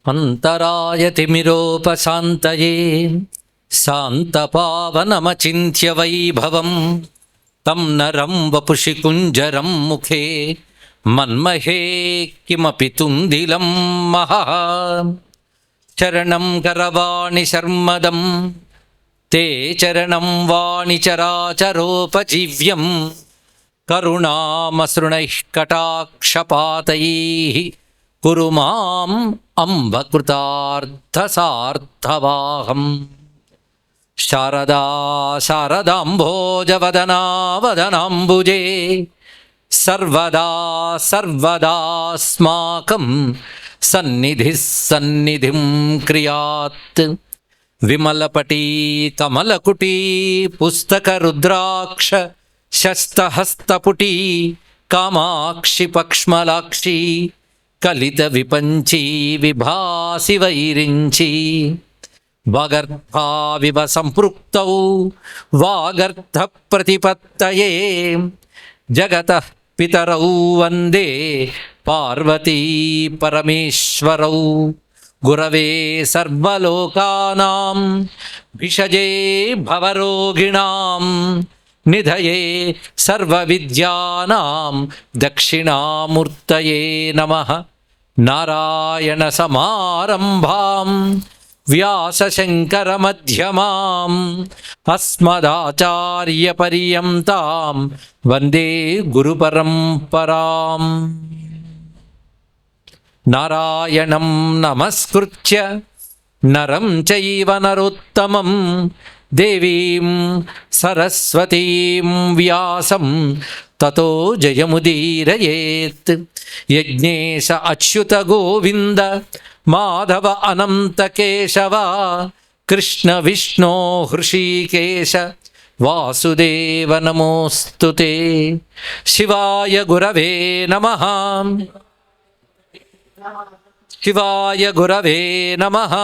అంతరాయతిమిరోపశాంతయే శాంతపావనమచింత్య వైభవం తం నరం వపుషి కుంజరం ముఖే మన్మహే కిమపి తుందిలం మహః. చరణం కరవాణి శర్మదం తే చరణం వాణి చరాచరోపజీవ్యం కరుణామసృణైః కటాక్షపాతైః కురు మాం అంబకృతార్థసార్థవాహం. శారదా శారదాంభోజవదనా వదనాంబుజే సర్వదా సర్వదాస్మాకం సన్నిధిః సన్నిధిం క్రియాత్. విమలపటీ కమలకుటీ పుస్తకరుద్రాక్ష శస్తహస్తపుటీ కామాక్షి పక్ష్మలాక్షి కలిత విపంచీ విభాసి వైరించి. వాగర్థావివ సంపృక్తౌ వాగర్థ ప్రతిపత్తయే జగతః పితరౌ వందే పార్వతీ పరమేశ్వరౌ. గురవే సర్వలోకానాం భిషజే భవరోగిణాం నిధయే సర్వవిద్యానాం దక్షిణామూర్తయే నమః. నారాయణ సమారంభాం వ్యాసశంకరమధ్యమాం అస్మదాచార్యపర్యంతాం వందే గురుపరంపరాం. నారాయణం నమస్కృత్య నరం చైవ నరోత్తమం దేవీం సరస్వతీం వ్యాసం తతో జయముదీరయేత్. యజ్ఞేశ అచ్యుత గోవింద మాధవ అనంత కేశవ కృష్ణ విష్ణో హృషీకేశ వాసుదేవ నమోస్తుతే. శివాయ గురవే నమః. శివాయ గురవే నమః.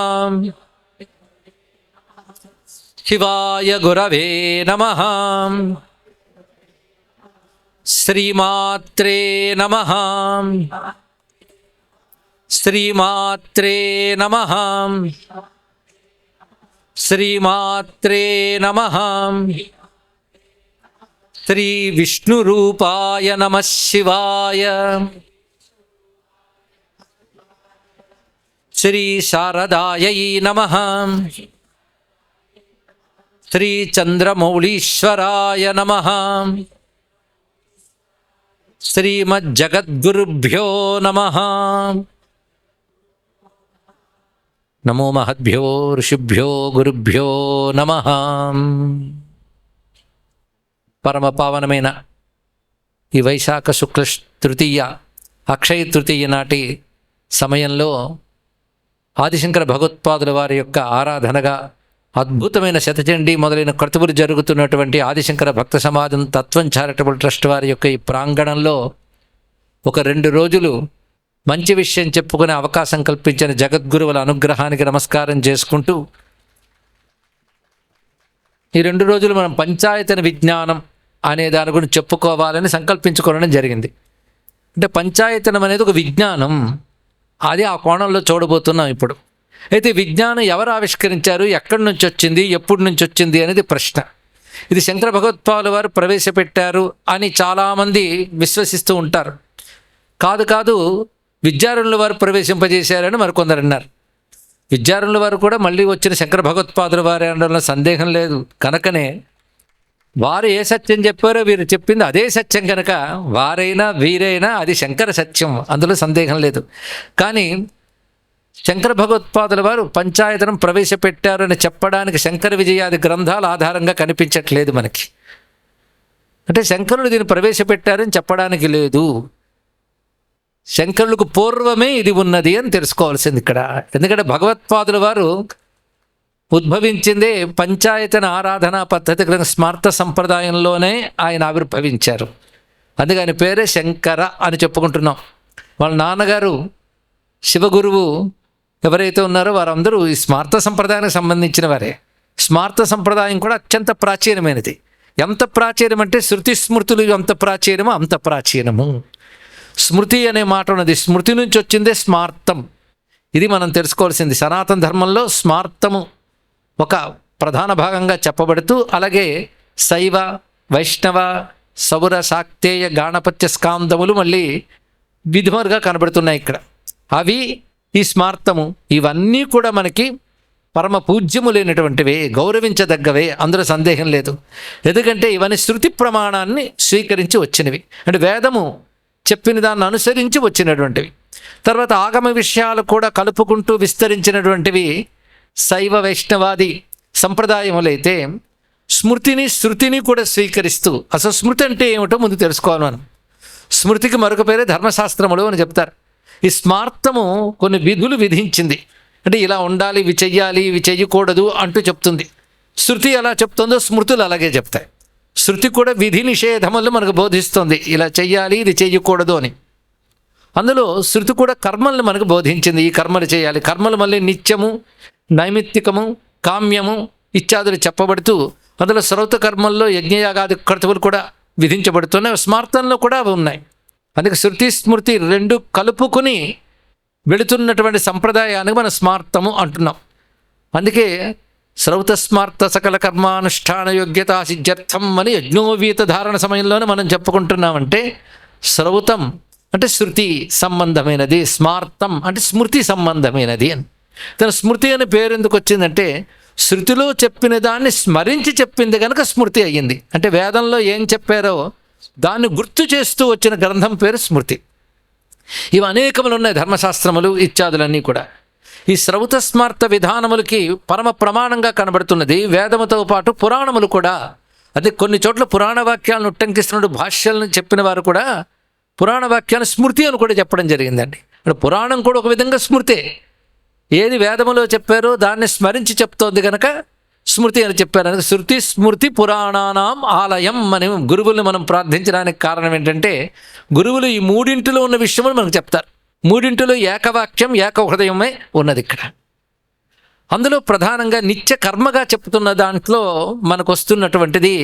శివాయ గురవే నమః. శ్రీమాత్రే నమః. శ్రీమాత్రే నమః. శ్రీమాత్రే నమః. శ్రీ విష్ణురూపాయ నమః శివాయ. శ్రీ శారదాయై నమః. శ్రీ చంద్రమౌళీశ్వరాయ నమః. శ్రీమజ్జగద్గురుభ్యో నమః. నమో మహద్భ్యో ఋషిభ్యో గురుభ్యో నమః. పరమ పావనమైన ఈ వైశాఖ శుక్ల తృతీయ అక్షయ తృతీయ నాటి సమయంలో ఆదిశంకర భగవత్పాదుల వారి యొక్క ఆరాధనగా అద్భుతమైన శతచండీ మొదలైన క్రతువులు జరుగుతున్నటువంటి ఆదిశంకర భక్త సమాజం తత్వం చారిటబుల్ ట్రస్ట్ వారి యొక్క ఈ ప్రాంగణంలో ఒక 2 రోజులు మంచి విషయం చెప్పుకునే అవకాశం కల్పించిన జగద్గురువుల అనుగ్రహానికి నమస్కారం చేసుకుంటూ ఈ 2 రోజులు మనం పంచాయతన విజ్ఞానం అనే దాని గురించి చెప్పుకోవాలని సంకల్పించుకోవడం జరిగింది. అంటే పంచాయతనం అనేది ఒక విజ్ఞానం, అది ఆ కోణంలో చూడబోతున్నాం ఇప్పుడు. అయితే విజ్ఞానం ఎవరు ఆవిష్కరించారు, ఎక్కడి నుంచి వచ్చింది, ఎప్పటి నుంచి వచ్చింది అనేది ప్రశ్న. ఇది శంకర భగవత్పాదుల వారు ప్రవేశపెట్టారు అని చాలామంది విశ్వసిస్తూ ఉంటారు. కాదు విద్యారణుల వారు ప్రవేశింపజేశారని మరికొందరు అన్నారు. విద్యారణుల వారు కూడా మళ్ళీ వచ్చిన శంకర భగవత్పాదుల వారి అనడంలో సందేహం లేదు. కనుకనే వారు ఏ సత్యం చెప్పారో వీరు చెప్పింది అదే సత్యం కనుక వారైనా వీరైనా అది శంకర సత్యం, అందులో సందేహం లేదు. కానీ శంకర భగవత్పాదుల వారు పంచాయతనం ప్రవేశపెట్టారని చెప్పడానికి శంకర విజయాది గ్రంథాల ఆధారంగా కనిపించట్లేదు మనకి. అంటే శంకరులు దీన్ని ప్రవేశపెట్టారని చెప్పడానికి లేదు, శంకరులకు పూర్వమే ఇది ఉన్నది అని తెలుసుకోవాల్సింది ఇక్కడ. ఎందుకంటే భగవత్పాదుల వారు ఉద్భవించిందే పంచాయతన ఆరాధనా పద్ధతి స్మార్త సంప్రదాయంలోనే ఆయన ఆవిర్భవించారు. అందుకే ఆయన పేరే శంకర అని చెప్పుకుంటున్నాం. వాళ్ళ నాన్నగారు శివగురువు ఎవరైతే ఉన్నారో వారందరూ ఈ స్మార్త సంప్రదాయానికి సంబంధించిన వారే. స్మార్త సంప్రదాయం కూడా అత్యంత ప్రాచీనమైనది. ఎంత ప్రాచీనం అంటే శృతి స్మృతులు ఎంత ప్రాచీనమో అంత ప్రాచీనము. స్మృతి అనే మాట ఉన్నది, స్మృతి నుంచి వచ్చిందే స్మార్తం. ఇది మనం తెలుసుకోవాల్సింది. సనాతన ధర్మంలో స్మార్తము ఒక ప్రధాన భాగంగా చెప్పబడుతూ, అలాగే శైవ, వైష్ణవ, సౌర, శాక్తేయ, గాణపత్య స్కాందములు మళ్ళీ విధిమరుగా కనబడుతున్నాయి ఇక్కడ. అవి ఈ స్మార్తము ఇవన్నీ కూడా మనకి పరమ పూజ్యములైనటువంటివే, గౌరవించదగ్గవే, అందులో సందేహం లేదు. ఎందుకంటే ఇవన్నీ శృతి ప్రమాణాన్ని స్వీకరించి వచ్చినవి, అంటే వేదము చెప్పిన దాన్ని అనుసరించి వచ్చినటువంటివి. తర్వాత ఆగమ విషయాలు కూడా కలుపుకుంటూ విస్తరించినటువంటివి శైవ వైష్ణవాది సంప్రదాయములైతే, స్మృతిని శృతిని కూడా స్వీకరిస్తూ, అసలు స్మృతి అంటే ఏమిటో ముందు తెలుసుకోవాలి మనం. స్మృతికి మరొక పేరే ధర్మశాస్త్రములు అని చెప్తారు. ఈ స్మార్తము కొన్ని విధులు విధించింది, అంటే ఇలా ఉండాలి, ఇవి చెయ్యాలి, ఇవి చెయ్యకూడదు అంటూ చెప్తుంది. శృతి ఎలా చెప్తుందో స్మృతులు అలాగే చెప్తాయి. శృతి కూడా విధి నిషేధములు మనకు బోధిస్తుంది, ఇలా చెయ్యాలి, ఇది చెయ్యకూడదు అని. అందులో శృతి కూడా కర్మల్ని మనకు బోధించింది, ఈ కర్మలు చేయాలి. కర్మలు మళ్ళీ నిత్యము, నైమిత్తికము, కామ్యము ఇత్యాదులు చెప్పబడుతూ, అందులో శ్రౌత కర్మల్లో యజ్ఞయాగాది కర్తవులు కూడా విధించబడుతున్నాయి. స్మార్తంలో కూడా అవి ఉన్నాయి. అందుకే శృతి స్మృతి రెండు కలుపుకుని వెళుతున్నటువంటి సంప్రదాయానికి మనం స్మార్తము అంటున్నాం. అందుకే శ్రౌత స్మార్త సకల కర్మానుష్ఠాన యోగ్యత సిద్ధ్యర్థం అని యజ్ఞోవీత ధారణ సమయంలోనే మనం చెప్పుకుంటున్నామంటే, శ్రౌతం అంటే శృతి సంబంధమైనది, స్మార్తం అంటే స్మృతి సంబంధమైనది అని. తన స్మృతి అనే పేరు ఎందుకు వచ్చిందంటే, శృతిలో చెప్పిన దాన్ని స్మరించి చెప్పింది కనుక స్మృతి అయ్యింది. అంటే వేదంలో ఏం చెప్పారో దాన్ని గుర్తు చేస్తూ వచ్చిన గ్రంథం పేరు స్మృతి. ఇవి అనేకములు ఉన్నాయి, ధర్మశాస్త్రములు ఇత్యాదులన్నీ కూడా. ఈ శ్రౌత స్మార్త విధానములకి పరమ ప్రమాణంగా కనబడుతున్నది వేదముతో పాటు పురాణములు కూడా. అదే కొన్ని చోట్ల పురాణ వాక్యాలను ఉట్టంకిస్తున్నట్టు భాష్యాలను చెప్పిన వారు కూడా పురాణ వాక్యాన్ని స్మృతి అని కూడా చెప్పడం జరిగిందండి. అంటే పురాణం కూడా ఒక విధంగా స్మృతే. ఏది వేదములో చెప్పారో దాన్ని స్మరించి చెప్తోంది కనుక స్మృతి అని చెప్పారు. శృతి స్మృతి పురాణానాం ఆలయం అని గురువుల్ని మనం ప్రార్థించడానికి కారణం ఏంటంటే, గురువులు ఈ మూడింటిలో ఉన్న విషయములు మనకు చెప్తారు. మూడింటిలో ఏకవాక్యం, ఏక హృదయమే ఉన్నది ఇక్కడ. అందులో ప్రధానంగా నిత్య కర్మగా చెప్తున్న దాంట్లో మనకు వస్తున్నటువంటిది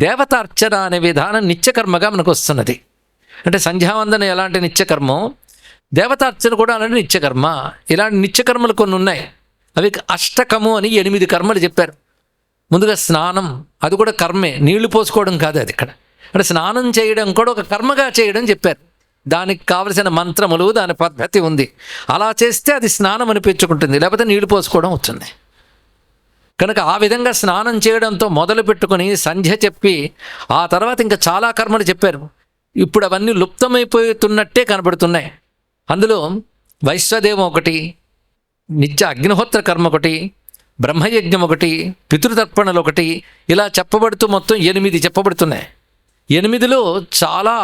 దేవతార్చన అనే విధానం నిత్యకర్మగా మనకు వస్తున్నది. అంటే సంధ్యావందనం ఎలాంటి నిత్యకర్మో, దేవతార్చన కూడా అలాంటి నిత్యకర్మ. ఇలాంటి నిత్యకర్మలు కొన్ని ఉన్నాయి. అవి అష్టకము అని 8 కర్మలు చెప్పారు. ముందుగా స్నానం, అది కూడా కర్మే, నీళ్లు పోసుకోవడం కాదు అది ఇక్కడ. అంటే స్నానం చేయడం కూడా ఒక కర్మగా చేయడం చెప్పారు. దానికి కావలసిన మంత్రములు, దాని పద్ధతి ఉంది. అలా చేస్తే అది స్నానం అనిపించుకుంటుంది, లేకపోతే నీళ్లు పోసుకోవడం అవుతుంది. కనుక ఆ విధంగా స్నానం చేయడంతో మొదలు పెట్టుకుని సంధ్య చెప్పి ఆ తర్వాత ఇంకా చాలా కర్మలు చెప్పారు. ఇప్పుడు అవన్నీ లుప్తమైపోతున్నట్టే కనబడుతున్నాయి. అందులో వైశ్వదేవం ఒకటి, నిత్య అగ్నిహోత్ర కర్మ ఒకటి, బ్రహ్మయజ్ఞం ఒకటి, పితృతర్పణలు ఒకటి, ఇలా చెప్పబడుతూ మొత్తం 8 చెప్పబడుతున్నాయి. 8లో చాలా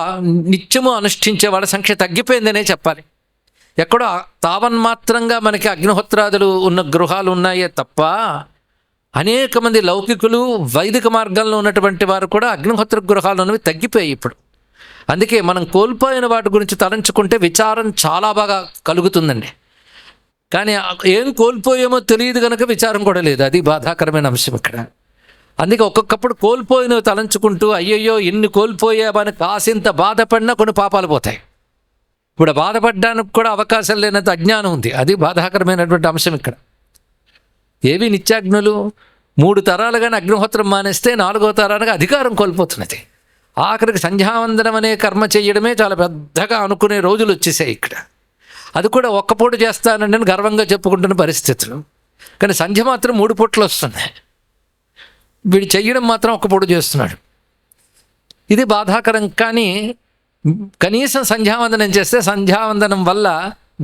నిత్యము అనుష్ఠించే వాళ్ళ సంఖ్య తగ్గిపోయిందనే చెప్పాలి. ఎక్కడో తావన్మాత్రంగా మనకి అగ్నిహోత్రాదులు ఉన్న గృహాలు ఉన్నాయే తప్ప, అనేక మంది లౌకికులు వైదిక మార్గంలో ఉన్నటువంటి వారు కూడా అగ్నిహోత్ర గృహాలు ఉన్నవి తగ్గిపోయాయి ఇప్పుడు. అందుకే మనం కోల్పోయిన వాటి గురించి తలంచుకుంటే విచారం చాలా బాగా కలుగుతుందండి. కానీ ఏం కోల్పోయామో తెలియదు కనుక విచారం కూడా లేదు. అది బాధాకరమైన అంశం ఇక్కడ. అందుకే ఒక్కొక్కప్పుడు కోల్పోయినవి తలంచుకుంటూ అయ్యయ్యో ఎన్ని కోల్పోయామని కాసింత బాధపడినా కొన్ని పాపాలు పోతాయి. ఇప్పుడు బాధపడడానికి కూడా అవకాశం లేనంత అజ్ఞానం ఉంది. అది బాధాకరమైనటువంటి అంశం ఇక్కడ. ఏవి నిత్యాగ్నులు 3 తరాలుగానే అగ్నిహోత్రం మానేస్తే 4వ తరానికి అధికారం కోల్పోతున్నది. ఆఖరికి సంధ్యావందనం అనే కర్మ చేయడమే చాలా పెద్దగా అనుకునే రోజులు వచ్చేసాయి ఇక్కడ. అది కూడా ఒక్కపూట చేస్తానండి అని గర్వంగా చెప్పుకుంటున్న పరిస్థితులు. కానీ సంధ్య మాత్రం 3 పూటలు వస్తున్నాయి, వీడు చెయ్యడం మాత్రం ఒక్కపూట చేస్తున్నాడు. ఇది బాధాకరం. కానీ కనీసం సంధ్యావందనం చేస్తే సంధ్యావందనం వల్ల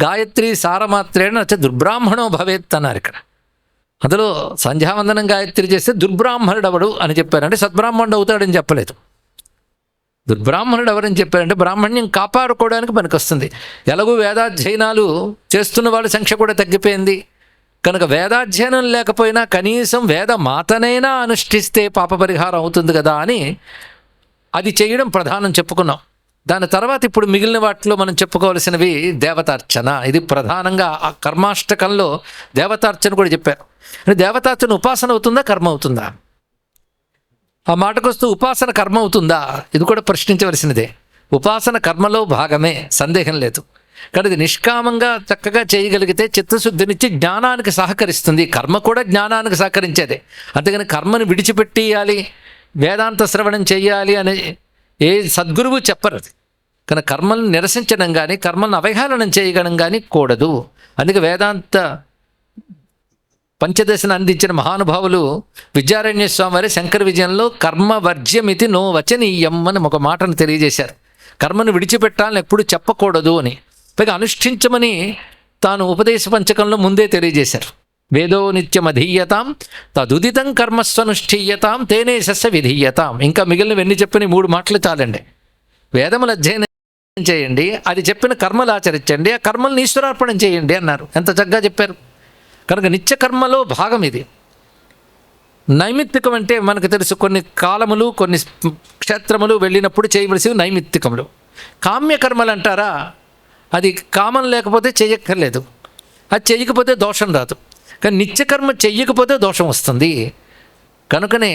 గాయత్రి సారమాత్రేణ దుర్బ్రాహ్మణో భవేత్ అన్నారు ఇక్కడ. అందులో సంధ్యావందనం గాయత్రి చేస్తే దుర్బ్రాహ్మణుడు ఎవడు అని చెప్పారు. అంటే సద్బ్రాహ్మణుడు అవుతాడని చెప్పలేదు. దుర్బ్రాహ్మణుడు ఎవరని చెప్పారంటే బ్రాహ్మణ్యం కాపాడుకోవడానికి పనికొస్తుంది. ఎలాగూ వేదాధ్యయనాలు చేస్తున్న వాళ్ళ సంఖ్య కూడా తగ్గిపోయింది కనుక వేదాధ్యయనం లేకపోయినా కనీసం వేద మాతనైనా అనుష్ఠిస్తే పాప పరిహారం అవుతుంది కదా అని అది చేయడం ప్రధానం చెప్పుకున్నాం. దాని తర్వాత ఇప్పుడు మిగిలిన వాటిలో మనం చెప్పుకోవాల్సినవి దేవతార్చన. ఇది ప్రధానంగా ఆ కర్మాష్టకంలో దేవతార్చన కూడా చెప్పారు. దేవతార్చన ఉపాసన అవుతుందా, కర్మ అవుతుందా? ఆ మాటకొస్తూ ఉపాసన కర్మ అవుతుందా? ఇది కూడా ప్రశ్నించవలసినదే. ఉపాసన కర్మలో భాగమే, సందేహం లేదు. కానీ ఇది నిష్కామంగా చక్కగా చేయగలిగితే చిత్తశుద్ధినిచ్చి జ్ఞానానికి సహకరిస్తుంది. కర్మ కూడా జ్ఞానానికి సహకరించేదే. అంతేగాని కర్మను విడిచిపెట్టేయాలి, వేదాంత శ్రవణం చేయాలి అనే ఏ సద్గురువు చెప్పరు. అది కానీ కర్మలను నిరసించడం కానీ కర్మలను అవహేళనం చేయడం కానీ కూడదు. అందుకే వేదాంత పంచదశను అందించిన మహానుభావులు విద్యారణ్య స్వామి వారి శంకర విజయంలో కర్మ వర్జ్యమితి నో వచనీయం అని ఒక మాటను తెలియజేశారు. కర్మను విడిచిపెట్టాలని ఎప్పుడు చెప్పకూడదు అని, పైగా అనుష్ఠించమని తాను ఉపదేశ పంచకంలో ముందే తెలియజేశారు. వేదో నిత్యమధీయతాం తదుదితం కర్మస్వనుష్ఠీయతాం తేనే సస్య విధీయతాం. ఇంకా మిగిలినవన్నీ చెప్పిన 3 మాటలు చాలండి. వేదములు అధ్యయనం చేయండి, అది చెప్పిన కర్మలు ఆచరించండి, ఆ కర్మలను ఈశ్వరార్పణం చేయండి అన్నారు. ఎంత చక్కగా చెప్పారు. కనుక నిత్యకర్మలో భాగం ఇది. నైమిత్తికం అంటే మనకు తెలుసు, కొన్ని కాలములు కొన్ని క్షేత్రములు వెళ్ళినప్పుడు చేయవలసివి నైమిత్తికములు. కామ్యకర్మలు అంటారా, అది కామం లేకపోతే చేయక్కర్లేదు, అది చేయకపోతే దోషం రాదు. కానీ నిత్యకర్మ చెయ్యకపోతే దోషం వస్తుంది. కనుకనే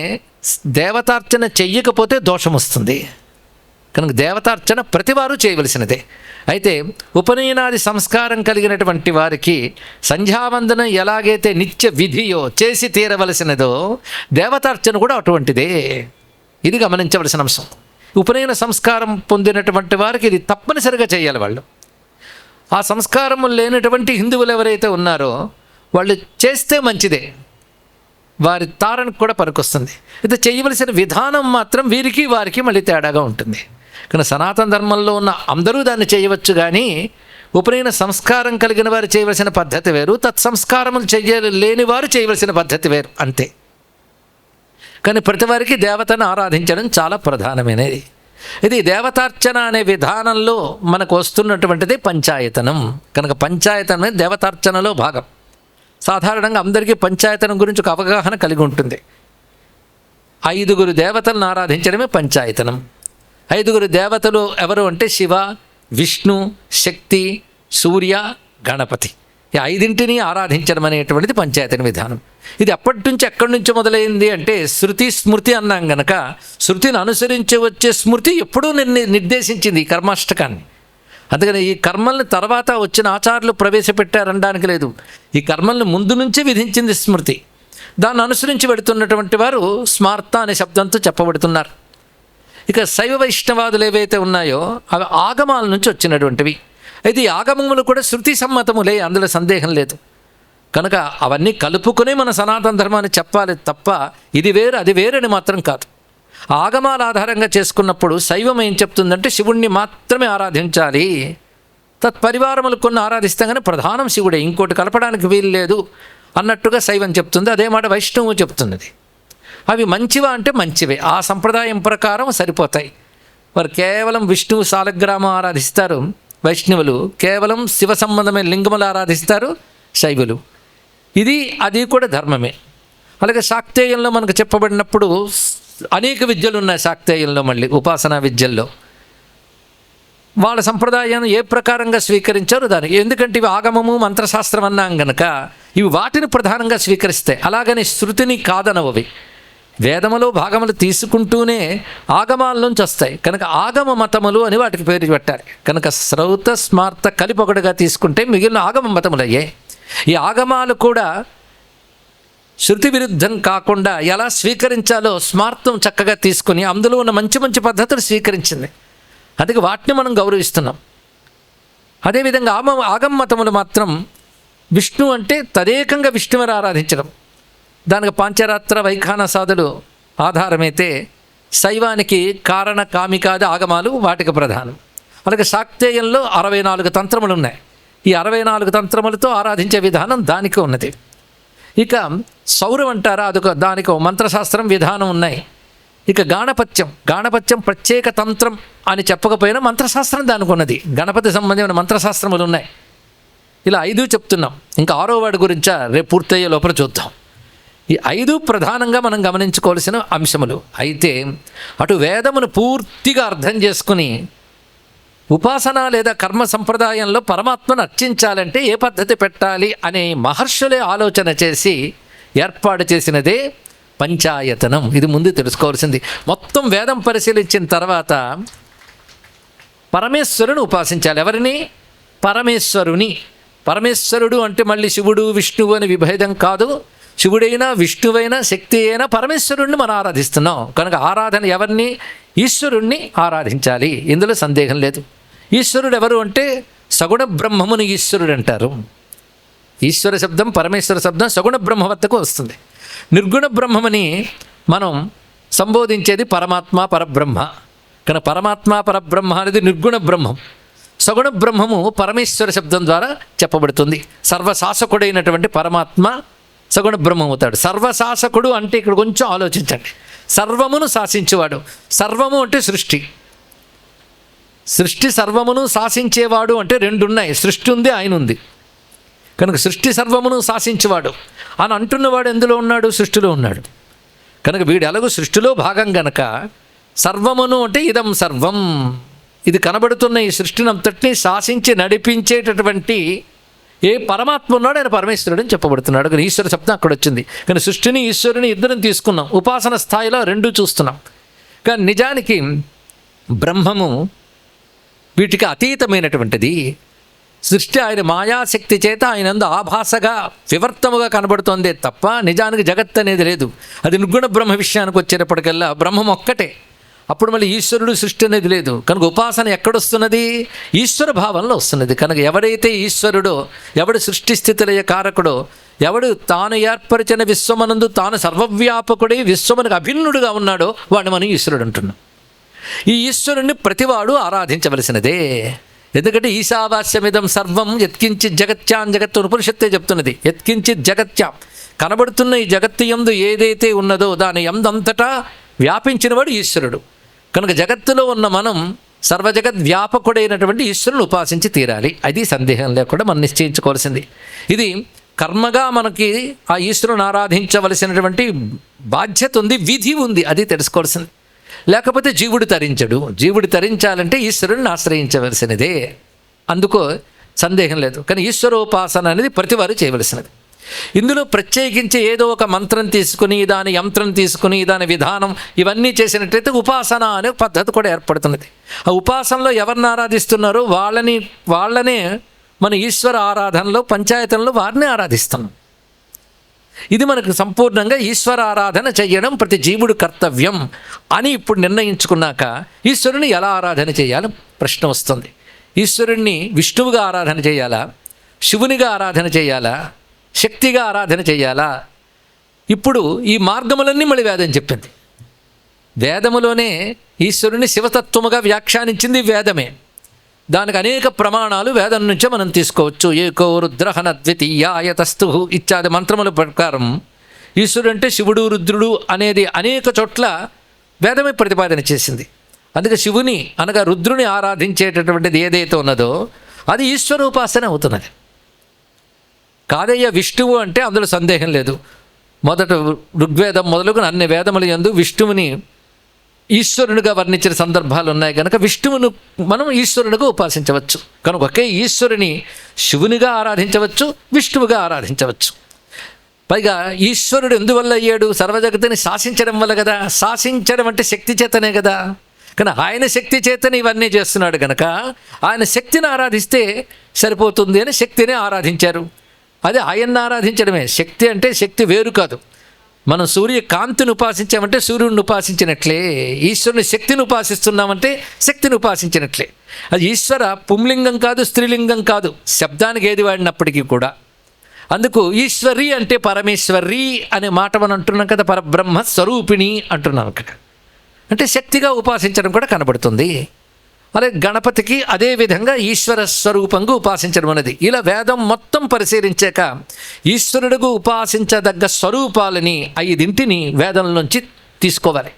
దేవతార్చన చెయ్యకపోతే దోషం వస్తుంది. కనుక దేవతార్చన ప్రతివారు చేయవలసినదే. అయితే ఉపనయనాది సంస్కారం కలిగినటువంటి వారికి సంధ్యావందనం ఎలాగైతే నిత్య విధియో చేసి తీరవలసినదో దేవతార్చన కూడా అటువంటిదే. ఇది గమనించవలసిన అంశం. ఉపనయన సంస్కారం పొందినటువంటి వారికి ఇది తప్పనిసరిగా చేయాలి. వాళ్ళు ఆ సంస్కారము లేనటువంటి హిందువులు ఎవరైతే ఉన్నారో వాళ్ళు చేస్తే మంచిదే, వారి తారణకు కూడా పనికొస్తుంది. అయితే చేయవలసిన విధానం మాత్రం వీరికి వారికి మళ్ళీ తేడాగా ఉంటుంది. కానీ సనాతన ధర్మంలో ఉన్న అందరూ దాన్ని చేయవచ్చు, కానీ ఉపనయన సంస్కారం కలిగిన వారు చేయవలసిన పద్ధతి వేరు, తత్సంస్కారములు చేయలేని వారు చేయవలసిన పద్ధతి వేరు, అంతే. కానీ ప్రతి వారికి దేవతను ఆరాధించడం చాలా ప్రధానమైనది. ఇది దేవతార్చన అనే విధానంలో మనకు వస్తున్నటువంటిది పంచాయతనం. కనుక పంచాయతనం దేవతార్చనలో భాగం. సాధారణంగా అందరికీ పంచాయతనం గురించి ఒక అవగాహన కలిగి ఉంటుంది. 5 దేవతలను ఆరాధించడమే పంచాయతనం. 5 దేవతలు ఎవరు అంటే శివ, విష్ణు, శక్తి, సూర్య, గణపతి. ఈ 5 ఆరాధించడం అనేటువంటిది పంచాయతన విధానం. ఇది అప్పటి నుంచి ఎక్కడి నుంచి మొదలైంది అంటే శృతి స్మృతి అన్నాం గనక శృతిని అనుసరించి వచ్చే స్మృతి ఎప్పుడూ నిర్దేశించింది ఈ కర్మాష్టకాన్ని. అందుకని ఈ కర్మల్ని తర్వాత వచ్చిన ఆచార్యులు ప్రవేశపెట్టారనడానికి లేదు. ఈ కర్మల్ని ముందు నుంచే విధించింది స్మృతి. దాన్ని అనుసరించి పెడుతున్నటువంటి వారు స్మార్త అనే శబ్దంతో చెప్పబడుతున్నారు. ఇక శైవ వైష్ణవాదులు ఏవైతే ఉన్నాయో అవి ఆగమాల నుంచి వచ్చినటువంటివి. అయితే ఈ ఆగమములు కూడా శృతి సమ్మతములే, అందులో సందేహం లేదు. కనుక అవన్నీ కలుపుకునే మన సనాతన ధర్మాన్ని చెప్పాలి తప్ప ఇది వేరు అది వేరని మాత్రం కాదు. ఆగమాల ఆధారంగా చేసుకున్నప్పుడు శైవం ఏం చెప్తుందంటే శివుణ్ణి మాత్రమే ఆరాధించాలి, తత్పరివారములు కొన్ని ఆరాధిస్తాం కానీ ప్రధానం శివుడే, ఇంకోటి కలపడానికి వీలు లేదు అన్నట్టుగా శైవం చెప్తుంది. అదే మాట వైష్ణవు చెప్తున్నది. అవి మంచివా అంటే మంచివే, ఆ సంప్రదాయం ప్రకారం సరిపోతాయి. వారు కేవలం విష్ణువు సాలగ్రామం ఆరాధిస్తారు వైష్ణవులు, కేవలం శివ సంబంధమైన లింగములు ఆరాధిస్తారు శైవులు. ఇది అది కూడా ధర్మమే. అలాగే శాక్తేయంలో మనకు చెప్పబడినప్పుడు అనేక విద్యలు ఉన్నాయి. శాక్తేయంలో మళ్ళీ ఉపాసనా విద్యల్లో వాళ్ళ సంప్రదాయం ఏ ప్రకారంగా స్వీకరించారు దానికి, ఎందుకంటే ఇవి ఆగమము మంత్రశాస్త్రం అన్నాం గనక ఇవి వాటిని ప్రధానంగా స్వీకరిస్తాయి. అలాగని శృతిని కాదనవవి. వేదములో భాగములు తీసుకుంటూనే ఆగమాల నుంచి వస్తాయి కనుక ఆగమ మతములు అని వాటికి పేరు పెట్టాలి. కనుక శ్రౌత స్మార్త కలిపి ఒకటిగా తీసుకుంటే మిగిలిన ఆగమ మతములు అయ్యాయి. ఈ ఆగమాలు కూడా శృతి విరుద్ధం కాకుండా ఎలా స్వీకరించాలో స్మార్థం చక్కగా తీసుకుని అందులో ఉన్న మంచి మంచి పద్ధతులు స్వీకరించింది. అందుకే వాటిని మనం గౌరవిస్తున్నాం. అదేవిధంగా ఆగమ మతములు మాత్రం విష్ణు అంటే తదేకంగా విష్ణువుని ఆరాధించడం, దానికి పాంచరాత్ర వైఖానసాదులు ఆధారమైతే శైవానికి కారణ కామికాది ఆగమాలు వాటికి ప్రధానం. అలాగే శాక్తేయంలో 64 తంత్రములు ఉన్నాయి. ఈ 64 తంత్రములతో ఆరాధించే విధానం దానికి ఉన్నది. ఇక సౌరం అంటారా, దానికి మంత్రశాస్త్రం విధానం ఉన్నాయి. ఇక గాణపత్యం ప్రత్యేక తంత్రం అని చెప్పకపోయినా మంత్రశాస్త్రం దానికి ఉన్నది. గణపతి సంబంధమైన మంత్రశాస్త్రములు ఉన్నాయి. ఇలా 5 చెప్తున్నాం. ఇంకా 6వ వాడి గురించి రేపు పూర్తయ్యే లోపల చూద్దాం. ఈ 5 ప్రధానంగా మనం గమనించుకోవాల్సిన అంశములు. అయితే అటు వేదమును పూర్తిగా అర్థం చేసుకుని ఉపాసన లేదా కర్మ సంప్రదాయంలో పరమాత్మను అర్చించాలంటే ఏ పద్ధతి పెట్టాలి అనే మహర్షులే ఆలోచన చేసి ఏర్పాటు చేసినదే పంచాయతనం. ఇది ముందు తెలుసుకోవాల్సింది. మొత్తం వేదం పరిశీలించిన తర్వాత పరమేశ్వరుని ఉపాసించాలి. ఎవరిని? పరమేశ్వరుని. పరమేశ్వరుడు అంటే మళ్ళీ శివుడు విష్ణువు అని విభేదం కాదు. శివుడైనా విష్ణువైనా శక్తి అయినా పరమేశ్వరుణ్ణి మనం ఆరాధిస్తున్నాం కనుక ఆరాధన ఎవరిని? ఈశ్వరుణ్ణి ఆరాధించాలి, ఇందులో సందేహం లేదు. ఈశ్వరుడు ఎవరు అంటే సగుణ బ్రహ్మముని ఈశ్వరుడు అంటారు. ఈశ్వర శబ్దం పరమేశ్వర శబ్దం సగుణ బ్రహ్మ వద్దకు వస్తుంది. నిర్గుణ బ్రహ్మమని మనం సంబోధించేది పరమాత్మ పరబ్రహ్మ. కనుక పరమాత్మ పరబ్రహ్మ అనేది నిర్గుణ బ్రహ్మం. సగుణ బ్రహ్మము పరమేశ్వర శబ్దం ద్వారా చెప్పబడుతుంది. సర్వశాసకుడైనటువంటి పరమాత్మ సగుణ బ్రహ్మం అవుతాడు. సర్వశాసకుడు అంటే ఇక్కడ కొంచెం ఆలోచించండి. సర్వమును శాసించేవాడు. సర్వము అంటే సృష్టి. సృష్టి సర్వమును శాసించేవాడు అంటే రెండు ఉన్నాయి. సృష్టి ఉంది, ఆయన ఉంది. కనుక సృష్టి సర్వమును శాసించేవాడు అని అంటున్నవాడు ఎందులో ఉన్నాడు? సృష్టిలో ఉన్నాడు. కనుక వీడు ఎలాగో సృష్టిలో భాగం గనక సర్వమును అంటే ఇదం సర్వం, ఇది కనబడుతున్న ఈ సృష్టిని అంతటినీ శాసించి నడిపించేటటువంటి ఏ పరమాత్మ ఉన్నాడు ఆయన పరమేశ్వరుడు అని చెప్పబడుతున్నాడు. కానీ ఈశ్వర శబ్దం అక్కడ వచ్చింది. కానీ సృష్టిని ఈశ్వరుని ఇద్దరిని తీసుకున్నాం. ఉపాసన స్థాయిలో రెండూ చూస్తున్నాం. కానీ నిజానికి బ్రహ్మము వీటికి అతీతమైనటువంటిది. సృష్టి ఆయన మాయాశక్తి చేత ఆయనందు ఆభాసగా వివర్తముగా కనబడుతోందే తప్ప నిజానికి జగత్ అనేది లేదు. అది నిర్గుణ బ్రహ్మ విషయానికి వచ్చేటప్పటికల్లా బ్రహ్మం ఒక్కటే. అప్పుడు మళ్ళీ ఈశ్వరుడు సృష్టి అనేది లేదు. కనుక ఉపాసన ఎక్కడొస్తున్నది? ఈశ్వర భావంలో వస్తున్నది. కనుక ఎవడైతే ఈశ్వరుడో, ఎవడు సృష్టి స్థితిలయ కారకుడో, ఎవడు తాను ఏర్పరిచిన విశ్వమనందు తాను సర్వవ్యాపకుడై విశ్వమునకు అభిన్నుడుగా ఉన్నాడో వాడిని మనం ఈశ్వరుడు అంటున్నాం. ఈ ఈశ్వరుణ్ణి ప్రతివాడు ఆరాధించవలసినదే. ఎందుకంటే ఈశావాస్యమిదం సర్వం యత్కించిత్ జగత్యాం జగత్తు ఉపనిషత్తే చెప్తున్నది. యత్కించిత్ జగత్యాం, కనబడుతున్న ఈ జగత్తు యందు ఏదైతే ఉన్నదో దాని యందంతటా వ్యాపించినవాడు ఈశ్వరుడు. కనుక జగత్తులో ఉన్న మనం సర్వజగత్ వ్యాపకుడైనటువంటి ఈశ్వరుని ఉపాసించి తీరాలి. అది సందేహం లేకుండా మనం నిశ్చయించుకోవాల్సింది. ఇది కర్మగా మనకి ఆ ఈశ్వరుని ఆరాధించవలసినటువంటి బాధ్యత ఉంది, విధి ఉంది. అది తెలుసుకోవాల్సింది. లేకపోతే జీవుడు తరించడు. జీవుడు తరించాలంటే ఈశ్వరుని ఆశ్రయించవలసినదే. అందుకో సందేహం లేదు. కానీ ఈశ్వరోపాసన అనేది ప్రతివారు చేయవలసినది. ఇందులో ప్రత్యేకించి ఏదో ఒక మంత్రం తీసుకుని దాని యంత్రం తీసుకుని దాని విధానం ఇవన్నీ చేసినట్లయితే ఉపాసన అనే పద్ధతి కూడా ఏర్పడుతున్నది. ఆ ఉపాసనలో ఎవరిని ఆరాధిస్తున్నారో వాళ్ళనే మన ఈశ్వర ఆరాధనలో పంచాయతీలలో వారిని ఆరాధిస్తున్నాం. ఇది మనకు సంపూర్ణంగా ఈశ్వర ఆరాధన చేయడం ప్రతి జీవుడు కర్తవ్యం అని ఇప్పుడు నిర్ణయించుకున్నాక ఈశ్వరుని ఎలా ఆరాధన చేయాలో ప్రశ్న వస్తుంది. ఈశ్వరుణ్ణి విష్ణువుగా ఆరాధన చేయాలా, శివునిగా ఆరాధన చేయాలా, శక్తిగా ఆరాధన చేయాలా? ఇప్పుడు ఈ మార్గములన్నీ మళ్ళీ వేదం చెప్పింది. వేదములోనే ఈశ్వరుని శివతత్వముగా వ్యాఖ్యానించింది వేదమే. దానికి అనేక ప్రమాణాలు వేదం నుంచే మనం తీసుకోవచ్చు. ఏకో రుద్రహన ద్వితీయాయతస్తు ఇత్యాది మంత్రముల ప్రకారం ఈశ్వరుడు అంటే శివుడు రుద్రుడు అనేది అనేక చోట్ల వేదమే ప్రతిపాదన చేసింది. అందుకే శివుని అనగా రుద్రుని ఆరాధించేటటువంటిది ఏదైతే ఉన్నదో అది ఈశ్వరోపాసన అవుతున్నది. కాదయ్య విష్ణువు అంటే అందులో సందేహం లేదు. మొదట ఋగ్వేదం మొదలుగా అన్ని వేదముల యందు విష్ణువుని ఈశ్వరునిగా వర్ణించిన సందర్భాలు ఉన్నాయి కనుక విష్ణువును మనం ఈశ్వరునిగా ఉపాసించవచ్చు. కనుక ఒకే ఈశ్వరుని శివునిగా ఆరాధించవచ్చు, విష్ణువుగా ఆరాధించవచ్చు. పైగా ఈశ్వరుడు ఎందువల్ల అయ్యాడు? సర్వజగతిని శాసించడం వల్ల కదా. శాసించడం అంటే శక్తి చేతనే కదా. కానీ ఆయన శక్తి చేతనే ఇవన్నీ చేస్తున్నాడు కనుక ఆయన శక్తిని ఆరాధిస్తే సరిపోతుంది అని శక్తిని ఆరాధించారు. అదే ఆయన్ని ఆరాధించడమే. శక్తి అంటే శక్తి వేరు కాదు. మనం సూర్యకాంతిని ఉపాసించామంటే సూర్యుడిని ఉపాసించినట్లే, ఈశ్వరుని శక్తిని ఉపాసిస్తున్నామంటే శక్తిని ఉపాసించినట్లే. అది ఈశ్వర పుంలింగం కాదు, స్త్రీలింగం కాదు, శబ్దానికి ఏది వాడినప్పటికీ కూడా. అందుకు ఈశ్వరి అంటే పరమేశ్వరి అనే మాట మనం అంటున్నాం కదా, పరబ్రహ్మ స్వరూపిణి అంటున్నాం అక్కడ. అంటే శక్తిగా ఉపాసించడం కూడా కనబడుతుంది. అలాగే గణపతికి అదేవిధంగా ఈశ్వర స్వరూపంగా ఉపాసించడం అనేది. ఇలా వేదం మొత్తం పరిశీలించాక ఈశ్వరుడుకు ఉపాసించదగ్గ స్వరూపాలని 5 వేదం నుంచి తీసుకోవాలి.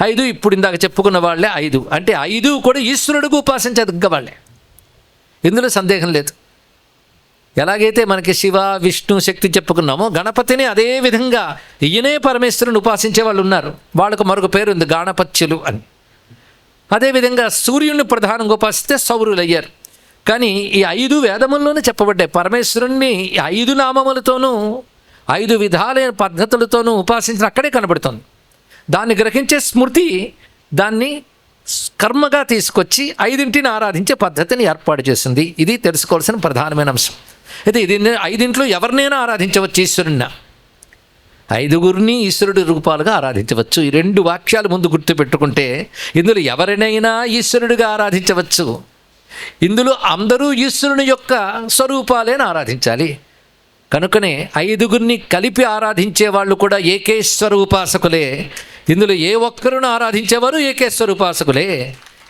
5 ఇప్పుడు ఇందాక చెప్పుకున్న వాళ్ళే 5. అంటే 5 కూడా ఈశ్వరుడుకు ఉపాసించదగ్గ వాళ్ళే, ఇందులో సందేహం లేదు. ఎలాగైతే మనకి శివ విష్ణు శక్తి చెప్పుకున్నామో గణపతిని అదే విధంగా ఈయనే పరమేశ్వరుని ఉపాసించే వాళ్ళు ఉన్నారు. వాళ్ళకు మరొక పేరు ఉంది, గాణపత్యులు అని. అదేవిధంగా సూర్యుడిని ప్రధానంగా ఉపాసిస్తే సౌరులు అయ్యారు. కానీ ఈ 5 వేదముల్లోనే చెప్పబడ్డాయి. పరమేశ్వరుణ్ణి 5 నామములతోనూ 5 విధాలైన పద్ధతులతోనూ ఉపాసించిన అక్కడే కనబడుతుంది. దాన్ని గ్రహించే స్మృతి దాన్ని కర్మగా తీసుకొచ్చి ఐదింటిని ఆరాధించే పద్ధతిని ఏర్పాటు చేసింది. ఇది తెలుసుకోవాల్సిన ప్రధానమైన అంశం. అయితే ఇది ఐదింట్లో ఎవరినైనా ఆరాధించవచ్చు ఈశ్వరుణ్ణి. ఐదుగురిని ఈశ్వరుడి రూపాలుగా ఆరాధించవచ్చు. ఈ రెండు వాక్యాలు ముందు గుర్తుపెట్టుకుంటే ఇందులో ఎవరినైనా ఈశ్వరుడిగా ఆరాధించవచ్చు. ఇందులో అందరూ ఈశ్వరుని యొక్క స్వరూపాలేని ఆరాధించాలి. కనుకనే ఐదుగురిని కలిపి ఆరాధించే వాళ్ళు కూడా ఏకేశ్వర ఉపాసకులే. ఇందులో ఏ ఒక్కరును ఆరాధించేవారు ఏకేశ్వర ఉపాసకులే.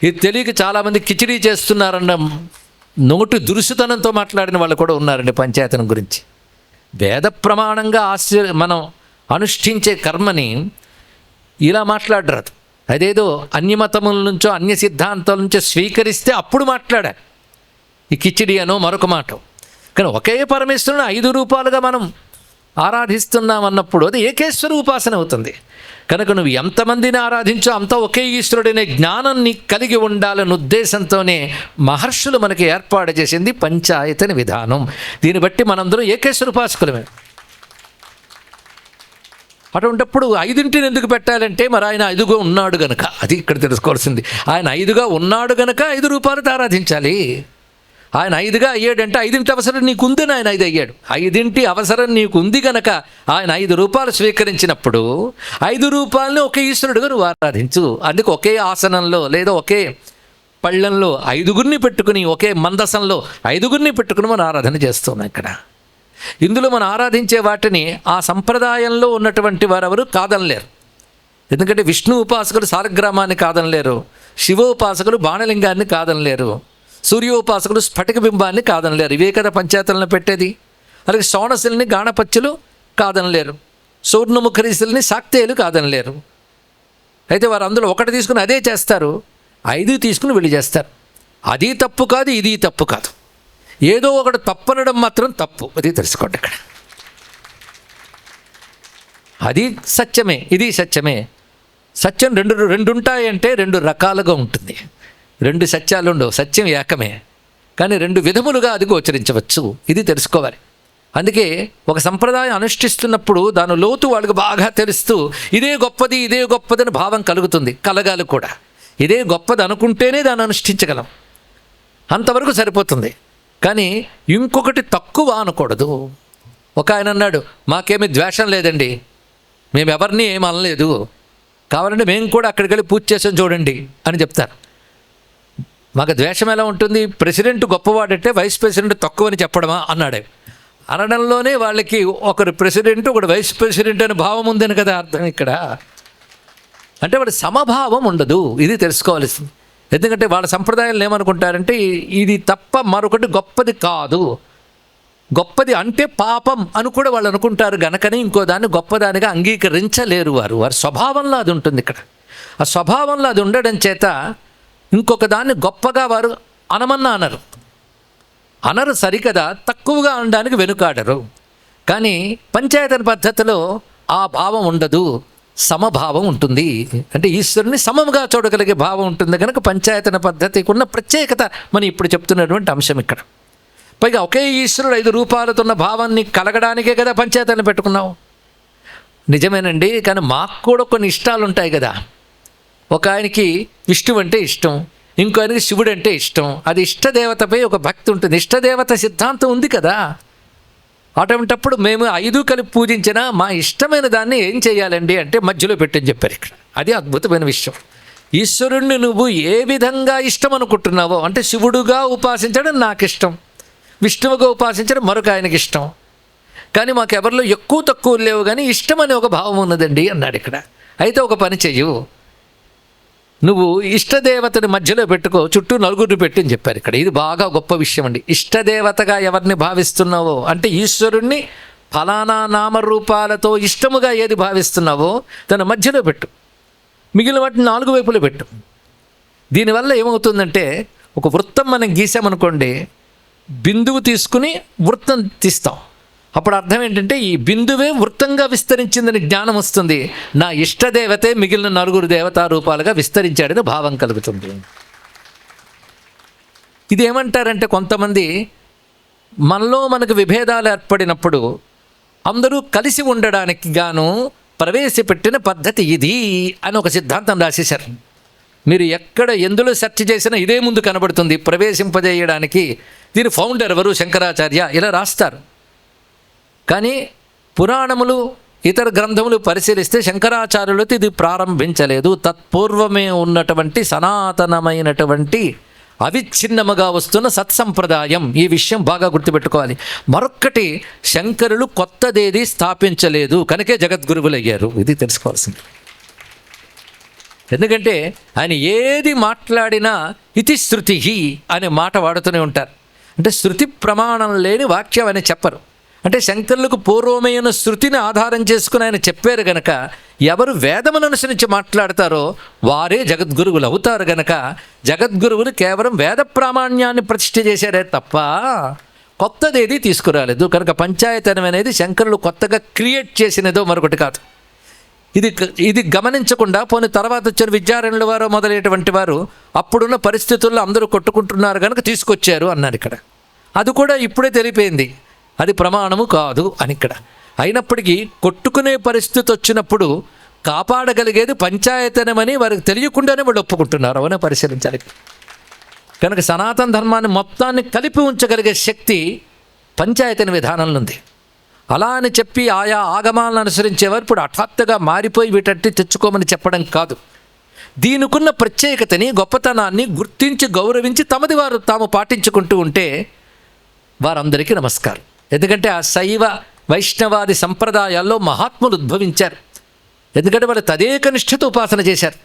ఇది తెలియక చాలామంది కిచిడీ చేస్తున్నారన్న నోటి దురుసుతనంతో మాట్లాడిన వాళ్ళు కూడా ఉన్నారండి పంచాయతనం గురించి. వేద ప్రమాణంగా మనం అనుష్ఠించే కర్మని ఇలా మాట్లాడరాదు. అదేదో అన్యమతముల నుంచో అన్య సిద్ధాంతాల నుంచో స్వీకరిస్తే అప్పుడు మాట్లాడాలి ఈ కిచిడి అనో మరొక మాట. కానీ ఒకే పరమేశ్వరుని 5 రూపాలుగా మనం ఆరాధిస్తున్నాం అన్నప్పుడు అది ఏకేశ్వర ఉపాసన అవుతుంది. కనుక నువ్వు ఎంతమందిని ఆరాధించో అంతా ఒకే ఈశ్వరుడనే జ్ఞానాన్ని కలిగి ఉండాలనే ఉద్దేశంతోనే మహర్షులు మనకి ఏర్పాటు చేసింది పంచాయతన విధానం. దీన్ని బట్టి మనందరం ఏకేశ్వర ఉపాసకులమే. అటువంటిప్పుడు 5ంటిని ఎందుకు పెట్టాలంటే మరి ఆయన 5గా ఉన్నాడు గనక. అది ఇక్కడ తెలుసుకోవాల్సింది. ఆయన 5గా ఉన్నాడు గనక 5 రూపాయలతో ఆరాధించాలి. ఆయన 5గా అయ్యాడంటే 5ంటి అవసరం నీకుందని ఆయన 5 అయ్యాడు. 5ంటి అవసరం నీకుంది గనక ఆయన 5 రూపాయలు స్వీకరించినప్పుడు 5 రూపాయలని ఒకే ఈశ్వరుడుగా నువ్వు ఆరాధించు. అందుకు ఒకే ఆసనంలో లేదా ఒకే పళ్ళెంలో 5గురిని పెట్టుకుని, ఒకే మందసంలో 5గురిని పెట్టుకుని మనం ఆరాధన చేస్తున్నాం ఇక్కడ. ఇందులో మనం ఆరాధించే వాటిని ఆ సంప్రదాయంలో ఉన్నటువంటి వారెవరు కాదనలేరు. ఎందుకంటే విష్ణు ఉపాసకులు సాలగ్రామాన్ని కాదనలేరు, శివోపాసకులు బాణలింగాన్ని కాదనలేరు, సూర్యోపాసకులు స్ఫటిక బింబాన్ని కాదనలేరు. ఇవే కదా పంచాయతలను పెట్టేది. అలాగే సోనశిల్ని గాణపత్యులు కాదనలేరు, సూర్ణముఖరీశుల్ని శాక్తేయులు కాదనలేరు. అయితే వారు అందులో ఒకటి తీసుకుని అదే చేస్తారు, 5 తీసుకుని వెళ్ళి చేస్తారు. అది తప్పు కాదు, ఇది తప్పు కాదు. ఏదో ఒకటి తప్పనడం మాత్రం తప్పు. అది తెలుసుకోండి ఇక్కడ. అది సత్యమే, ఇది సత్యమే. సత్యం రెండు ఉంటాయంటే 2 రకాలుగా ఉంటుంది. 2 సత్యాలు ఉండవు. సత్యం ఏకమే, కానీ 2 విధములుగా అది గోచరించవచ్చు. ఇది తెలుసుకోవాలి. అందుకే ఒక సంప్రదాయం అనుష్ఠిస్తున్నప్పుడు దాని లోతు వాళ్ళకి బాగా తెలుస్తూ ఇదే గొప్పది, ఇదే గొప్పదని భావం కలుగుతుంది. కలగాలి కూడా. ఇదే గొప్పది అనుకుంటేనే దాన్ని అనుష్ఠించగలం. అంతవరకు సరిపోతుంది. కానీ ఇంకొకటి తక్కువ అనకూడదు. ఒక ఆయన అన్నాడు, మాకేమీ ద్వేషం లేదండి, మేము ఎవరిని ఏమి అనలేదు, కావాలంటే మేము కూడా అక్కడికి వెళ్ళి పూజ చేసాం చూడండి అని చెప్తారు. మాకు ద్వేషం ఎలా ఉంటుంది? ప్రెసిడెంట్ గొప్పవాడంటే వైస్ ప్రెసిడెంట్ తక్కువని చెప్పడమా అన్నాడు. అనడంలోనే వాళ్ళకి ఒకరు ప్రెసిడెంట్ ఒకడు వైస్ ప్రెసిడెంట్ అనే భావం ఉందని కదా అర్థం ఇక్కడ. అంటే వాడి సమభావం ఉండదు. ఇది తెలుసుకోవాల్సింది. ఎందుకంటే వాళ్ళ సంప్రదాయాలు ఏమనుకుంటారంటే ఇది తప్ప మరొకటి గొప్పది కాదు, గొప్పది అంటే పాపం అని కూడా వాళ్ళు అనుకుంటారు. గనకని ఇంకో దాన్ని గొప్పదానిగా అంగీకరించలేరు. వారి స్వభావంలో అది ఉంటుంది ఇక్కడ. ఆ స్వభావంలో అది ఉండడం చేత ఇంకొక దాన్ని గొప్పగా వారు అనమన్నా అనరు సరికదా, తక్కువగా అనడానికి వెనుకాడరు. కానీ పంచాయతన పద్ధతిలో ఆ భావం ఉండదు, సమభావం ఉంటుంది. అంటే ఈశ్వరుని సమముగా చూడగలిగే భావం ఉంటుంది. కనుక పంచాయతన పద్ధతికి ఉన్న ప్రత్యేకత మనం ఇప్పుడు చెప్తున్నటువంటి అంశం ఇక్కడ. పైగా ఒకే ఈశ్వరుడు 5 రూపాయలతో ఉన్న భావాన్ని కలగడానికే కదా పంచాయతన పెట్టుకున్నాం. నిజమేనండి, కానీ మాకు కూడా కొన్ని ఇష్టాలు ఉంటాయి కదా. ఒక ఆయనకి విష్ణువు అంటే ఇష్టం, ఇంకో ఆయనకి శివుడు అంటే ఇష్టం. అది ఇష్టదేవతపై ఒక భక్తి ఉంటుంది. ఇష్టదేవత సిద్ధాంతం ఉంది కదా. అటువంటప్పుడు మేము 5 కలిపి పూజించినా మా ఇష్టమైన దాన్ని ఏం చేయాలండి అంటే మధ్యలో పెట్టని చెప్పారు ఇక్కడ. అది అద్భుతమైన విషయం. ఈశ్వరుణ్ణి నువ్వు ఏ విధంగా ఇష్టం అనుకుంటున్నావో, అంటే శివుడుగా ఉపాసించడం నాకు ఇష్టం, విష్ణువుగా ఉపాసించడం మరొక ఆయనకి ఇష్టం, కానీ మాకెవరిలో ఎక్కువ తక్కువ లేవు, కానీ ఇష్టం అనే ఒక భావం ఉన్నదండి అన్నాడు ఇక్కడ. అయితే ఒక పని చెయ్యు, నువ్వు ఇష్టదేవతని మధ్యలో పెట్టుకో, చుట్టూ 4 పెట్టు అని చెప్పారు ఇక్కడ. ఇది బాగా గొప్ప విషయం అండి. ఇష్టదేవతగా ఎవరిని భావిస్తున్నావో, అంటే ఈశ్వరుణ్ణి ఫలానా నామరూపాలతో ఇష్టముగా ఏది భావిస్తున్నావో దాని మధ్యలో పెట్టు, మిగిలిన వాటిని 4 వైపులో పెట్టు. దీనివల్ల ఏమవుతుందంటే ఒక వృత్తం మనం గీసామనుకోండి, బిందువు తీసుకుని వృత్తం తీస్తాం. అప్పుడు అర్థం ఏంటంటే ఈ బిందువే వృత్తంగా విస్తరించిందని జ్ఞానం వస్తుంది. నా ఇష్టదేవతే మిగిలిన 4 దేవతా రూపాలుగా విస్తరించాడని భావం కలుగుతుంది. ఇదేమంటారంటే కొంతమంది మనలో మనకు విభేదాలు ఏర్పడినప్పుడు అందరూ కలిసి ఉండడానికి గాను ప్రవేశపెట్టిన పద్ధతి ఇది అని ఒక సిద్ధాంతం రాసేశారు. మీరు ఎక్కడ ఎందులో సెర్చ్ చేసినా ఇదే ముందు కనబడుతుంది. ప్రవేశింపజేయడానికి దీని ఫౌండర్ ఎవరు? శంకరాచార్య, ఇలా రాస్తారు. కానీ పురాణములు ఇతర గ్రంథములు పరిశీలిస్తే శంకరాచార్యులతో ఇది ప్రారంభించలేదు. తత్పూర్వమే ఉన్నటువంటి సనాతనమైనటువంటి అవిచ్ఛిన్నముగా వస్తున్న సత్సంప్రదాయం. ఈ విషయం బాగా గుర్తుపెట్టుకోవాలి. మరొక్కటి, శంకరులు కొత్తదేది స్థాపించలేదు, కనుకే జగద్గురువులు అయ్యారు. ఇది తెలుసుకోవాల్సింది. ఎందుకంటే ఆయన ఏది మాట్లాడినా ఇతి శృతి అనే మాట వాడుతూనే ఉంటారు. అంటే శృతి ప్రమాణం లేని వాక్యం అని చెప్పరు. అంటే శంకరులకు పూర్వమైన శృతిని ఆధారం చేసుకుని ఆయన చెప్పారు గనక, ఎవరు వేదమును అనుసరించి మాట్లాడతారో వారే జగద్గురువులు అవుతారు గనక, జగద్గురువులు కేవలం వేద ప్రామాణ్యాన్ని ప్రతిష్ఠ చేశారే తప్ప కొత్తదేది తీసుకురాలేదు. కనుక పంచాయతనం అనేది శంకరులు కొత్తగా క్రియేట్ చేసినదో మరొకటి కాదు. ఇది గమనించకుండా పోనీ తర్వాత వచ్చిన విద్యారణ్యుల వారు మొదలైనటువంటి వారు అప్పుడున్న పరిస్థితుల్లో అందరూ కొట్టుకుంటున్నారు కనుక తీసుకొచ్చారు అన్నారు ఇక్కడ. అది కూడా ఇప్పుడే తెలిపోయింది, అది ప్రమాణము కాదు అని ఇక్కడ. అయినప్పటికీ కొట్టుకునే పరిస్థితి వచ్చినప్పుడు కాపాడగలిగేది పంచాయతనమని వారికి తెలియకుండానే వాళ్ళు ఒప్పుకుంటున్నారు. అవనే పరిశీలించాలి. కనుక సనాతన ధర్మాన్ని మొత్తాన్ని కలిపి ఉంచగలిగే శక్తి పంచాయతన విధానంలో ఉంది. అలా అని చెప్పి ఆయా ఆగమాలను అనుసరించేవారు ఇప్పుడు హఠాత్తుగా మారిపోయి వీటట్టి తెచ్చుకోమని చెప్పడం కాదు. దీనికున్న ప్రత్యేకతని, గొప్పతనాన్ని గుర్తించి గౌరవించి తమది వారు తాము పాటించుకుంటూ ఉంటే వారందరికీ నమస్కారం. ఎందుకంటే ఆ శైవ వైష్ణవాది సంప్రదాయాల్లో మహాత్ములు ఉద్భవించారు. ఎందుకంటే వాళ్ళు తదేక నిష్ఠతో ఉపాసన చేశారు.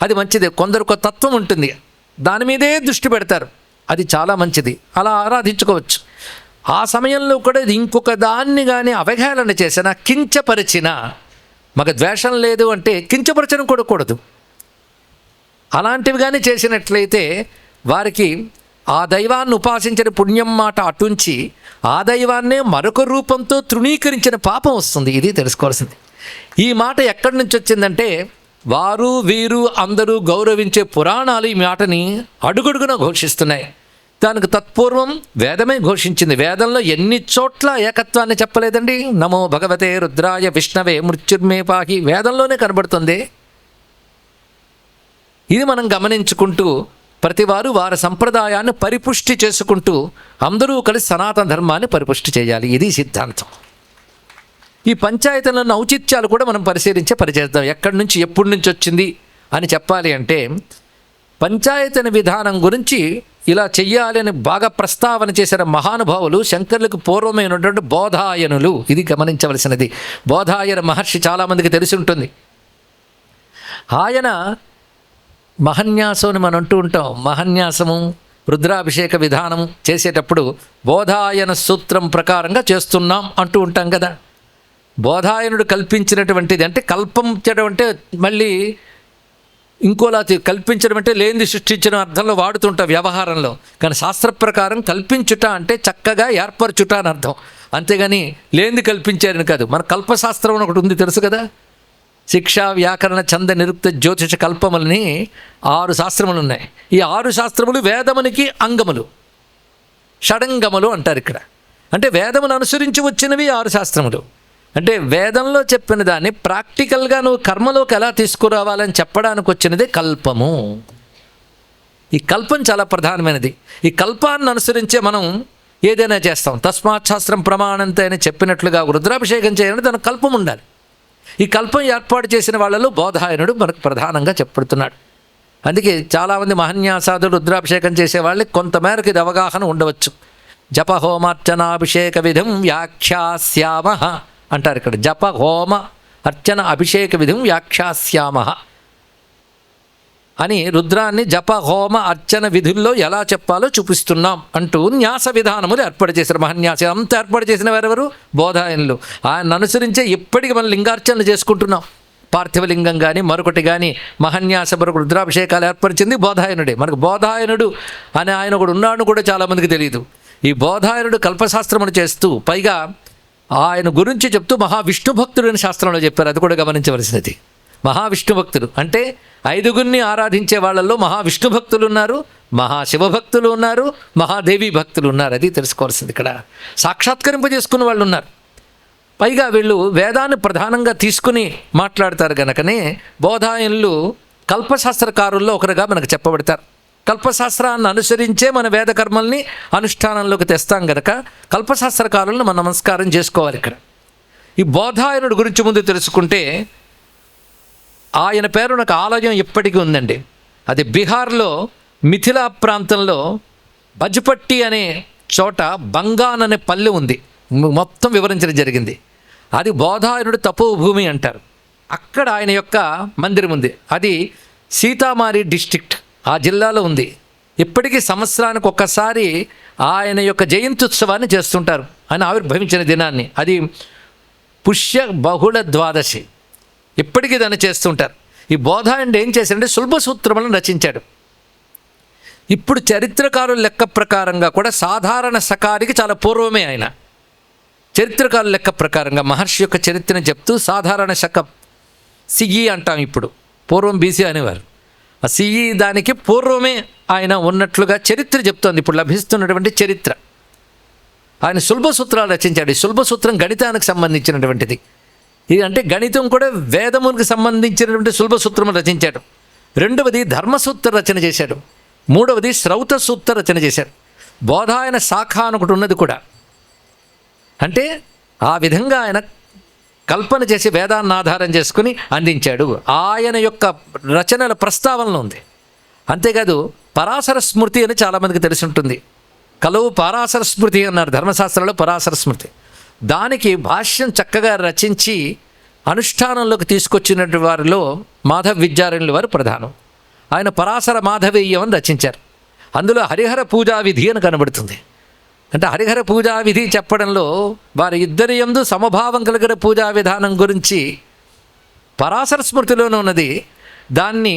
అది మంచిదే. కొందరికి తత్వం ఉంటుంది, దాని మీదే దృష్టి పెడతారు, అది చాలా మంచిది, అలా ఆరాధించుకోవచ్చు. ఆ సమయంలో కూడా ఇది ఇంకొక దాన్ని కానీ అవహేళన చేసినా, కించపరిచినా, మాకు ద్వేషం లేదు అంటే కించపరచడం కూడా కూడదు. అలాంటివి కానీ చేసినట్లయితే వారికి ఆ దైవాన్ని ఉపాసించిన పుణ్యం మాట అటుంచి ఆ దైవాన్నే మరొక రూపంతో తృణీకరించిన పాపం వస్తుంది. ఇది తెలుసుకోవాల్సింది. ఈ మాట ఎక్కడి నుంచి వచ్చిందంటే, వారు వీరు అందరూ గౌరవించే పురాణాలు ఈ మాటని అడుగడుగున ఘోషిస్తున్నాయి. దానికి తత్పూర్వం వేదమే ఘోషించింది. వేదంలో ఎన్ని చోట్ల ఏకత్వాన్ని చెప్పలేదండి? నమో భగవతే రుద్రాయ విష్ణవే మృత్యుర్మే పాహి వేదంలోనే కనబడుతుంది. ఇది మనం గమనించుకుంటూ ప్రతివారు వారి సంప్రదాయాన్ని పరిపుష్టి చేసుకుంటూ అందరూ కలిసి సనాతన ధర్మాన్ని పరిపుష్టి చేయాలి. ఇది సిద్ధాంతం. ఈ పంచాయతీలను ఔచిత్యాలు కూడా మనం పరిశీలించే పరిచేద్దాం. ఎక్కడి నుంచి ఎప్పటి నుంచి వచ్చింది అని చెప్పాలి అంటే, పంచాయతన విధానం గురించి ఇలా చెయ్యాలి అని బాగా ప్రస్తావన చేసిన మహానుభావులు శంకరులకు పూర్వమైనటువంటి బోధాయనులు. ఇది గమనించవలసినది. బోధాయన మహర్షి చాలామందికి తెలిసి ఉంటుంది. ఆయన మహన్యాసం అని మనం అంటూ ఉంటాం. మహన్యాసము, రుద్రాభిషేక విధానం చేసేటప్పుడు బోధాయన సూత్రం ప్రకారంగా చేస్తున్నాం అంటూ ఉంటాం కదా. బోధాయనుడు కల్పించినటువంటిది అంటే, కల్పించడం అంటే మళ్ళీ ఇంకోలా కల్పించడం అంటే లేనిది సృష్టించిన అర్థంలో వాడుతుంటాం వ్యవహారంలో. కానీ శాస్త్ర ప్రకారం కల్పించుట అంటే చక్కగా ఏర్పరచుట అని అర్థం. అంతేగాని లేనిది కల్పించారని కాదు. మన కల్పశాస్త్రం అని ఒకటి ఉంది, తెలుసు కదా. శిక్ష, వ్యాకరణ, ఛంద, నిరుక్త, జ్యోతిష కల్పములని 6 శాస్త్రములు ఉన్నాయి. ఈ 6 శాస్త్రములు వేదమునికి అంగములు, షడంగములు అంటారు ఇక్కడ. అంటే వేదమును అనుసరించి వచ్చినవి 6 శాస్త్రములు. అంటే వేదంలో చెప్పిన దాన్ని ప్రాక్టికల్గా నువ్వు కర్మలోకి ఎలా తీసుకురావాలని చెప్పడానికి వచ్చినదే కల్పము. ఈ కల్పం చాలా ప్రధానమైనది. ఈ కల్పాన్ని అనుసరించే మనం ఏదైనా చేస్తాం. తస్మాత్ శాస్త్రం ప్రమాణంతే అని చెప్పినట్లుగా రుద్రాభిషేకం చేయాలంటే దానికి కల్పం ఉండాలి. ఈ కల్పం ఏర్పాటు చేసిన వాళ్ళలో బోధాయనుడు మనకు ప్రధానంగా చెప్పుడుతున్నాడు. అందుకే చాలామంది మహన్యాసాదులు రుద్రాభిషేకం చేసే వాళ్ళకి కొంతమేరకు ఇది అవగాహన ఉండవచ్చు. జప హోమార్చనాభిషేక విధం వ్యాఖ్యాస్యామ అంటారు ఇక్కడ. జప హోమ అర్చన అభిషేక విధం వ్యాఖ్యాస్యామ అని రుద్రాన్ని జప హోమ అర్చన విధుల్లో ఎలా చెప్పాలో చూపిస్తున్నాం అంటూ న్యాస విధానములు ఏర్పాటు చేశారు. మహన్యాస అంతా ఏర్పాటు చేసిన వారెవరు? బోధాయనులు. ఆయన అనుసరించే ఇప్పటికీ మనం లింగార్చనలు చేసుకుంటున్నాం. పార్థివలింగం కానీ మరొకటి కానీ మహన్యాస మరొక రుద్రాభిషేకాలు ఏర్పరిచింది బోధాయనుడే. మనకు బోధాయనుడు అని ఆయన ఒకడు ఉన్నాడు కూడా చాలామందికి తెలియదు. ఈ బోధాయనుడు కల్పశాస్త్రములు చేస్తూ పైగా ఆయన గురించి చెప్తూ మహావిష్ణు భక్తుడు అని శాస్త్రంలో చెప్పారు. అది కూడా గమనించవలసినది. మహావిష్ణు భక్తుడు అంటే 5గురిని ఆరాధించే వాళ్ళల్లో మహావిష్ణు భక్తులు ఉన్నారు, మహాశివభక్తులు ఉన్నారు, మహాదేవి భక్తులు ఉన్నారు. అది తెలుసుకోవాల్సింది. ఇక్కడ సాక్షాత్కరింపజేసుకున్న వాళ్ళు ఉన్నారు. పైగా వీళ్ళు వేదాన్ని ప్రధానంగా తీసుకుని మాట్లాడతారు గనకనే బోధాయనులు కల్పశాస్త్రకారుల్లో ఒకరుగా మనకు చెప్పబడతారు. కల్పశాస్త్రాన్ని అనుసరించే మన వేద కర్మల్ని అనుష్ఠానంలోకి తెస్తాం గనక కల్పశాస్త్రకారులను మనం నమస్కారం చేసుకోవాలి. ఇక్కడ ఈ బోధాయనుడి గురించి ముందు తెలుసుకుంటే, ఆయన పేరు నాకు ఆలయం ఇప్పటికీ ఉందండి. అది బీహార్లో మిథిలా ప్రాంతంలో బజ్పట్టి అనే చోట బంగాన్ అనే పల్లె ఉంది. మొత్తం వివరించడం జరిగింది. అది బోధాయనుడు తపోభూమి అంటారు. అక్కడ ఆయన యొక్క మందిరం ఉంది. అది సీతామారి డిస్ట్రిక్ట్, ఆ జిల్లాలో ఉంది. ఇప్పటికీ సంవత్సరానికి ఒక్కసారి ఆయన యొక్క జయంత్యుత్సవాన్ని చేస్తుంటారు, ఆయన ఆవిర్భవించిన దినాన్ని. అది పుష్య బహుళ ద్వాదశి. ఇప్పటికీ దాన్ని చేస్తుంటారు. ఈ బోధాయనుడు ఏం చేశాడంటే సులభసూత్రములను రచించాడు. ఇప్పుడు చరిత్రకారుల లెక్క ప్రకారంగా కూడా సాధారణ శకానికి చాలా పూర్వమే ఆయన. చరిత్రకారుల లెక్క ప్రకారంగా మహర్షి యొక్క చరిత్రను చెప్తూ సాధారణ శకం సిఈ అంటాం, ఇప్పుడు పూర్వం బీసీ అనేవారు. ఆ సిఈ దానికి పూర్వమే ఆయన ఉన్నట్లుగా చరిత్ర చెప్తోంది, ఇప్పుడు లభిస్తున్నటువంటి చరిత్ర. ఆయన సులభసూత్రాలు రచించాడు. ఈ సులభసూత్రం గణితానికి సంబంధించినటువంటిది. ఇది అంటే గణితం కూడా వేదమునికి సంబంధించినటువంటి సులభసూత్రము రచించాడు. రెండవది ధర్మసూత్ర రచన చేశాడు. మూడవది శ్రౌత సూత్ర రచన చేశాడు. బోధాయన శాఖ అని ఒకటి ఉన్నది కూడా. అంటే ఆ విధంగా ఆయన కల్పన చేసి వేదాన్ని ఆధారం చేసుకుని అందించాడు. ఆయన యొక్క రచనల ప్రస్తావనలో ఉంది. అంతేకాదు పరాశర స్మృతి అని చాలామందికి తెలిసి ఉంటుంది. కలవు పరాశర స్మృతి అన్నారు ధర్మశాస్త్రంలో, పరాశర స్మృతి. దానికి భాష్యం చక్కగా రచించి అనుష్ఠానంలోకి తీసుకొచ్చినటువంటి వారిలో మాధవ విద్యారణ్యుల వారు ప్రధానం. ఆయన పరాశర మాధవీయం అని రచించారు. అందులో హరిహర పూజా విధి అని కనబడుతుంది. అంటే హరిహర పూజా విధి చెప్పడంలో వారి ఇద్దరి యందు సమభావం కలిగిన పూజా విధానం గురించి పరాశర స్మృతిలోనే ఉన్నది. దాన్ని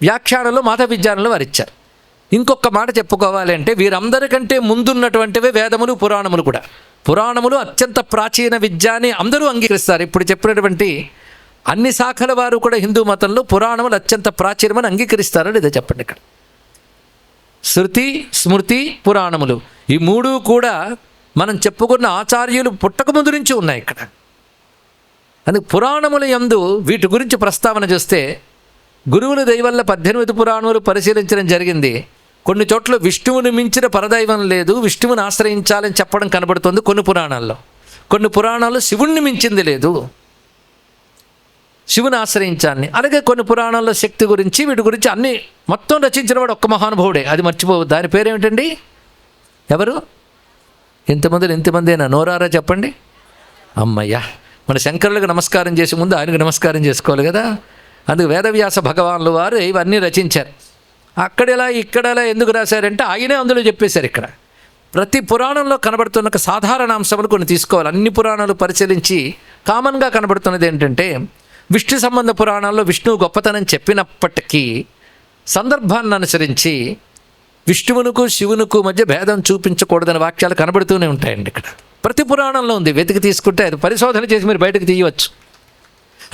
వ్యాఖ్యానంలో మాధవ విద్యారణ్యులు వారు ఇచ్చారు. ఇంకొక మాట చెప్పుకోవాలి అంటే, వీరందరికంటే ముందున్నటువంటివే వేదములు, పురాణములు కూడా. పురాణములు అత్యంత ప్రాచీన విద్య అని అందరూ అంగీకరిస్తారు. ఇప్పుడు చెప్పినటువంటి అన్ని శాఖల వారు కూడా హిందూ మతంలో పురాణములు అత్యంత ప్రాచీనమని అంగీకరిస్తారని ఇదే చెప్పండి. ఇక్కడ శృతి, స్మృతి, పురాణములు ఈ మూడు కూడా మనం చెప్పుకున్న ఆచార్యులు పుట్టక ముందు నుంచి ఉన్నాయి ఇక్కడ. అందుకు పురాణముల యందు వీటి గురించి ప్రస్తావన చూస్తే, గురువుల దయవల్ల 18 పురాణములు పరిశీలించడం జరిగింది. కొన్ని చోట్ల విష్ణువుని మించిన పరదైవం లేదు, విష్ణువుని ఆశ్రయించాలని చెప్పడం కనబడుతుంది కొన్ని పురాణాల్లో. కొన్ని పురాణాల్లో శివుణ్ణి మించింది లేదు, శివుని ఆశ్రయించాలని. అలాగే కొన్ని పురాణాల్లో శక్తి గురించి, వీటి గురించి అన్నీ మొత్తం రచించిన వాడు ఒక్క మహానుభావుడే. అది మర్చిపోవద్దు. దాని పేరేమిటండి? ఎవరు? ఇంతమందేనా? నోరారా చెప్పండి. అమ్మయ్యా, మన శంకరులకు నమస్కారం చేసే ముందు ఆయనకు నమస్కారం చేసుకోవాలి కదా. అందుకు వేదవ్యాస భగవానులు వారు ఇవన్నీ రచించారు. అక్కడెలా ఇక్కడెలా ఎందుకు రాశారంటే ఆయనే అందులో చెప్పేశారు. ఇక్కడ ప్రతి పురాణంలో కనబడుతున్న ఒక సాధారణ అంశములు కొన్ని తీసుకోవాలి. అన్ని పురాణాలు పరిశీలించి కామన్గా కనబడుతున్నది ఏంటంటే, విష్ణు సంబంధ పురాణాల్లో విష్ణువు గొప్పతనం చెప్పినప్పటికీ సందర్భాన్ని అనుసరించి విష్ణువునకు శివునకు మధ్య భేదం చూపించకూడదనే వాక్యాలు కనబడుతూనే ఉంటాయండి. ఇక్కడ ప్రతి పురాణంలో ఉంది. వెతికి తీసుకుంటే అది పరిశోధన చేసి మీరు బయటకు తీయవచ్చు.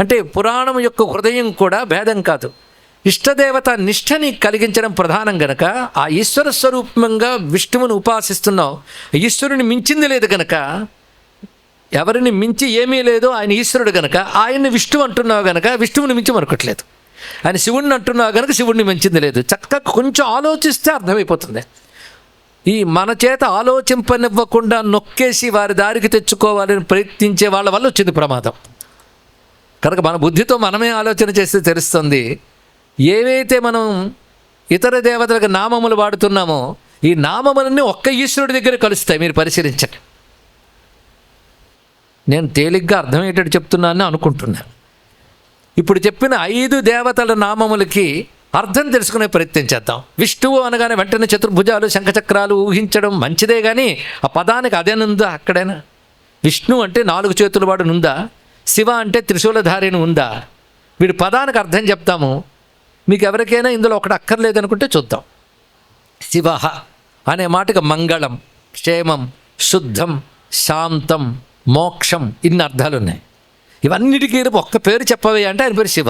అంటే పురాణం యొక్క హృదయం కూడా భేదం కాదు, ఇష్టదేవత నిష్ఠని కలిగించడం ప్రధానం గనక ఆ ఈశ్వర స్వరూపంగా విష్ణువుని ఉపాసిస్తున్నావు. ఈశ్వరుని మించింది లేదు గనక, ఎవరిని మించి ఏమీ లేదు, ఆయన ఈశ్వరుడు గనక ఆయన్ని విష్ణువు అంటున్నావు గనక విష్ణువుని మించి మరొకట్లేదు. ఆయన శివుణ్ణి అంటున్నావు గనక శివుణ్ణి మించింది లేదు. చక్కగా కొంచెం ఆలోచిస్తే అర్థమైపోతుంది. ఈ మన చేత ఆలోచింపనివ్వకుండా నొక్కేసి వారి దారికి తెచ్చుకోవాలని ప్రయత్నించే వాళ్ళ వల్ల వచ్చింది ప్రమాదం. కనుక మన బుద్ధితో మనమే ఆలోచన చేస్తే తెలుస్తుంది. ఏవైతే మనం ఇతర దేవతలకు నామములు వాడుతున్నామో ఈ నామములన్నీ ఒక్క ఈశ్వరుడి దగ్గర కలుస్తాయి. మీరు పరిశీలించండి. నేను తేలిగ్గా అర్థమయ్యేటట్టు చెప్తున్నానని అనుకుంటున్నాను. ఇప్పుడు చెప్పిన 5 దేవతల నామములకి అర్థం తెలుసుకునే ప్రయత్నం చేద్దాం. విష్ణువు అనగానే వెంటనే చతుర్భుజాలు, శంఖచక్రాలు ఊహించడం మంచిదే, కానీ ఆ పదానికి అదేనుందా? అక్కడైనా విష్ణు అంటే 4 చేతుల వాడు నుందా? శివ అంటే త్రిశూలధారిని ఉందా? వీడి పదానికి అర్థం చెప్తాము. మీకు ఎవరికైనా ఇందులో ఒకటి అక్కర్లేదనుకుంటే చూద్దాం. శివ అనే మాటకి మంగళం, క్షేమం, శుద్ధం, శాంతం, మోక్షం ఇన్ని అర్థాలు ఉన్నాయి. ఇవన్నిటికీ ఒక్క పేరు చెప్పవే అంటే ఆయన పేరు శివ.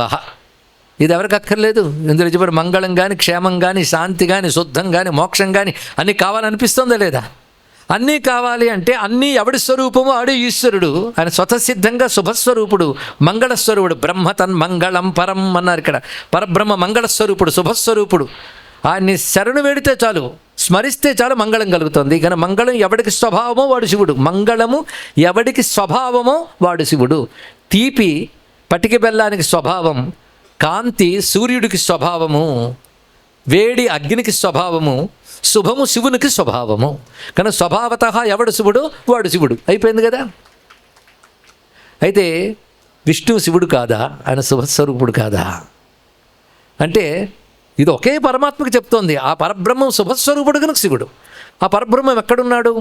ఇది ఎవరికి అక్కర్లేదు. ఇందులో చెప్పారు మంగళం కానీ, క్షేమం కానీ, శాంతి కానీ, శుద్ధం కానీ, మోక్షం కానీ అన్నీ కావాలనిపిస్తుందా లేదా? అన్నీ కావాలి అంటే అన్నీ ఎవడి స్వరూపము ఆడే ఈశ్వరుడు. ఆయన స్వతసిద్ధంగా శుభస్వరూపుడు, మంగళస్వరూపుడు. బ్రహ్మతన్ మంగళం పరం అన్నారు ఇక్కడ. పరబ్రహ్మ మంగళస్వరూపుడు, శుభస్వరూపుడు. ఆయన్ని శరణు వేడితే చాలు, స్మరిస్తే చాలు మంగళం కలుగుతుంది. కానీ మంగళం ఎవడికి స్వభావమో వాడు శివుడు. మంగళము ఎవడికి స్వభావమో వాడు శివుడు. తీపి పటిక బెల్లానికి స్వభావం, కాంతి సూర్యుడికి స్వభావము, వేడి అగ్నికి స్వభావము, శుభము శివునికి స్వభావము. కానీ స్వభావత ఎవడు శివుడు వాడు శివుడు. అయిపోయింది కదా. అయితే విష్ణువు శివుడు కాదా? ఆయన శుభస్వరూపుడు కాదా? అంటే ఇది ఒకే పరమాత్మకు చెప్తోంది. ఆ పరబ్రహ్మం శుభస్వరూపుడు కనుక శివుడు. ఆ పరబ్రహ్మం ఎక్కడున్నాడు?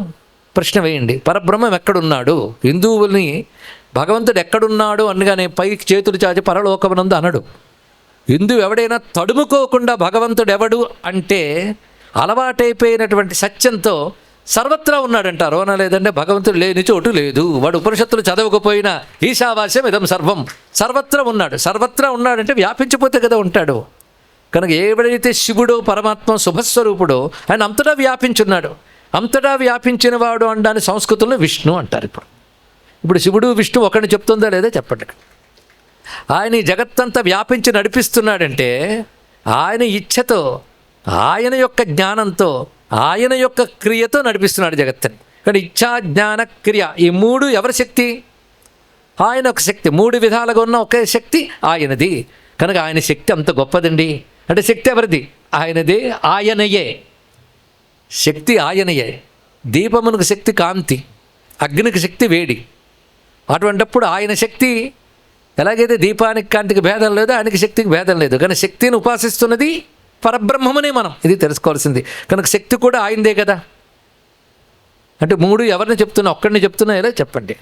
ప్రశ్న వేయండి. పరబ్రహ్మం ఎక్కడున్నాడు? హిందువుల్ని భగవంతుడు ఎక్కడున్నాడు అనగానే పైకి చేతులు చాచి పరలోకమునందు అనడు. హిందువు ఎవడైనా తడుముకోకుండా భగవంతుడు ఎవడు అంటే అలవాటైపోయినటువంటి సత్యంతో సర్వత్రా ఉన్నాడంటారు. అవునా లేదంటే భగవంతుడు లేని చోటు లేదు. వాడు ఉపనిషత్తులు చదవకపోయినా ఈశావాస్యం ఇదం సర్వం, సర్వత్రా ఉన్నాడు. సర్వత్రా ఉన్నాడంటే వ్యాపించిపోతే కదా ఉంటాడు. కనుక ఎవడైతే శివుడో పరమాత్మ శుభస్వరూపుడో ఆయన అంతటా వ్యాపించున్నాడు. అంతటా వ్యాపించిన వాడు అనడాన్ని సంస్కృతంలో విష్ణు అంటారు. ఇప్పుడు శివుడు విష్ణు ఒకరిని చెప్తుందా లేదా చెప్పండి. ఆయన ఈ జగత్తంతా వ్యాపించి నడిపిస్తున్నాడంటే ఆయన ఇచ్ఛతో, ఆయన యొక్క జ్ఞానంతో, ఆయన యొక్క క్రియతో నడిపిస్తున్నాడు జగత్తుని. కానీ ఇచ్ఛా జ్ఞాన క్రియ ఈ మూడు ఎవరి శక్తి? ఆయన ఒక శక్తి. మూడు విధాలుగా ఉన్న ఒకే శక్తి ఆయనది. కనుక ఆయన శక్తి అంత గొప్పదండి. అంటే శక్తి ఎవరిది? ఆయనదే, ఆయనయే. శక్తి ఆయనయే. దీపమునకు శక్తి కాంతి, అగ్నికి శక్తి వేడి. అటువంటిప్పుడు ఆయన శక్తి ఎలాగైతే దీపానికి కాంతికి భేదం లేదు, ఆయనకి శక్తికి భేదం లేదు. కానీ శక్తిని ఉపాసిస్తున్నది పరబ్రహ్మమనే మనం ఇది తెలుసుకోవాల్సింది. కనుక శక్తి కూడా ఆయనదే కదా. అంటే మూడు ఎవరిని చెప్తున్నా? ఒక్కడిని చెప్తున్నా ఎలా చెప్పండి.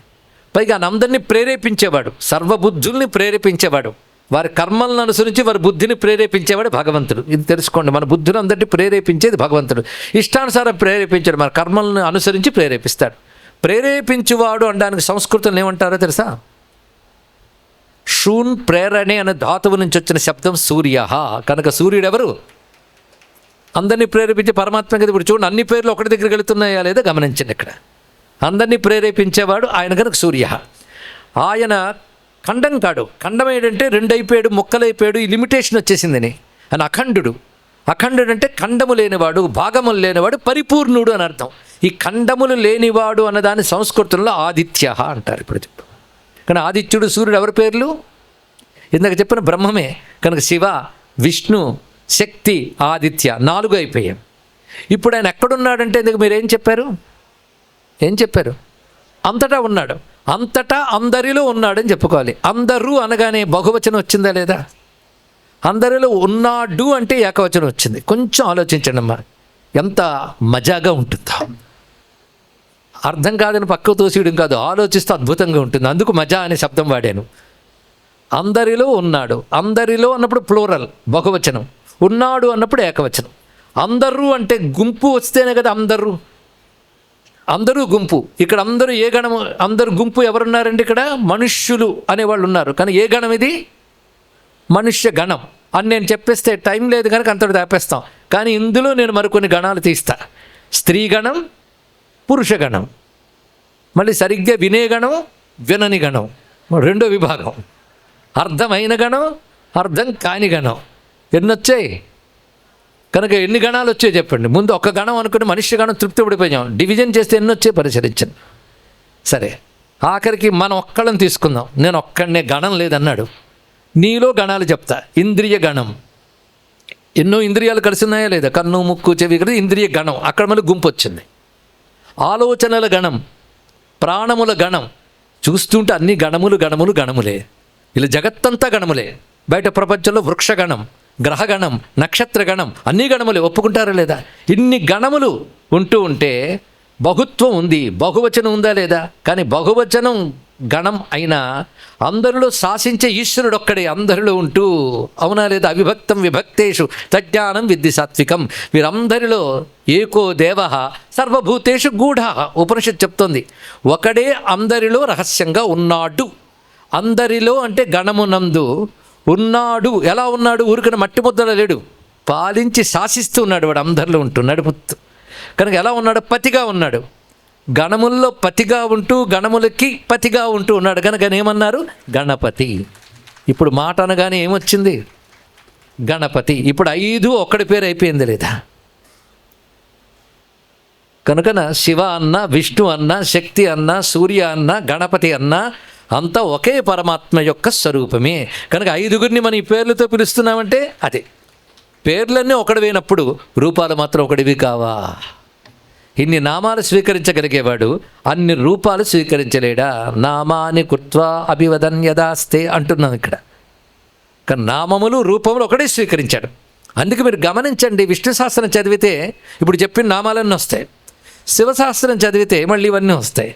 పైగా అందరినీ ప్రేరేపించేవాడు, సర్వబుద్ధుల్ని ప్రేరేపించేవాడు, వారి కర్మలను అనుసరించి వారి బుద్ధిని ప్రేరేపించేవాడు భగవంతుడు. ఇది తెలుసుకోండి. మన బుద్ధిని అందరినీ ప్రేరేపించేది భగవంతుడు. ఇష్టానుసారం ప్రేరేపించాడు, మన కర్మలను అనుసరించి ప్రేరేపిస్తాడు. ప్రేరేపించువాడు అనడానికి సంస్కృతంలో ఏమంటారో తెలుసా? షూన్ ప్రేరణే అనే ధాతువు నుంచి వచ్చిన శబ్దం సూర్య. కనుక సూర్యుడు ఎవరు? అందరినీ ప్రేరేపించే పరమాత్మ కదా. ఇప్పుడు చూడండి, అన్ని పేర్లు ఒకటి దగ్గరికి వెళుతున్నాయా లేదా గమనించండి. ఇక్కడ అందరినీ ప్రేరేపించేవాడు ఆయన కనుక సూర్య. ఆయన ఖండం కాడు. ఖండం ఏంటంటే రెండైపోయాడు, ముక్కలైపోయాడు, ఈ లిమిటేషన్ వచ్చేసిందని. ఆయన అఖండుడు. అఖండుడు అంటే ఖండము లేనివాడు, భాగములు లేనివాడు, పరిపూర్ణుడు అని అర్థం. ఈ ఖండములు లేనివాడు అన్నదాన్ని సంస్కృతంలో ఆదిత్య అంటారు. ఇప్పుడు చెప్పు. కానీ ఆదిత్యుడు సూర్యుడు ఎవరి పేర్లు? ఇందాక చెప్పిన బ్రహ్మమే. కనుక శివ, విష్ణు, శక్తి, ఆదిత్య 4 అయిపోయాం. ఇప్పుడు ఆయన ఎక్కడున్నాడంటే ఇందుకు మీరేం చెప్పారు? ఏం చెప్పారు? అంతటా ఉన్నాడు. అంతటా అందరిలో ఉన్నాడని చెప్పుకోవాలి. అందరూ అనగానే బహువచనం వచ్చిందా లేదా? అందరిలో ఉన్నాడు అంటే ఏకవచనం వచ్చింది. కొంచెం ఆలోచించండి అమ్మా, ఎంత మజాగా ఉంటుందో. అర్థం కాదని పక్కకు తోసేయడం కాదు, ఆలోచిస్తూ అద్భుతంగా ఉంటుంది. అందుకు మజా అనే శబ్దం వాడాను. అందరిలో ఉన్నాడు. అందరిలో అన్నప్పుడు ప్లూరల్ బహువచనం, ఉన్నాడు అన్నప్పుడు ఏకవచనం. అందరూ అంటే గుంపు వస్తేనే కదా అందరూ. అందరూ గుంపు. ఇక్కడ అందరూ ఏ గణము? అందరూ గుంపు ఎవరున్నారండి? ఇక్కడ మనుష్యులు అనేవాళ్ళు ఉన్నారు. కానీ ఏ గణం ఇది? మనుష్య గణం అని నేను చెప్పేస్తే టైం లేదు కనుక అంతటి దాపేస్తాం. కానీ ఇందులో నేను మరికొన్ని గణాలు తీస్తా. స్త్రీ గణం, పురుష గణం, మళ్ళీ సరిగ్గా వినే గణం, వినని గణం, రెండో విభాగం, అర్థమైన గణం, అర్థం కాని గణం. ఎన్ని వచ్చాయి? కనుక ఎన్ని గణాలు వచ్చాయి చెప్పండి. ముందు ఒక గణం అనుకుని మనుష్య గణం తృప్తి పడిపోయాం. డివిజన్ చేస్తే ఎన్ని వచ్చాయి పరిశీలించండి. సరే, ఆఖరికి మనం ఒక్కళ్ళని తీసుకుందాం. నేను ఒక్కడనే గణం లేదన్నాడు. నీలో గణాలు చెప్తా. ఇంద్రియ గణం. ఎన్నో ఇంద్రియాలు కలిసి ఉన్నాయా లేదా? కన్ను, ముక్కు, చెవి కలిసి ఇంద్రియ గణం. అక్కడ మళ్ళీ గుంపు వచ్చింది. ఆలోచనల గణం, ప్రాణముల గణం. చూస్తుంటే అన్ని గణములు గణములు గణములే. ఇలా జగత్తంతా గణములే. బయట ప్రపంచంలో వృక్షగణం, గ్రహగణం, నక్షత్రగణం, అన్ని గణములే. ఒప్పుకుంటారా లేదా? ఇన్ని గణములు ఉంటూ ఉంటే బహుత్వం ఉంది, బహువచనం ఉందా లేదా? కానీ బహువచనం గణం అయినా అందరిలో శాసించే ఈశ్వరుడు ఒక్కడే అందరిలో ఉంటూ, అవునా లేదా? అవిభక్తం విభక్తేషు తజ్ఞానం విద్ధి సాత్వికం. వీరందరిలో ఏకో దేవ సర్వభూతేషు గూఢ. ఉపనిషత్తు చెప్తోంది ఒకడే అందరిలో రహస్యంగా ఉన్నాడు. అందరిలో అంటే గణమునందు ఉన్నాడు. ఎలా ఉన్నాడు? ఊరికన మట్టి ముద్దలో లేడు, పాలించి శాసిస్తూ ఉన్నాడు. వాడు అందరిలో ఉంటూ నడుపుతూ. కనుక ఎలా ఉన్నాడు? పతిగా ఉన్నాడు. గణముల్లో పతిగా ఉంటూ గణములకి పతిగా ఉంటూ ఉన్నాడు కనుక ఏమన్నారు? గణపతి. ఇప్పుడు మాట అనగానే ఏమొచ్చింది? గణపతి. ఇప్పుడు 5 ఒక్కడి పేరు అయిపోయింది లేదా? కనుకన శివ అన్న, విష్ణు అన్న, శక్తి అన్న, సూర్య అన్న, గణపతి అన్న అంతా ఒకే పరమాత్మ యొక్క స్వరూపమే. కనుక 5గురిని మనం ఈ పేర్లతో పిలుస్తున్నామంటే అదే. పేర్లన్నీ ఒకడివైనప్పుడు రూపాలు మాత్రం ఒకటివి కావా? ఇన్ని నామాలు స్వీకరించగలిగేవాడు అన్ని రూపాలు స్వీకరించలేడా? నామాని కృత్వా అభివదన్ యదాస్తే అంటున్నాం ఇక్కడ. కానీ నామములు రూపములు ఒకటే స్వీకరించాడు. అందుకే మీరు గమనించండి, విష్ణు సహస్రం చదివితే ఇప్పుడు చెప్పిన నామాలన్నీ వస్తాయి, శివశాస్త్రం చదివితే మళ్ళీ ఇవన్నీ వస్తాయి.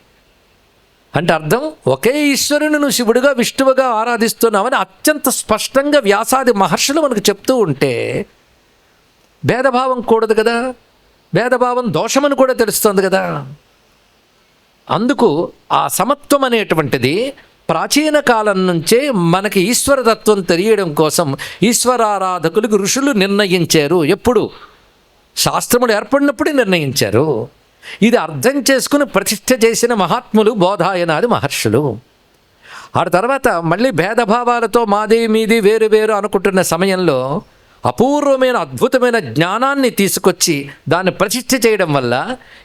అంటే అర్థం ఒకే ఈశ్వరుని నువ్వు శివుడుగా విష్ణువుగా ఆరాధిస్తున్నావని అత్యంత స్పష్టంగా వ్యాసాది మహర్షులు మనకు చెప్తూ ఉంటే భేదభావం కూడదు కదా. భేదభావం దోషమని కూడా తెలుస్తుంది కదా. అందుకు ఆ సమత్వం అనేటువంటిది ప్రాచీన కాలం నుంచే మనకి ఈశ్వరతత్వం తెలియడం కోసం ఈశ్వరారాధకులకు ఋషులు నిర్ణయించారు. ఎప్పుడు? శాస్త్రములు ఏర్పడినప్పుడే నిర్ణయించారు. ఇది అర్థం చేసుకుని ప్రతిష్ఠ చేసిన మహాత్ములు బోధాయనాది మహర్షులు. ఆ తర్వాత మళ్ళీ భేదభావాలతో మాది మీది వేరు వేరు అనుకుంటున్న సమయంలో అపూర్వమైన అద్భుతమైన జ్ఞానాన్ని తీసుకొచ్చి దాన్ని ప్రతిష్ఠ చేయడం వల్ల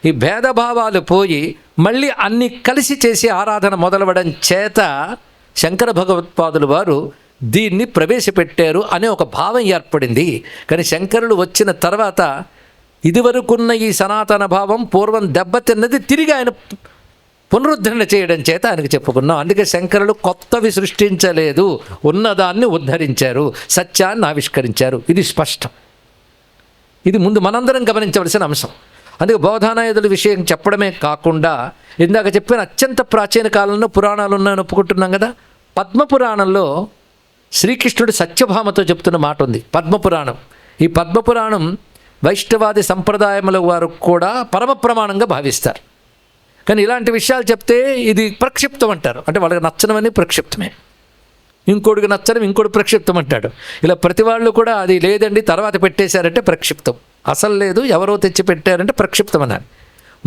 ఈ భేదభావాలు పోయి మళ్ళీ అన్ని కలిసి చేసి ఆరాధన మొదలవడం చేత శంకర భగవత్పాదులు వారు దీన్ని ప్రవేశపెట్టారు అనే ఒక భావం ఏర్పడింది. కానీ శంకరులు వచ్చిన తర్వాత ఇదివరకున్న ఈ సనాతన భావం పూర్వం దెబ్బతిన్నది తిరిగి ఆయన పునరుద్ధరణ చేయడం చేత ఆయనకు చెప్పుకున్నాం. అందుకే శంకరులు కొత్తవి సృష్టించలేదు, ఉన్నదాన్ని ఉద్ధరించారు, సత్యాన్ని ఆవిష్కరించారు. ఇది స్పష్టం. ఇది ముందు మనందరం గమనించవలసిన అంశం. అందుకే బోధానాయుధుల విషయం చెప్పడమే కాకుండా ఇందాక చెప్పిన అత్యంత ప్రాచీన కాలంలో పురాణాలు ఉన్నాయని ఒప్పుకుంటున్నాం కదా. పద్మపురాణంలో శ్రీకృష్ణుడు సత్యభామతో చెప్తున్న మాట ఉంది. పద్మపురాణం. ఈ పద్మపురాణం వైష్ణవాది సంప్రదాయముల వారు కూడా పరమ ప్రమాణంగా భావిస్తారు. కానీ ఇలాంటి విషయాలు చెప్తే ఇది ప్రక్షిప్తం అంటారు. అంటే వాళ్ళకి నచ్చనవన్నీ ప్రక్షిప్తమే. ఇంకోటికి నచ్చడం ఇంకోటి ప్రక్షిప్తం అంటాడు. ఇలా ప్రతి వాళ్ళు కూడా అది లేదండి తర్వాత పెట్టేశారంటే ప్రక్షిప్తం. అసలు లేదు, ఎవరో తెచ్చి పెట్టారంటే ప్రక్షిప్తం అన్నారు.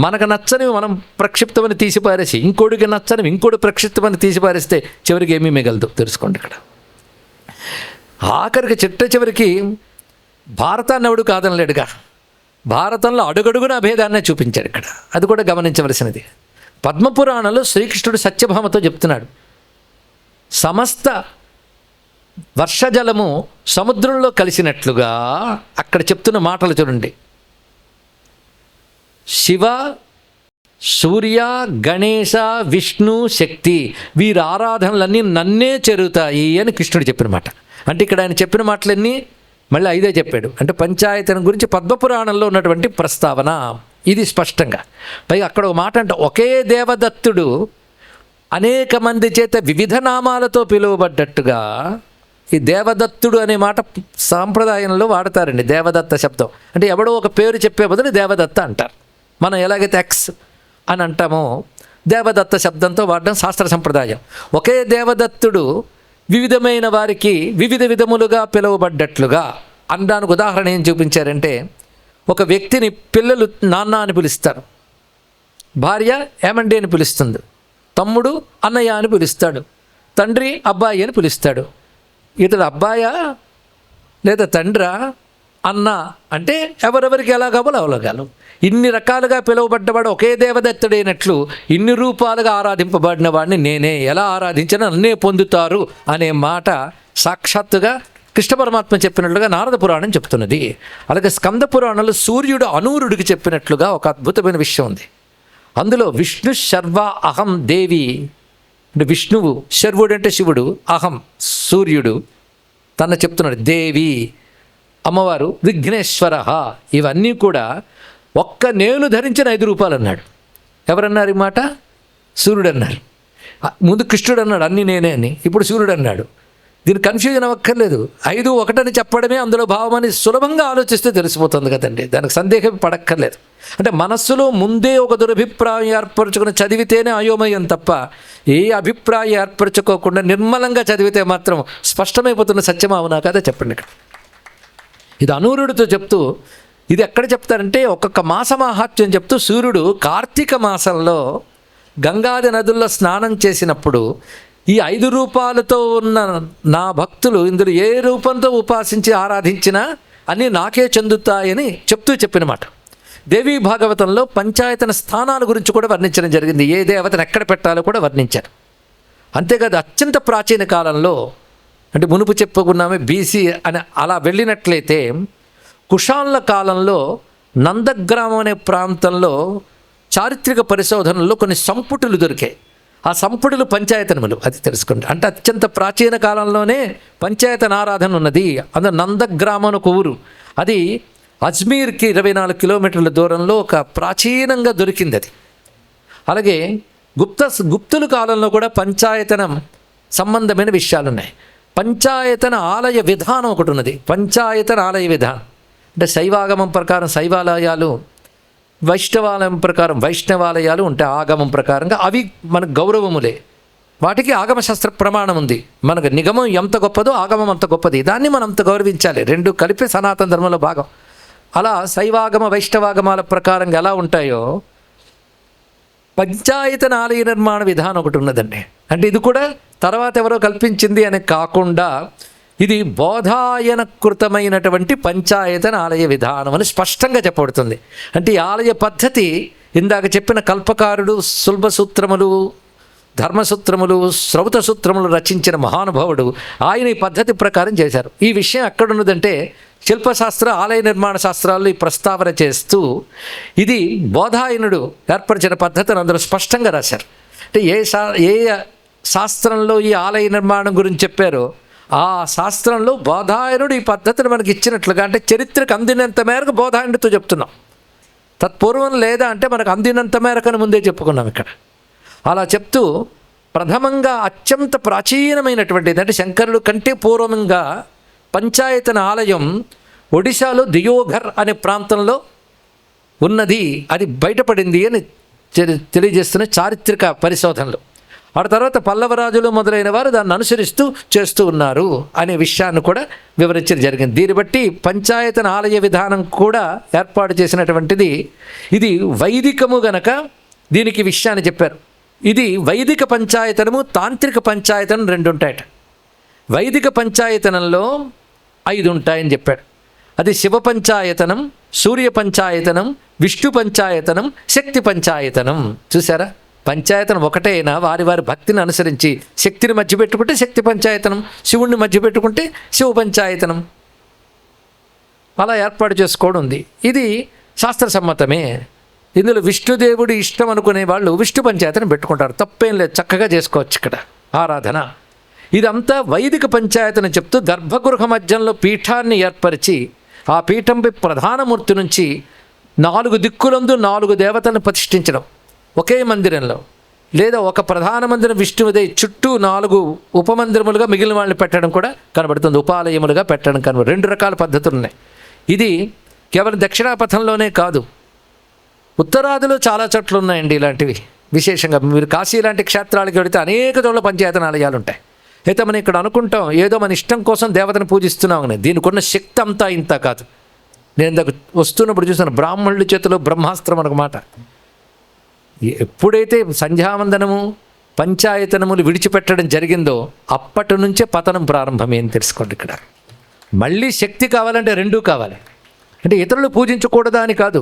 మనకు నచ్చనివి మనం ప్రక్షిప్తమని తీసిపారేసి ఇంకోటికి నచ్చనివి ఇంకోటి ప్రక్షిప్తమని తీసిపారేస్తే చివరికి ఏమీ మిగలదు. తెలుసుకోండి. ఇక్కడ ఆఖరికి చివరికి భారతాన్ని ఎవడు కాదనలేడుగా. భారతంలో అడుగడుగున అభేదాన్నే చూపించాడు ఇక్కడ. అది కూడా గమనించవలసినది. పద్మపురాణంలో శ్రీకృష్ణుడు సత్యభామతో చెప్తున్నాడు, సమస్త వర్షజలము సముద్రంలో కలిసినట్లుగా అక్కడ చెప్తున్న మాటలు చూడండి. శివ, సూర్య, గణేశ, విష్ణు, శక్తి వీరి ఆరాధనలన్నీ నన్నే చేరుతాయి అని కృష్ణుడు చెప్పిన మాట. అంటే ఇక్కడ ఆయన చెప్పిన మాటలన్నీ మళ్ళీ 5 చెప్పాడు. అంటే పంచాయతన గురించి పద్మపురాణంలో ఉన్నటువంటి ప్రస్తావన ఇది స్పష్టంగా. పైగా అక్కడ ఒక మాట అంటే ఒకే దేవదత్తుడు అనేక మంది చేత వివిధ నామాలతో పిలువబడ్డట్టుగా ఈ దేవదత్తుడు అనే మాట సాంప్రదాయంలో వాడతారండి. దేవదత్త శబ్దం అంటే ఎవడో ఒక పేరు చెప్పే బదులు దేవదత్త అంటారు. మనం ఎలాగైతే ఎక్స్ అని అంటామో దేవదత్త శబ్దంతో వాడడం శాస్త్ర సంప్రదాయం. ఒకే దేవదత్తుడు వివిధమైన వారికి వివిధ విధములుగా పిలువబడ్డట్లుగా అనడానికి ఉదాహరణ ఏం చూపించారంటే, ఒక వ్యక్తిని పిల్లలు నాన్న అని పిలుస్తారు, భార్య ఏమండి అని పిలుస్తుంది, తమ్ముడు అన్నయ్య అని పిలుస్తాడు, తండ్రి అబ్బాయి అని పిలుస్తాడు. ఇతడు అబ్బాయా లేదా తండ్రా అన్న అంటే ఎవరెవరికి ఎలా కావాలో అవలగాలు. ఇన్ని రకాలుగా పిలువబడ్డవాడు ఒకే దేవదత్తుడైనట్లు ఇన్ని రూపాలుగా ఆరాధింపబడిన వాడిని నేనే, ఎలా ఆరాధించినా నన్నే పొందుతారు అనే మాట సాక్షాత్తుగా కృష్ణ పరమాత్మ చెప్పినట్లుగా నారద పురాణం చెప్తున్నది. అలాగే స్కంద పురాణంలో సూర్యుడు అనూరుడికి చెప్పినట్లుగా ఒక అద్భుతమైన విషయం ఉంది. అందులో విష్ణు శర్వ అహం దేవి అంటే విష్ణువు, శర్వుడు అంటే శివుడు, అహం సూర్యుడు తన చెప్తున్నాడు, దేవి అమ్మవారు, విఘ్నేశ్వర ఇవన్నీ కూడా ఒక్క నేను ధరించిన 5 రూపాలు అన్నాడు. ఎవరన్నారు ఈ మాట? సూర్యుడు అన్నారు. ముందు కృష్ణుడు అన్నాడు అన్నీ నేనే అని, ఇప్పుడు సూర్యుడు అన్నాడు. దీని కన్ఫ్యూజన్ అవ్వక్కర్లేదు. 5 ఒకటని చెప్పడమే అందులో భావమని సులభంగా ఆలోచిస్తే తెలిసిపోతుంది కదండి. దానికి సందేహం పడక్కర్లేదు. అంటే మనస్సులో ముందే ఒక దురభిప్రాయం ఏర్పరచుకుని చదివితేనే అయోమయం తప్ప ఏ అభిప్రాయం ఏర్పరచుకోకుండా నిర్మలంగా చదివితే మాత్రం స్పష్టమైపోతున్న సత్యం అవునా కదా చెప్పండి. ఇక్కడ ఇది అనూరుడితో చెప్తూ ఇది ఎక్కడ చెప్తారంటే ఒక్కొక్క మాస మహాత్మ్యం చెప్తూ సూర్యుడు కార్తీక మాసంలో గంగాది నదుల్లో స్నానం చేసినప్పుడు ఈ 5 రూపాలతో ఉన్న నా భక్తులు ఇందులో ఏ రూపంతో ఉపాసించి ఆరాధించినా అన్నీ నాకే చెందుతాయని చెప్తూ చెప్పిన మాట. దేవీ భాగవతంలో పంచాయతన స్థానాల గురించి కూడా వర్ణించడం జరిగింది. ఏ దేవతను ఎక్కడ పెట్టాలో కూడా వర్ణించారు. అంతేకాదు అత్యంత ప్రాచీన కాలంలో, అంటే మునుపు చెప్పుకున్నామే బీసీ అని అలా వెళ్ళినట్లయితే కుషాన్ల కాలంలో నందగ్రామం అనే ప్రాంతంలో చారిత్రక పరిశోధనల్లో కొన్ని సంపుటులు దొరికాయి. ఆ సంపుటులు పంచాయతనములు, అది తెలుసుకోండి. అంటే అత్యంత ప్రాచీన కాలంలోనే పంచాయతన ఆరాధన ఉన్నది. అందులో నందగ్రామం ఒక ఊరు, అది అజ్మీర్కి 24 కిలోమీటర్ల దూరంలో ఒక ప్రాచీనంగా దొరికింది అది. అలాగే గుప్తుల కాలంలో కూడా పంచాయతనం సంబంధమైన విషయాలు ఉన్నాయి. పంచాయతన ఆలయ విధానం ఒకటి ఉన్నది. పంచాయతన ఆలయ విధానం అంటే శైవాగమం ప్రకారం శైవాలయాలు, వైష్ణవాలయం ప్రకారం వైష్ణవాలయాలు ఉంటాయి. ఆగమం ప్రకారంగా అవి మనకు గౌరవములే, వాటికి ఆగమశాస్త్ర ప్రమాణం ఉంది. మనకు నిగమం ఎంత గొప్పదో ఆగమం అంత గొప్పది, దాన్ని మనం అంత గౌరవించాలి. రెండు కలిపి సనాతన ధర్మంలో భాగం. అలా శైవాగమ వైష్ణవాగమాల ప్రకారంగా ఎలా ఉంటాయో పంచాయతన ఆలయ నిర్మాణ విధానం ఒకటి ఉన్నదండి. అంటే ఇది కూడా తర్వాత ఎవరో కల్పించింది అని కాకుండా ఇది బోధాయనకృతమైనటువంటి పంచాయతన ఆలయ విధానం అని స్పష్టంగా చెప్పబడుతుంది. అంటే ఈ ఆలయ పద్ధతి ఇందాక చెప్పిన కల్పకారుడు సుల్భసూత్రములు, ధర్మసూత్రములు, శ్రౌత సూత్రములు రచించిన మహానుభావుడు ఆయన ఈ పద్ధతి ప్రకారం చేశారు. ఈ విషయం ఎక్కడున్నదంటే శిల్పశాస్త్ర ఆలయ నిర్మాణ శాస్త్రాల్లో ఈ ప్రస్తావన చేస్తూ ఇది బోధాయనుడు ఏర్పరిచిన పద్ధతిని అందరూ స్పష్టంగా రాశారు. అంటే ఏ శాస్త్రంలో ఈ ఆలయ నిర్మాణం గురించి చెప్పారో ఆ శాస్త్రంలో బోధాయనుడు ఈ పద్ధతిని మనకి ఇచ్చినట్లుగా, అంటే చరిత్రకు అందినంత మేరకు బోధాయనుడితో చెప్తున్నాం. తత్పూర్వం లేదా అంటే మనకు అందినంత మేరకని ముందే చెప్పుకున్నాం ఇక్కడ. అలా చెప్తూ ప్రథమంగా అత్యంత ప్రాచీనమైనటువంటిది అంటే శంకరుడు కంటే పూర్వంగా పంచాయతన ఆలయం ఒడిశాలో దియోఘర్ అనే ప్రాంతంలో ఉన్నది, అది బయటపడింది అని తెలియజేస్తున్న చారిత్రక పరిశోధనలు. ఆ తర్వాత పల్లవరాజులు మొదలైన వారు దాన్ని అనుసరిస్తూ చేస్తూ ఉన్నారు అనే విషయాన్ని కూడా వివరించడం జరిగింది. దీన్ని బట్టి పంచాయతన ఆలయ విధానం కూడా ఏర్పాటు చేసినటువంటిది ఇది వైదికము గనక దీనికి విషయాన్ని చెప్పారు. ఇది వైదిక పంచాయతనము, తాంత్రిక పంచాయతనం 2 ఉంటాయట. వైదిక పంచాయతనంలో 5 ఉంటాయని చెప్పాడు. అది శివ పంచాయతనం, సూర్య పంచాయతనం, విష్ణు పంచాయతనం, శక్తి పంచాయతనం. చూసారా, పంచాయతనం ఒకటే అయినా వారి వారి భక్తిని అనుసరించి శక్తిని మధ్య పెట్టుకుంటే శక్తి పంచాయతనం, శివుణ్ణి మధ్య పెట్టుకుంటే శివ పంచాయతనం, అలా ఏర్పాటు చేసుకోవడం ఉంది. ఇది శాస్త్ర సమ్మతమే. ఇందులో విష్ణుదేవుడి ఇష్టం అనుకునే వాళ్ళు విష్ణు పంచాయతనం పెట్టుకుంటారు, తప్పేం లేదు, చక్కగా చేసుకోవచ్చు ఇక్కడ ఆరాధన. ఇదంతా వైదిక పంచాయతన చెప్తూ గర్భగృహ మధ్యంలో పీఠాన్ని ఏర్పరిచి ఆ పీఠంపై ప్రధానమూర్తి నుంచి 4 దిక్కులందు 4 దేవతలను ప్రతిష్ఠించడం ఒకే మందిరంలో, లేదా ఒక ప్రధాన మందిరం విష్ణువుదే చుట్టూ 4 ఉపమందిరములుగా మిగిలిన వాళ్ళని పెట్టడం కూడా కనబడుతుంది, ఉపాలయములుగా పెట్టడం కనబడుతుంది. 2 రకాల పద్ధతులు ఉన్నాయి. ఇది కేవలం దక్షిణాపథంలోనే కాదు, ఉత్తరాదిలో చాలా చోట్ల ఉన్నాయండి ఇలాంటివి. విశేషంగా మీరు కాశీ లాంటి క్షేత్రాలకు వెళితే అనేక చోట్ల పంచాయతన ఆలయాలు ఉంటాయి. అయితే మనం ఇక్కడ అనుకుంటాం ఏదో మన ఇష్టం కోసం దేవతను పూజిస్తున్నామని, దీనికి ఉన్న శక్తి అంతా ఇంత కాదు. నేను ఇందాక వస్తున్నప్పుడు చూసాను, బ్రాహ్మణుల చేతిలో బ్రహ్మాస్త్రం అన్నమాట. ఎప్పుడైతే సంధ్యావందనము పంచాయతనములు విడిచిపెట్టడం జరిగిందో అప్పటి నుంచే పతనం ప్రారంభమే అని తెలుసుకోండి. ఇక్కడ మళ్ళీ శక్తి కావాలంటే 2 కావాలి. అంటే ఇతరులు పూజించకూడదా అని కాదు,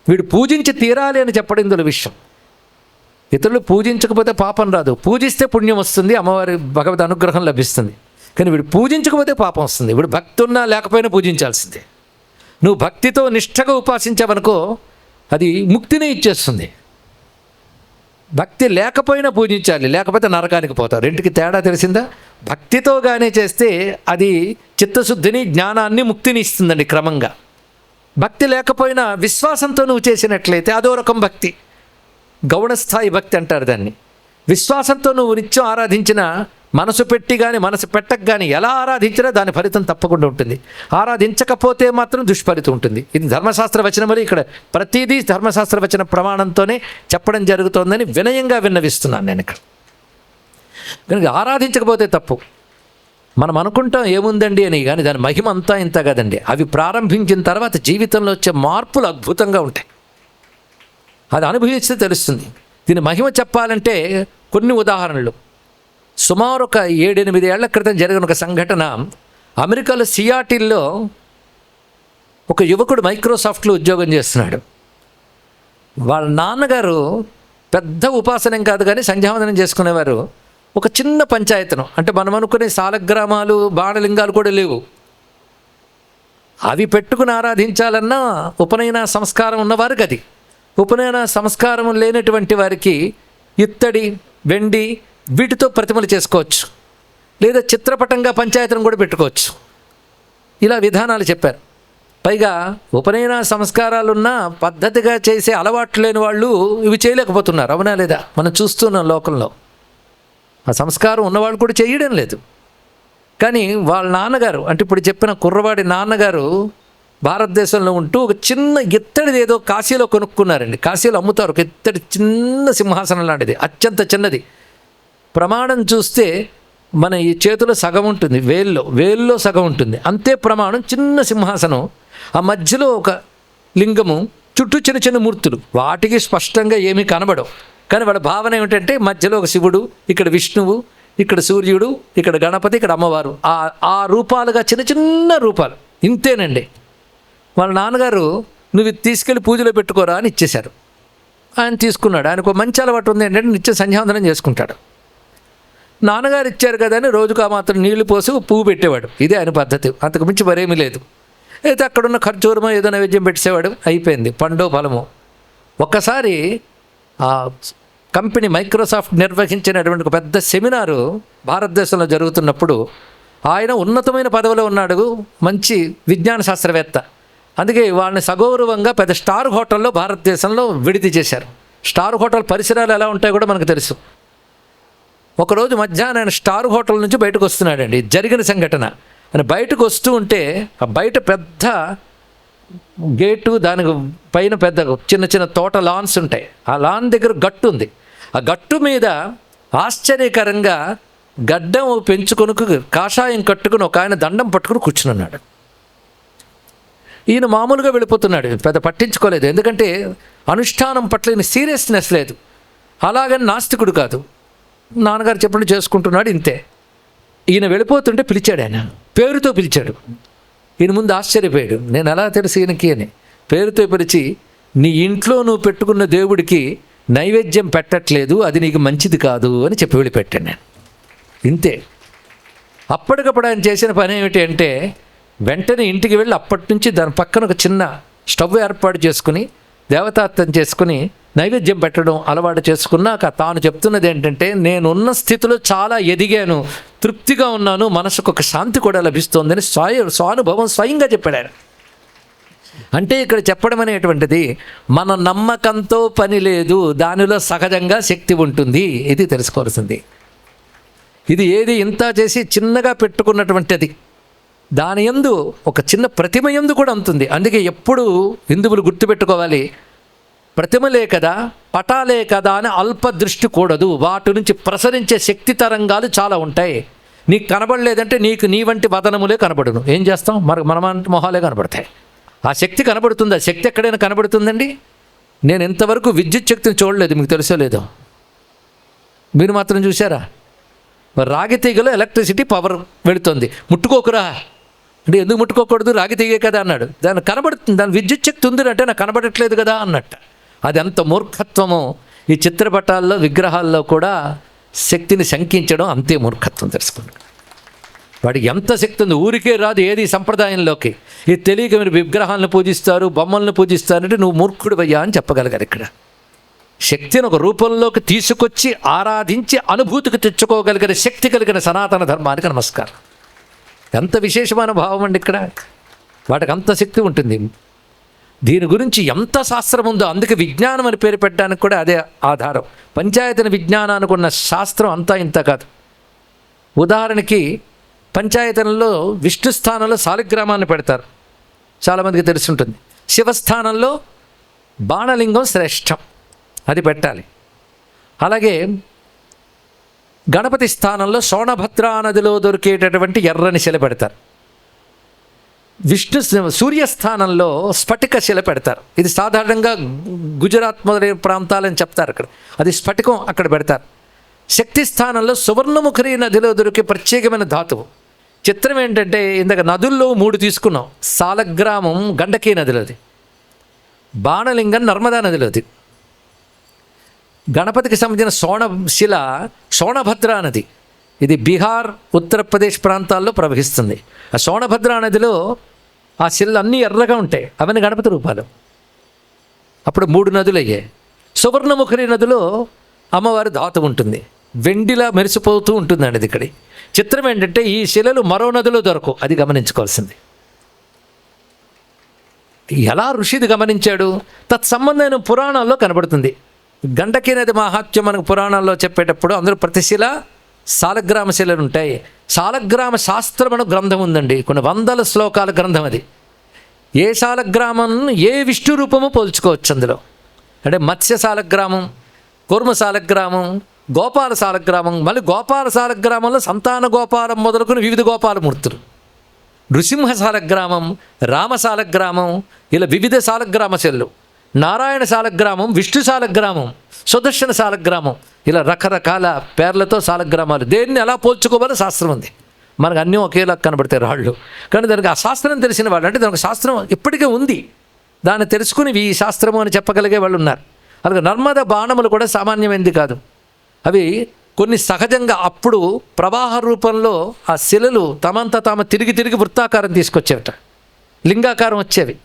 వీడు పూజించి తీరాలి అని చెప్పడం ఇందులో విషయం. ఇతరులు పూజించకపోతే పాపం రాదు, పూజిస్తే పుణ్యం వస్తుంది, అమ్మవారి భగవద్ అనుగ్రహం లభిస్తుంది. కానీ వీడు పూజించకపోతే పాపం వస్తుంది. వీడు భక్తి ఉన్నా లేకపోయినా పూజించాల్సిందే. నువ్వు భక్తితో నిష్ఠగా ఉపాసించావనుకో అది ముక్తిని ఇచ్చేస్తుంది. భక్తి లేకపోయినా పూజించాలి, లేకపోతే నరకానికి పోతారు. 2కి తేడా తెలిసిందా? భక్తితోగానే చేస్తే అది చిత్తశుద్ధిని, జ్ఞానాన్ని, ముక్తిని ఇస్తుందండి క్రమంగా. భక్తి లేకపోయినా విశ్వాసంతో నువ్వు చేసినట్లయితే అదో రకం భక్తి, గౌణస్థాయి భక్తి అంటారు దాన్ని. విశ్వాసంతో నువ్వు నిత్యం ఆరాధించిన, మనసు పెట్టి కానీ మనసు పెట్టక కానీ ఎలా ఆరాధించినా దాని ఫలితం తప్పకుండా ఉంటుంది. ఆరాధించకపోతే మాత్రం దుష్ఫలితం ఉంటుంది. ఇది ధర్మశాస్త్ర వచనములు, ఇక్కడ ప్రతిదీ ధర్మశాస్త్ర వచన ప్రమాణంతోనే చెప్పడం జరుగుతోందని వినయంగా విన్నవిస్తున్నాను నేను ఇక్కడ. కనుక ఆరాధించకపోతే తప్పు. మనం అనుకుంటాం ఏముందండి అని, కానీ దాని మహిమ అంతా ఇంత కదండి. అవి ప్రారంభించిన తర్వాత జీవితంలో వచ్చే మార్పులు అద్భుతంగా ఉంటాయి. అది అనుభవిస్తే తెలుస్తుంది. దీని మహిమ చెప్పాలంటే కొన్ని ఉదాహరణలు. సుమారు ఒక 7-8 ఏళ్ల క్రితం జరిగిన ఒక సంఘటన. అమెరికాలో సియాటిల్లో ఒక యువకుడు మైక్రోసాఫ్ట్లో ఉద్యోగం చేస్తున్నాడు. వాళ్ళ నాన్నగారు పెద్ద ఉపాసనం కాదు కానీ సంధ్యావందనం చేసుకునేవారు. ఒక చిన్న పంచాయతనం, అంటే మనం అనుకునే సాలగ్రామాలు బాణలింగాలు కూడా లేవు. అవి పెట్టుకుని ఆరాధించాలన్నా ఉపనయన సంస్కారం ఉన్నవారికి అది. ఉపనయన సంస్కారం లేనటువంటి వారికి ఇత్తడి, వెండి వీటితో ప్రతిమలు చేసుకోవచ్చు, లేదా చిత్రపటంగా పంచాయతనం కూడా పెట్టుకోవచ్చు. ఇలా విధానాలు చెప్పారు. పైగా ఉపనయన సంస్కారాలున్నా పద్ధతిగా చేసే అలవాటు లేని వాళ్ళు ఇవి చేయలేకపోతున్నారు. అవునా లేదా? మనం చూస్తున్నాం లోకంలో. ఆ సంస్కారం ఉన్నవాళ్ళు కూడా చేయడం లేదు. కానీ వాళ్ళ నాన్నగారు, అంటే ఇప్పుడు చెప్పిన కుర్రవాడి నాన్నగారు భారతదేశంలో ఉంటూ ఒక చిన్న ఇత్తడిది ఏదో కాశీలో కొనుక్కున్నారండి. కాశీలో అమ్ముతారు ఒక ఇత్తడి చిన్న సింహాసనం లాంటిది, అత్యంత చిన్నది. ప్రమాణం చూస్తే మన ఈ చేతిలో సగం ఉంటుంది, వేల్లో సగం ఉంటుంది, అంతే ప్రమాణం. చిన్న సింహాసనం, ఆ మధ్యలో ఒక లింగము, చుట్టూ చిన్న చిన్న మూర్తులు. వాటికి స్పష్టంగా ఏమీ కనబడవు, కానీ వాళ్ళ భావన ఏమిటంటే మధ్యలో ఒక శివుడు, ఇక్కడ విష్ణువు, ఇక్కడ సూర్యుడు, ఇక్కడ గణపతి, ఇక్కడ అమ్మవారు, ఆ రూపాలుగా చిన్న చిన్న రూపాలు. ఇంతేనండి. వాళ్ళ నాన్నగారు నువ్వు ఇది తీసుకెళ్ళి పూజలో పెట్టుకోరా అని ఇచ్చేశారు. ఆయన తీసుకున్నాడు. ఆయనకు ఒక మంచి అలవాటు ఉంది ఏంటంటే నిత్య సంధ్యావందనం చేసుకుంటాడు. నాన్నగారు ఇచ్చారు కదా అని రోజుకు ఆ మాత్రం నీళ్లు పోసి పువ్వు పెట్టేవాడు. ఇదే ఆయన పద్ధతి, అంతకు మించి మరేమీ లేదు. అయితే అక్కడున్న ఖర్జూరమో ఏదో నైవేద్యం పెట్టేసేవాడు, అయిపోయింది. పండో ఫలము. ఒక్కసారి ఆ కంపెనీ మైక్రోసాఫ్ట్ నిర్వహించినటువంటి ఒక పెద్ద సెమినారు భారతదేశంలో జరుగుతున్నప్పుడు ఆయన ఉన్నతమైన పదవిలో ఉన్నాడు, మంచి విజ్ఞాన శాస్త్రవేత్త. అందుకే వాళ్ళని సగౌరవంగా పెద్ద స్టార్ హోటల్లో భారతదేశంలో విడిది చేశారు. స్టార్ హోటల్ పరిసరాలు ఎలా ఉంటాయో కూడా మనకు తెలుసు. ఒకరోజు మధ్యాహ్నం ఆయన స్టార్ హోటల్ నుంచి బయటకు వస్తున్నాడండి. జరిగిన సంఘటన. ఆయన బయటకు వస్తూ ఉంటే ఆ బయట పెద్ద గేటు, దానికి పైన పెద్ద చిన్న చిన్న తోట లాన్స్ ఉంటాయి. ఆ లాన్ దగ్గర గట్టు ఉంది. ఆ గట్టు మీద ఆశ్చర్యకరంగా గడ్డం పెంచుకొని కాషాయం కట్టుకుని ఒక ఆయన దండం పట్టుకుని కూర్చున్నాడు. ఈయన మామూలుగా వెళ్ళిపోతున్నాడు, పెద్ద పట్టించుకోలేదు. ఎందుకంటే అనుష్ఠానం పట్ల ఈయన సీరియస్నెస్ లేదు. అలాగని నాస్తికుడు కాదు, నాన్నగారు చెప్పినట్టు చేసుకుంటున్నాడు, ఇంతే. ఈయన వెళ్ళిపోతుంటే పిలిచాడు, ఆయన పేరుతో పిలిచాడు. ఈయన ముందు ఆశ్చర్యపోయాడు, నేను ఎలా తెలుసు ఈయనకి అని. పేరుతో పిలిచి, నీ ఇంట్లో నువ్వు పెట్టుకున్న దేవుడికి నైవేద్యం పెట్టట్లేదు, అది నీకు మంచిది కాదు అని చెప్పి వెళ్ళిపెట్టాను నేను. ఇంతే. అప్పటికప్పుడు ఆయన చేసిన పని ఏమిటి అంటే వెంటనే ఇంటికి వెళ్ళి అప్పటి నుంచి దాని పక్కన ఒక చిన్న స్టవ్ ఏర్పాటు చేసుకుని దేవతార్థం చేసుకుని నైవేద్యం పెట్టడం అలవాటు చేసుకున్నాక తాను చెప్తున్నది ఏంటంటే, నేనున్న స్థితిలో చాలా ఎదిగాను, తృప్తిగా ఉన్నాను, మనసుకు ఒక శాంతి కూడా లభిస్తోందని స్వానుభవం స్వయంగా చెప్పాడు ఆయన. అంటే ఇక్కడ చెప్పడం అనేటువంటిది మన నమ్మకంతో పని లేదు, దానిలో సహజంగా శక్తి ఉంటుంది. ఇది తెలుసుకోవాల్సింది. ఇది ఏది ఇంత చేసి చిన్నగా పెట్టుకున్నటువంటిది, దాని యందు ఒక చిన్న ప్రతిమ యందు కూడా ఉంటుంది. అందుకే ఎప్పుడు హిందువులు గుర్తుపెట్టుకోవాలి, ప్రతిమలే కదా, పటాలే కదా అని అల్ప దృష్టి కూడదు. వాటి నుంచి ప్రసరించే శక్తి తరంగాలు చాలా ఉంటాయి. నీకు కనబడలేదంటే నీకు నీ వంటి వదనములే కనబడును. ఏం చేస్తాం? మన మొహాలే కనబడతాయి. ఆ శక్తి కనబడుతుంది. ఆ శక్తి ఎక్కడైనా కనబడుతుందండి? నేను ఇంతవరకు విద్యుత్ శక్తిని చూడలేదు, మీకు తెలుసో లేదో. మీరు మాత్రం చూసారా? రాగి తీగలో ఎలక్ట్రిసిటీ పవర్ వెళుతుంది, ముట్టుకోకురా అంటే ఎందుకు ముట్టుకోకూడదు, రాగి తీగే కదా అన్నాడు. దాన్ని కనబడుతుంది, దాని విద్యుత్ శక్తి ఉంది అంటే నాకు కనబడట్లేదు కదా అన్నట్టు. అది ఎంత మూర్ఖత్వమో. ఈ చిత్రపటాల్లో విగ్రహాల్లో కూడా శక్తిని శంకించడం అంతే మూర్ఖత్వం. తెలుసుకోండి, వాడికి ఎంత శక్తి ఉంది. ఊరికే రాదు ఏది సంప్రదాయంలోకి. ఇది తెలియక మీరు విగ్రహాలను పూజిస్తారు, బొమ్మలను పూజిస్తారంటే నువ్వు మూర్ఖుడివయ్యా అని చెప్పగలిగారు. ఇక్కడ శక్తిని ఒక రూపంలోకి తీసుకొచ్చి ఆరాధించి అనుభూతికి తెచ్చుకోగలిగిన శక్తి కలిగిన సనాతన ధర్మానికి నమస్కారం. ఎంత విశేషమైన భావం అండి ఇక్కడ. వాటికి అంత శక్తి ఉంటుంది. దీని గురించి ఎంత శాస్త్రం ఉందో, అందుకే విజ్ఞానం అని పేరు పెట్టడానికి కూడా అదే ఆధారం. పంచాయతన విజ్ఞానానికి ఉన్న శాస్త్రం అంతా ఇంత కాదు. ఉదాహరణకి పంచాయతనంలో విష్ణు స్థానంలో శాలిగ్రామాన్ని పెడతారు, చాలామందికి తెలిసి ఉంటుంది. శివస్థానంలో బాణలింగం శ్రేష్టం, అది పెట్టాలి. అలాగే గణపతి స్థానంలో సోనభద్రా నదిలో దొరికేటటువంటి ఎర్రని శిల పెడతారు. సూర్యస్థానంలో స్ఫటిక శిల పెడతారు. ఇది సాధారణంగా గుజరాత్ మొదలైన ప్రాంతాలని చెప్తారు. అక్కడ అది స్ఫటికం అక్కడ పెడతారు. శక్తి స్థానంలో సువర్ణముఖరి నదిలో దొరికే ప్రత్యేకమైన ధాతువు. చిత్రం ఏంటంటే ఇందాక నదుల్లో 3 తీసుకున్నాం. సాలగ్రామం గండకీ నదిలోది, బాణలింగం నర్మదా నదిలోది. గణపతికి సంబంధించిన సోణశిల సోనభద్రా నది, ఇది బీహార్ ఉత్తరప్రదేశ్ ప్రాంతాల్లో ప్రవహిస్తుంది. ఆ సోనభద్రా నదిలో ఆ శిలలు అన్నీ ఎర్రగా ఉంటాయి. అవన్నీ గణపతి రూపాలు. అప్పుడు 3 నదులు అయ్యాయి. సువర్ణముఖరి నదిలో అమ్మవారి ధాతువు ఉంటుంది, వెండిలా మెరిసిపోతూ ఉంటుందండి. ఇది ఇక్కడ చిత్రం ఏంటంటే ఈ శిలలు మరో నదిలో దొరకవు, అది గమనించుకోవాల్సింది. ఎలా ఋషిది గమనించాడు? తత్సంబంధమైన పురాణాల్లో కనబడుతుంది. గండకీ నది మహాత్మ్యం మనకు పురాణాల్లో చెప్పేటప్పుడు అందులో ప్రతి శిల సాలగ్రామ శిలలు ఉంటాయి. సాలగ్రామ శాస్త్రం అనే గ్రంథం ఉందండి, కొన్ని వందల శ్లోకాల గ్రంథం అది. ఏ సాలగ్రామం ఏ విష్ణు రూపము పోల్చుకోవచ్చు అందులో. అంటే మత్స్య సాలగ్రామం, కూర్మ సాలగ్రామం, గోపాల సాలగ్రామం, మళ్ళీ గోపాల సాలగ్రామంలో సంతాన గోపాలం మొదలుకొని వివిధ గోపాలమూర్తులు, నృసింహ సాలగ్రామం, రామ సాలగ్రామం, ఇలా వివిధ సాలగ్రామ శిలలు, నారాయణ సాలగ్రామం, విష్ణు సాలగ్రామం, సుదర్శన సాలగ్రామం, ఇలా రకరకాల పేర్లతో సాలగ్రామాలు. దేన్ని ఎలా పోల్చుకోవాలో శాస్త్రం ఉంది. మనకు అన్నీ ఒకేలా కనబడతాయి రాళ్ళు, కానీ దానికి ఆ శాస్త్రం తెలిసిన వాళ్ళు, అంటే దానికి శాస్త్రం ఇప్పటికే ఉంది, దాన్ని తెలుసుకుని ఈ శాస్త్రము అని చెప్పగలిగే వాళ్ళు ఉన్నారు. అలాగే నర్మద బాణములు కూడా సామాన్యమైనది కాదు. అవి కొన్ని సహజంగా అప్పుడు ప్రవాహ రూపంలో ఆ శిలలు తమంతా తాము తిరిగి వృత్తాకారం తీసుకొచ్చేవట, లింగాకారం వచ్చేవి.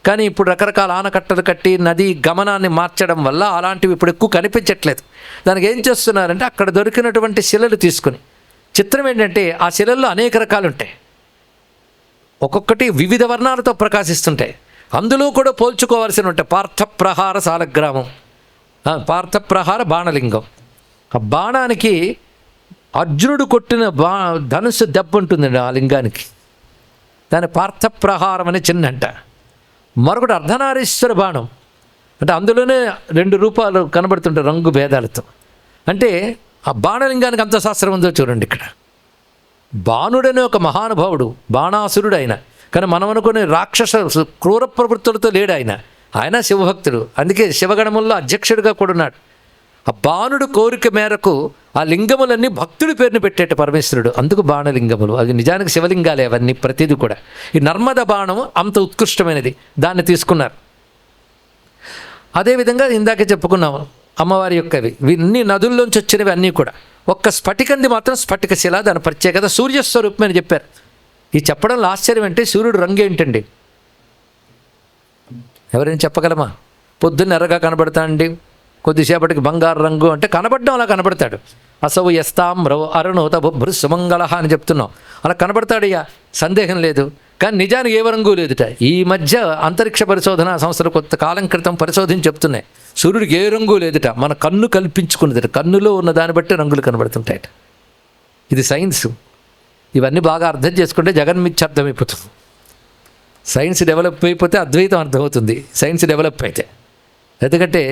కానీ ఇప్పుడు రకరకాల ఆనకట్టలు కట్టి నది గమనాన్ని మార్చడం వల్ల అలాంటివి ఇప్పుడు ఎక్కువ కనిపించట్లేదు. దానికి ఏం చేస్తున్నారంటే అక్కడ దొరికినటువంటి శిలలు తీసుకుని, చిత్రం ఏంటంటే ఆ శిలల్లో అనేక రకాలు ఉంటాయి, ఒక్కొక్కటి వివిధ వర్ణాలతో ప్రకాశిస్తుంటాయి. అందులో కూడా పోల్చుకోవాల్సిన ఉంటాయి. పార్థప్రహార సాలగ్రామం, పార్థప్రహార బాణలింగం. ఆ బాణానికి అర్జునుడు కొట్టిన ధనుస్సు దెబ్బ ఉంటుందండి ఆ లింగానికి, దాని పార్థప్రహారం అనే చిన్నంట. మరొకటి అర్ధనారీశ్వర బాణం, అంటే అందులోనే 2 రూపాలు కనబడుతుంటాయి రంగు భేదాలతో. అంటే ఆ బాణలింగానికి అంత శాస్త్రం ఉందో చూడండి. ఇక్కడ బాణుడనే ఒక మహానుభావుడు, బాణాసురుడు ఆయన, కానీ మనం అనుకునే రాక్షస క్రూర ప్రవృత్తులతో లేడు ఆయన. ఆయన శివభక్తుడు, అందుకే శివగణముల్లో అధ్యక్షుడిగా కూడా ఉన్నాడు. ఆ బాణుడు కోరిక మేరకు ఆ లింగములన్నీ భక్తుడి పేరుని పెట్టేట పరమేశ్వరుడు, అందుకు బాణలింగములు. అది నిజానికి శివలింగాలే అవన్నీ, ప్రతిదీ కూడా. ఈ నర్మద బాణం అంత ఉత్కృష్టమైనది, దాన్ని తీసుకున్నారు. అదేవిధంగా ఇందాకే చెప్పుకున్నాము అమ్మవారి యొక్కవి, ఇన్ని నదుల్లోంచి వచ్చినవి అన్నీ కూడా. ఒక్క స్ఫటికంది మాత్రం స్ఫటిక శిల, దాని ప్రత్యేకత సూర్యస్వరూపం అని చెప్పారు. ఈ చెప్పడంలో ఆశ్చర్యం అంటే సూర్యుడు రంగు ఏంటండి? ఎవరైనా చెప్పగలమా? పొద్దున్న ఎర్రగా కనబడతాండి, కొద్దిసేపటికి బంగారు రంగు, అంటే కనబడడం అలా కనబడతాడు. అసవు ఎస్తామ్రవ అరుణోత బుభ్రు సుమంగళ అని చెప్తున్నాం, అలా కనబడతాడయ్యా, సందేహం లేదు. కానీ నిజానికి ఏ రంగు లేదుట. ఈ మధ్య అంతరిక్ష పరిశోధన సంస్థలు కొంత కాలం క్రితం పరిశోధన చెప్తున్నాయి, సూర్యుడికి ఏ రంగు లేదుట, మన కన్ను కల్పించుకున్నదట. కన్నులో ఉన్న దాన్ని బట్టి రంగులు కనబడుతుంటాయట. ఇది సైన్స్. ఇవన్నీ బాగా అర్థం చేసుకుంటే జగన్మిథ్య అర్థమైపోతుంది. సైన్స్ డెవలప్ అయిపోతే అద్వైతం అర్థమవుతుంది, సైన్స్ డెవలప్ అయితే. ఎందుకంటే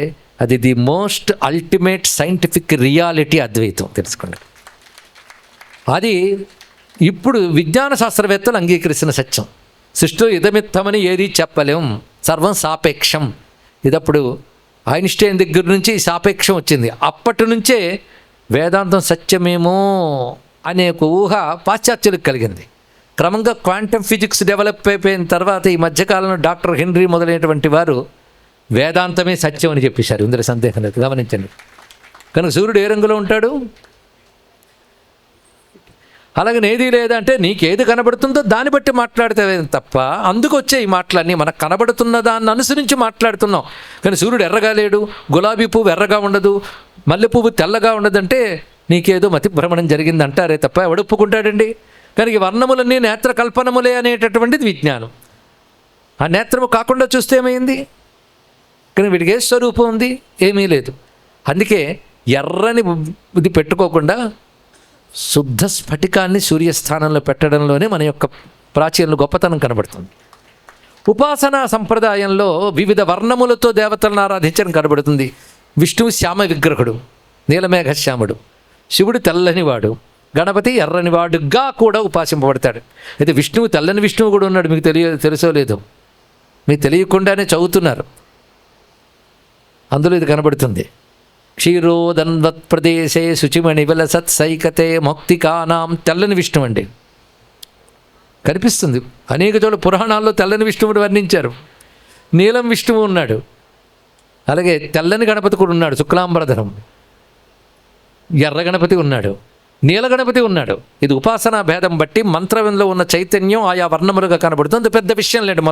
అది the most ultimate scientific reality అద్వైతం, తెలుసుకోండి. అది ఇప్పుడు విజ్ఞాన శాస్త్రవేత్తలు అంగీకరిస్తున్న సత్యం. సృష్టిలో ఇదమిత్తమని ఏది చెప్పలేం, సర్వం సాపేక్షం. ఇదప్పుడు ఐన్స్టైన్ దగ్గర నుంచి సాపేక్షం వచ్చింది. అప్పటి నుంచే వేదాంతం సత్యమేమో అనే ఒక ఊహ పాశ్చాత్యులకు కలిగింది. క్రమంగా క్వాంటమ్ ఫిజిక్స్ డెవలప్ అయిపోయిన తర్వాత ఈ మధ్యకాలంలో డాక్టర్ హెన్రీ మొదలైనటువంటి వారు వేదాంతమే సత్యం అని చెప్పేశారు. ఇందులో సందేహం లేదు, గమనించండి. కనుక సూర్యుడు ఏ రంగులో ఉంటాడు? అలాగే ఏది లేదంటే నీకేది కనబడుతుందో దాన్ని బట్టి మాట్లాడితే తప్ప, అందుకు వచ్చే ఈ మాటలన్నీ మనకు కనబడుతున్న దాన్ని అనుసరించి మాట్లాడుతున్నాం. కానీ సూర్యుడు ఎర్రగా లేడు, గులాబీ పువ్వు ఎర్రగా ఉండదు, మల్లె పువ్వు తెల్లగా ఉండదంటే నీకేదో మతి భ్రమణం జరిగింది అంటారే తప్ప ఎవడు ఒప్పుకుంటాడండి? కానీ ఈ వర్ణములన్నీ నేత్ర కల్పనములే అనేటటువంటిది విజ్ఞానం. ఆ నేత్రము కాకుండా చూస్తే ఏమైంది? కానీ వీడికి ఏ స్వరూపం ఉంది? ఏమీ లేదు. అందుకే ఎర్రని ఇది పెట్టుకోకుండా శుద్ధ స్ఫటికాన్ని సూర్యస్థానంలో పెట్టడంలోనే మన యొక్క ప్రాచీనల గొప్పతనం కనబడుతుంది. ఉపాసనా సంప్రదాయంలో వివిధ వర్ణములతో దేవతలను ఆరాధించడం కనబడుతుంది. విష్ణువు శ్యామ విగ్రహుడు, నీలమేఘ శ్యాముడు. శివుడు తెల్లనివాడు, గణపతి ఎర్రనివాడుగా కూడా ఉపాసింపబడతాడు. అయితే విష్ణువు తెల్లని విష్ణువు కూడా ఉన్నాడు. మీకు తెలుసో లేదో, మీకు తెలియకుండానే చదువుతున్నారు. అందులో ఇది కనబడుతుంది. క్షీరోదన్వత్ ప్రదేశే శుచిమణి విలసత్ సైకతే మౌక్తికానాం. తెల్లని విష్ణువు అండి కనిపిస్తుంది. అనేక చోట్ల పురాణాల్లో తెల్లని విష్ణువుని వర్ణించారు. నీలం విష్ణువు ఉన్నాడు, అలాగే తెల్లని గణపతి కూడా ఉన్నాడు, శుక్లాంబరధరం. ఎర్ర గణపతి ఉన్నాడు, నీల గణపతి ఉన్నాడు. ఇది ఉపాసనా భేదం బట్టి మంత్రంలో ఉన్న చైతన్యం ఆయా వర్ణములుగా కనబడుతుంది. పెద్ద విషయం లేదు.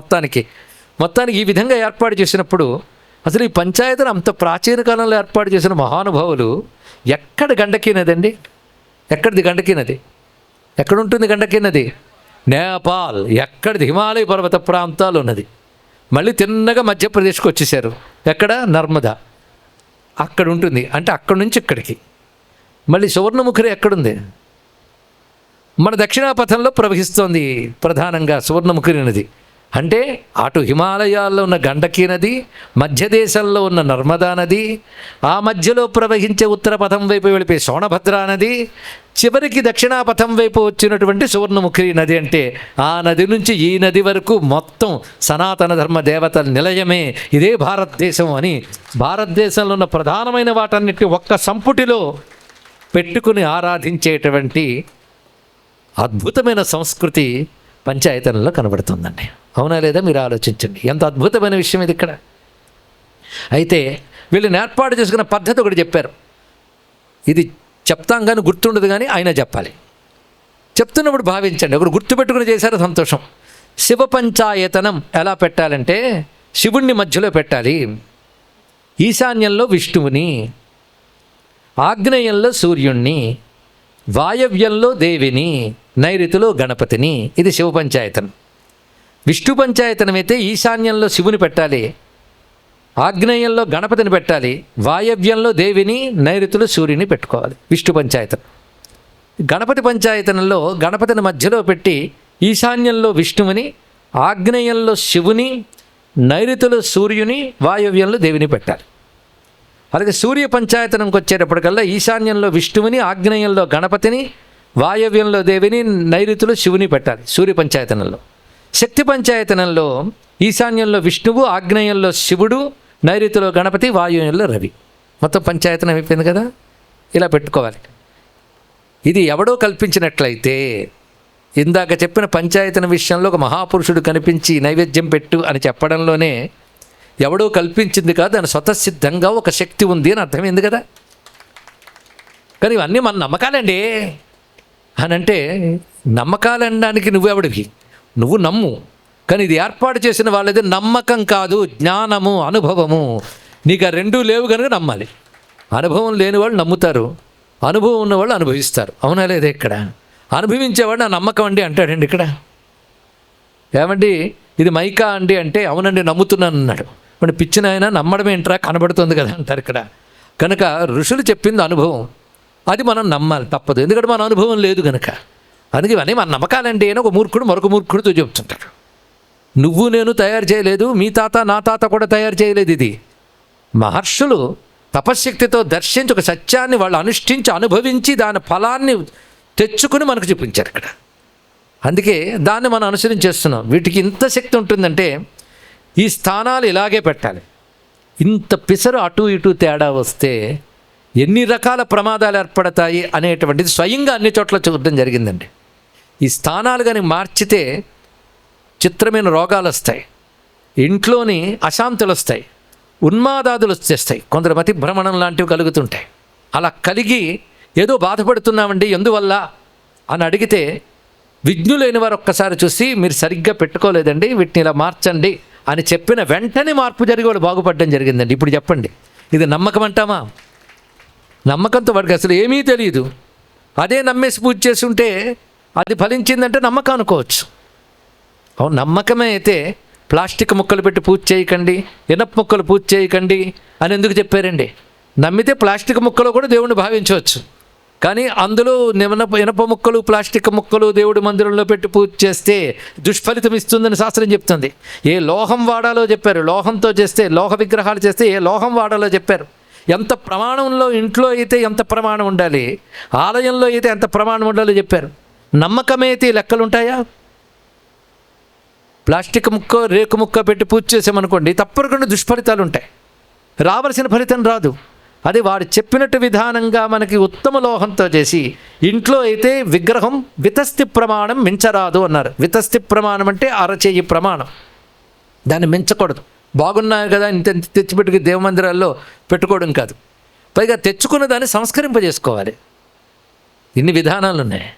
మొత్తానికి ఈ విధంగా ఏర్పాటు చేసినప్పుడు అసలు ఈ పంచాయతీని అంత ప్రాచీన కాలంలో ఏర్పాటు చేసిన మహానుభావులు ఎక్కడ గండకీ నది అండి? ఎక్కడిది గండకీ నది? ఎక్కడుంటుంది గండకీ నది? నేపాల్. ఎక్కడిది? హిమాలయ పర్వత ప్రాంతాలు ఉన్నది. మళ్ళీ తిన్నగా మధ్యప్రదేశ్కి వచ్చేసారు. ఎక్కడ? నర్మదా. అక్కడ ఉంటుంది. అంటే అక్కడి నుంచి ఇక్కడికి. మళ్ళీ సువర్ణముఖి ఎక్కడుంది? మన దక్షిణాపథంలో ప్రవహిస్తోంది ప్రధానంగా సువర్ణముఖి నది. అంటే అటు హిమాలయాల్లో ఉన్న గండకీ నది, మధ్య దేశంలో ఉన్న నర్మదా నది, ఆ మధ్యలో ప్రవహించే ఉత్తర పథం వైపు వెళ్ళిపోయి సోనభద్రా నది, చివరికి దక్షిణాపథం వైపు వచ్చినటువంటి సువర్ణముఖి నది. అంటే ఆ నది నుంచి ఈ నది వరకు మొత్తం సనాతన ధర్మ దేవతల నిలయమే ఇదే భారతదేశం అని భారతదేశంలో ఉన్న ప్రధానమైన వాటన్నిటి ఒక్క సంపుటిలో పెట్టుకుని ఆరాధించేటువంటి అద్భుతమైన సంస్కృతి పంచాయతనంలో కనబడుతుందండి. అవునా లేదా? మీరు ఆలోచించండి. ఎంత అద్భుతమైన విషయం ఇది ఇక్కడ. అయితే వీళ్ళని ఏర్పాటు చేసుకున్న పద్ధతి ఒకటి చెప్పారు. ఇది చెప్తాం కానీ గుర్తుండదు, కానీ అయినా చెప్పాలి. చెప్తున్నప్పుడు భావించండి. ఒకరు గుర్తుపెట్టుకుని చేశారు, సంతోషం. శివ పంచాయతనం ఎలా పెట్టాలంటే శివుణ్ణి మధ్యలో పెట్టాలి, ఈశాన్యంలో విష్ణువుని, ఆగ్నేయంలో సూర్యుణ్ణి, వాయవ్యంలో దేవిని, నైరుతిలో గణపతిని. ఇది శివ పంచాయతనం. విష్ణు పంచాయతనం అయితే ఈశాన్యంలో శివుని పెట్టాలి, ఆగ్నేయంలో గణపతిని పెట్టాలి, వాయవ్యంలో దేవిని, నైరుతిలో సూర్యుని పెట్టుకోవాలి. విష్ణు పంచాయతనం. గణపతి పంచాయతనంలో గణపతిని మధ్యలో పెట్టి ఈశాన్యంలో విష్ణువుని, ఆగ్నేయంలో శివుని, నైరుతిలో సూర్యుని, వాయవ్యంలో దేవిని పెట్టాలి. అలాగే సూర్య పంచాయతనంకి వచ్చేటప్పటికల్లా ఈశాన్యంలో విష్ణువుని, ఆగ్నేయంలో గణపతిని, వాయవ్యంలో దేవిని, నైరుతిలో శివుని పెట్టాలి సూర్య పంచాయతనంలో. శక్తి పంచాయతనంలో ఈశాన్యంలో విష్ణువు, ఆగ్నేయంలో శివుడు, నైరుతిలో గణపతి, వాయువ్యంలో రవి. మొత్తం పంచాయతనం అయిపోయింది కదా. ఇలా పెట్టుకోవాలి. ఇది ఎవడో కల్పించినట్లయితే ఇందాక చెప్పిన పంచాయతన విషయంలో ఒక మహాపురుషుడు కనిపించి నైవేద్యం పెట్టు అని చెప్పడంలోనే ఎవడో కల్పించింది కాదు, దాని స్వతసిద్ధంగా ఒక శక్తి ఉంది అని అర్థమైంది కదా. కానీ ఇవన్నీ మన నమ్మకాలండి అని అంటే, నమ్మకాలనడానికి నువ్వెవడివి? నువ్వు నమ్ము. కానీ ఇది ఏర్పాటు చేసిన వాళ్ళది నమ్మకం కాదు, జ్ఞానము, అనుభవము. నీకు ఆ రెండూ లేవు కనుక నమ్మాలి. అనుభవం లేని వాళ్ళు నమ్ముతారు, అనుభవం ఉన్నవాళ్ళు అనుభవిస్తారు. అవునా లేదా? ఇక్కడ అనుభవించేవాడు నా నమ్మకం అండి అంటాడండి. ఇక్కడ ఏమండి ఇది మైకా అండి అంటే అవునండి నమ్ముతున్నాను అన్నాడు. మరి పిచ్చిన ఆయన నమ్మడం ఏంట్రా, కనబడుతుంది కదా అంటారు ఇక్కడ. కనుక ఋషులు చెప్పింది అనుభవం, అది మనం నమ్మాలి, తప్పదు. ఎందుకంటే మన అనుభవం లేదు కనుక. అందుకే ఇవన్నీ మన నమ్మకాలండి అని ఒక మూర్ఖుడు మరొక మూర్ఖుడితో చెప్తుంటాడు. నువ్వు నేను తయారు చేయలేదు, మీ తాత నా తాత కూడా తయారు చేయలేదు. ఇది మహర్షులు తపశ్శక్తితో దర్శించి ఒక సత్యాన్ని వాళ్ళు అనుష్ఠించి అనుభవించి దాని ఫలాన్ని తెచ్చుకుని మనకు చూపించారు ఇక్కడ. అందుకే దాన్ని మనం అనుసరించేస్తున్నాం. వీటికి ఇంత శక్తి ఉంటుందంటే ఈ స్థానాలు ఇలాగే పెట్టాలి. ఇంత పిసరు అటు ఇటు తేడా వస్తే ఎన్ని రకాల ప్రమాదాలు ఏర్పడతాయి అనేటువంటిది స్వయంగా అన్ని చోట్ల చూడడం జరిగిందండి. ఈ స్థానాలు కానీ మార్చితే చిత్రమైన రోగాలు వస్తాయి, ఇంట్లోని అశాంతులు వస్తాయి, ఉన్మాదాదులు వచ్చేస్తాయి, కొందరు మతి భ్రమణం లాంటివి కలుగుతుంటాయి. అలా కలిగి ఏదో బాధపడుతున్నామండి ఎందువల్ల అని అడిగితే విజ్ఞులైన వారు ఒక్కసారి చూసి మీరు సరిగ్గా పెట్టుకోలేదండి, వీటిని ఇలా మార్చండి అని చెప్పిన వెంటనే మార్పు జరిగి వాళ్ళు బాగుపడడం జరిగిందండి. ఇప్పుడు చెప్పండి, ఇది నమ్మకం అంటామా? నమ్మకంతో వాడికి అసలు ఏమీ తెలియదు. అదే నమ్మేసి పూజ చేసి ఉంటే అది ఫలించిందంటే నమ్మకం అనుకోవచ్చు. అవును, నమ్మకమే అయితే ప్లాస్టిక్ ముక్కలు పెట్టి పూజ చేయకండి, ఇనప ముక్కలు పూజ చేయకండి అని ఎందుకు చెప్పారండి? నమ్మితే ప్లాస్టిక్ ముక్కలు కూడా దేవుడిని భావించవచ్చు. కానీ అందులో ఇనప ముక్కలు, ప్లాస్టిక్ ముక్కలు దేవుడి మందిరంలో పెట్టి పూజ చేస్తే దుష్ఫలితం ఇస్తుందని శాస్త్రం చెప్తుంది. ఏ లోహం వాడాలో చెప్పారు, లోహంతో చేస్తే, లోహ విగ్రహాలు చేస్తే ఏ లోహం వాడాలో చెప్పారు. ఎంత ప్రమాణంలో ఇంట్లో అయితే ఎంత ప్రమాణం ఉండాలి, ఆలయంలో అయితే ఎంత ప్రమాణం ఉండాలో చెప్పారు. నమ్మకమైతే లెక్కలుంటాయా? ప్లాస్టిక్ ముక్క రేకు ముక్క పెట్టి పూజ చేసామనుకోండి, తప్పకుండా దుష్ఫలితాలు ఉంటాయి, రావలసిన ఫలితం రాదు. అది వాడు చెప్పినట్టు విధానంగా మనకి ఉత్తమ లోహంతో చేసి, ఇంట్లో అయితే విగ్రహం వితస్తి ప్రమాణం మించరాదు అన్నారు. వితస్తి ప్రమాణం అంటే అరచేయి ప్రమాణం, దాన్ని మించకూడదు. బాగున్నాయి కదా ఇంత తెచ్చిపెట్టుకు దేవమందిరాల్లో పెట్టుకోవడం కాదు, పైగా తెచ్చుకున్న దాన్ని సంస్కరింపజేసుకోవాలి. ఇన్ని విధానాలు ఉన్నాయి.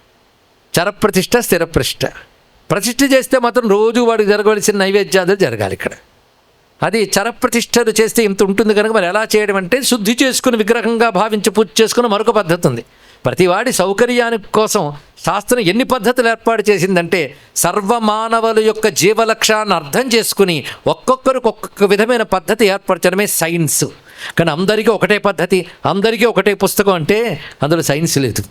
చరప్రతిష్ఠ, స్థిరప్రతిష్ఠ. ప్రతిష్ఠ చేస్తే మాత్రం రోజు వాడికి జరగవలసిన నైవేద్యాలు జరగాలి ఇక్కడ. అది చరప్రతిష్ఠలు చేస్తే ఇంత ఉంటుంది కనుక మరి ఎలా చేయడం అంటే, శుద్ధి చేసుకుని విగ్రహంగా భావించి పూజ చేసుకుని మరొక పద్ధతి ఉంది. ప్రతివాడి సౌకర్యానికి కోసం శాస్త్రం ఎన్ని పద్ధతులు ఏర్పాటు చేసిందంటే, సర్వమానవుల యొక్క జీవలక్ష్యాన్ని అర్థం చేసుకుని ఒక్కొక్కరికి ఒక్కొక్క విధమైన పద్ధతి ఏర్పరచడమే సైన్స్. కానీ అందరికీ ఒకటే పద్ధతి, అందరికీ ఒకటే పుస్తకం అంటే అందులో సైన్స్ లేదు.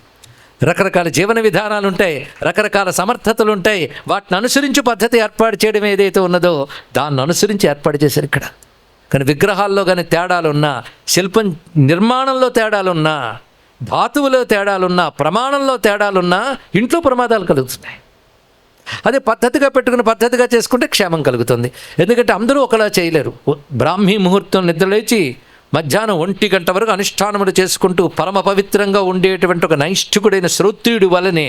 రకరకాల జీవన విధానాలు ఉంటాయి, రకరకాల సమర్థతలు ఉంటాయి. వాటిని అనుసరించి పద్ధతి ఏర్పాటు చేయడం ఏదైతే ఉన్నదో దాన్ని అనుసరించి ఏర్పాటు చేశారు ఇక్కడ. కానీ విగ్రహాల్లో కానీ తేడాలున్నా, శిల్పం నిర్మాణంలో తేడాలున్నా, ధాతువులో తేడాలున్నా, ప్రమాణంలో తేడాలున్నా ఇంట్లో ప్రమాదాలు కలుగుతున్నాయి. అదే పద్ధతిగా పెట్టుకుని పద్ధతిగా చేసుకుంటే క్షేమం కలుగుతుంది. ఎందుకంటే అందరూ ఒకలా చేయలేరు. బ్రాహ్మీ ముహూర్తం నిద్రలేచి మధ్యాహ్నం 1 గంట వరకు అనుష్ఠానములు చేసుకుంటూ పరమ పవిత్రంగా ఉండేటువంటి ఒక నైష్ఠికుడైన శ్రోత్రియుడి వల్లనే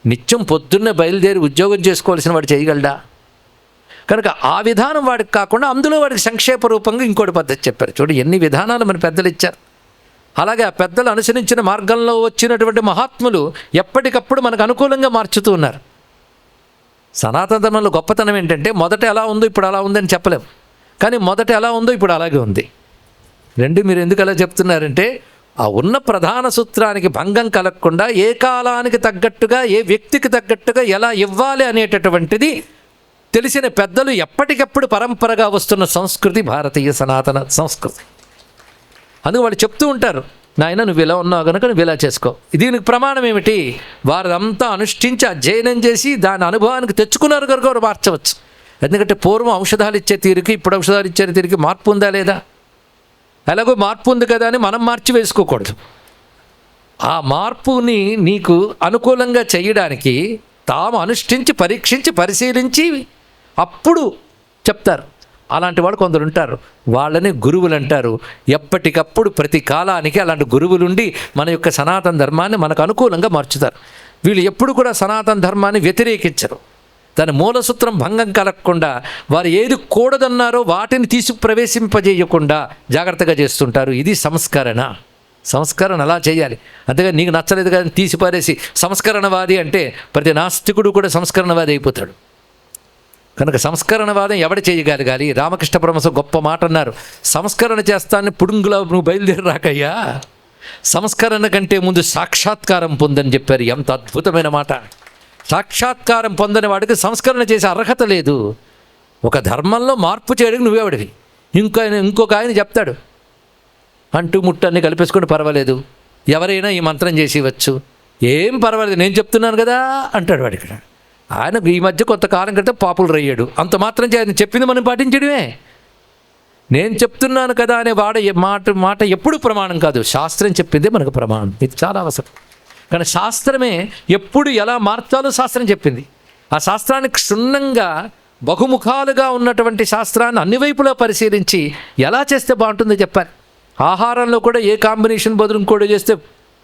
నిత్యం పొద్దున్నే బయలుదేరి ఉద్యోగం చేసుకోవాల్సిన వాడు చేయగలడా? కనుక ఆ విధానం వాడికి కాకుండా అందులో వాడికి సంక్షేప రూపంగా ఇంకోటి పద్ధతి చెప్పారు. చూడు ఎన్ని విధానాలు మన పెద్దలు ఇచ్చారు. అలాగే ఆ పెద్దలు అనుసరించిన మార్గంలో వచ్చినటువంటి మహాత్ములు ఎప్పటికప్పుడు మనకు అనుకూలంగా మార్చుతూ ఉన్నారు. సనాతన ధర్మంలో గొప్పతనం ఏంటంటే, మొదట ఎలా ఉందో ఇప్పుడు అలా ఉందని చెప్పలేం, కానీ మొదట ఎలా ఉందో ఇప్పుడు అలాగే ఉంది. రెండు మీరు ఎందుకు అలా చెప్తున్నారంటే, ఆ ఉన్న ప్రధాన సూత్రానికి భంగం కలగకుండా ఏ కాలానికి తగ్గట్టుగా, ఏ వ్యక్తికి తగ్గట్టుగా ఎలా ఇవ్వాలి అనేటటువంటిది తెలిసిన పెద్దలు ఎప్పటికప్పుడు పరంపరగా వస్తున్న సంస్కృతి భారతీయ సనాతన సంస్కృతి. అందుకు వాళ్ళు చెప్తూ ఉంటారు, నాయన నువ్వు ఇలా ఉన్నావు కనుక నువ్వు ఇలా చేసుకో. దీనికి ప్రమాణం ఏమిటి? వారంతా అనుష్ఠించి అధ్యయనం చేసి దాని అనుభవానికి తెచ్చుకున్నారు కనుక వారు మార్చవచ్చు. ఎందుకంటే పూర్వం ఔషధాలు ఇచ్చే తీరుకి ఇప్పుడు ఔషధాలు ఇచ్చే తీరుకి మార్పు ఉందా లేదా? ఎలాగో మార్పు ఉంది కదా అని మనం మార్చి వేసుకోకూడదు. ఆ మార్పుని నీకు అనుకూలంగా చేయడానికి తాము అనుష్ఠించి పరీక్షించి పరిశీలించి అప్పుడు చెప్తారు. అలాంటి వాడు కొందరు ఉంటారు, వాళ్ళని గురువులు అంటారు. ఎప్పటికప్పుడు ప్రతి కాలానికి అలాంటి గురువులుండి మన యొక్క సనాతన ధర్మాన్ని మనకు అనుకూలంగా మార్చుతారు. వీళ్ళు ఎప్పుడు కూడా సనాతన ధర్మాన్ని వ్యతిరేకించరు. దాని మూలసూత్రం భంగం కలగకుండా వారు ఏది కూడదన్నారో వాటిని తీసి ప్రవేశింపజేయకుండా జాగ్రత్తగా చేస్తుంటారు. ఇది సంస్కరణ. సంస్కరణ అలా చేయాలి. అంతేగా నీకు నచ్చలేదు కానీ తీసి పారేసి సంస్కరణవాది అంటే ప్రతి నాస్తికుడు కూడా సంస్కరణవాది అయిపోతాడు. కనుక సంస్కరణవాదం ఎవడు చేయగలగాలి? రామకృష్ణ పరమహంస గొప్ప మాట అన్నారు, సంస్కరణ చేస్తానని పుడుంగులో నువ్వు బయలుదేరి రాకయ్యా, సంస్కరణ కంటే ముందు సాక్షాత్కారం పొందని చెప్పారు. ఎంత అద్భుతమైన మాట! సాక్షాత్కారం పొందని వాడికి సంస్కరణ చేసే అర్హత లేదు. ఒక ధర్మంలో మార్పు చేయడానికి నువ్వేవాడివి. ఇంకొక ఆయన చెప్తాడు, అంటూ ముట్టన్ని కలిపేసుకుంటే పర్వాలేదు, ఎవరైనా ఈ మంత్రం చేసి ఇవ్వచ్చు, ఏం పర్వాలేదు నేను చెప్తున్నాను కదా అంటాడు వాడు. ఇక్కడ ఆయనకు ఈ మధ్య కొంతకాలం క్రితం పాపులర్ అయ్యాడు, అంత మాత్రం ఆయన చెప్పింది మనం పాటించడమే. నేను చెప్తున్నాను కదా అనే మాట ఎప్పుడు ప్రమాణం కాదు, శాస్త్రం చెప్పిందే మనకు ప్రమాణం. ఇది చాలా అవసరం. కానీ శాస్త్రమే ఎప్పుడు ఎలా మార్చాలో శాస్త్రం చెప్పింది. ఆ శాస్త్రానికి క్షుణ్ణంగా బహుముఖాలుగా ఉన్నటువంటి శాస్త్రాన్ని అన్ని వైపులా పరిశీలించి ఎలా చేస్తే బాగుంటుందో చెప్పాలి. ఆహారంలో కూడా ఏ కాంబినేషన్ బదులు ఇంకోటి చేస్తే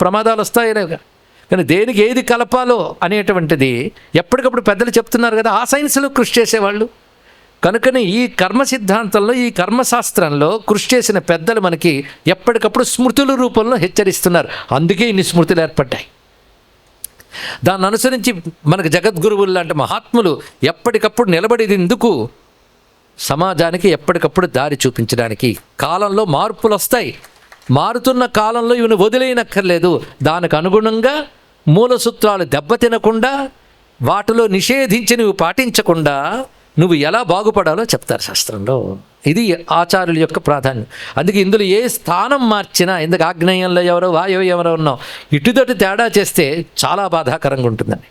ప్రమాదాలు వస్తాయనేగా, కానీ దేనికి ఏది కలపాలో అనేటువంటిది ఎప్పటికప్పుడు పెద్దలు చెప్తున్నారు కదా, ఆ సైన్స్లో కృషి చేసేవాళ్ళు. కనుకనే ఈ కర్మ సిద్ధాంతంలో, ఈ కర్మశాస్త్రంలో కృషి చేసిన పెద్దలు మనకి ఎప్పటికప్పుడు స్మృతుల రూపంలో హెచ్చరిస్తున్నారు. అందుకే ఇన్ని స్మృతులు ఏర్పడ్డాయి. దాన్ని అనుసరించి మనకు జగద్గురువులు లాంటి మహాత్ములు ఎప్పటికప్పుడు నిలబడేది ఎందుకు? సమాజానికి ఎప్పటికప్పుడు దారి చూపించడానికి. కాలంలో మార్పులు వస్తాయి, మారుతున్న కాలంలో ఇవన్నీ వదిలేయనక్కర్లేదు. దానికి అనుగుణంగా మూల సూత్రాలు దెబ్బతినకుండా, వాటిలో నిషేధించినవి పాటించకుండా నువ్వు ఎలా బాగుపడాలో చెప్తారు శాస్త్రంలో. ఇది ఆచార్యుల యొక్క ప్రాధాన్యం. అందుకే ఇందులో ఏ స్థానం మార్చినా, ఎందుకు ఆగ్నేయంలో ఎవరో వాయువు ఎవరో ఉన్నాం, ఇటుదటి తేడా చేస్తే చాలా బాధాకరంగా ఉంటుందని.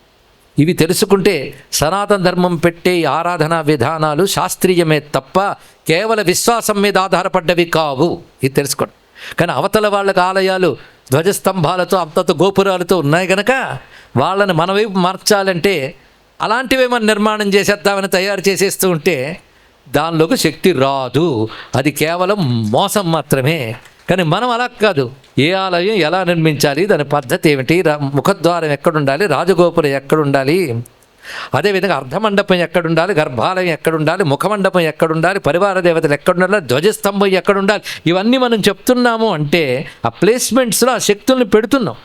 ఇవి తెలుసుకుంటే సనాతన ధర్మం పెట్టే ఆరాధనా విధానాలు శాస్త్రీయమే తప్ప కేవల విశ్వాసం మీద ఆధారపడ్డవి కావు. ఇది తెలుసుకోండి. కానీ అవతల వాళ్ళకి ఆలయాలు ధ్వజస్తంభాలతో అంతతో గోపురాలతో ఉన్నాయి కనుక వాళ్ళని మన వైపు మార్చాలంటే అలాంటివే మనం నిర్మాణం చేసేద్దామని తయారు చేసేస్తూ ఉంటే దానిలోకి శక్తి రాదు. అది కేవలం మోసం మాత్రమే. కానీ మనం అలా కాదు. ఏ ఆలయం ఎలా నిర్మించాలి, దాని పద్ధతి ఏమిటి, ముఖద్వారం ఎక్కడుండాలి, రాజగోపురం ఎక్కడుండాలి, అదేవిధంగా అర్ధమండపం ఎక్కడుండాలి, గర్భాలయం ఎక్కడుండాలి, ముఖమండపం ఎక్కడుండాలి, పరివార దేవతలు ఎక్కడుండాలి, ధ్వజస్తంభం ఎక్కడుండాలి, ఇవన్నీ మనం చెప్తున్నాము అంటే ఆ ప్లేస్మెంట్స్లో ఆ శక్తుల్ని పెడుతున్నాం.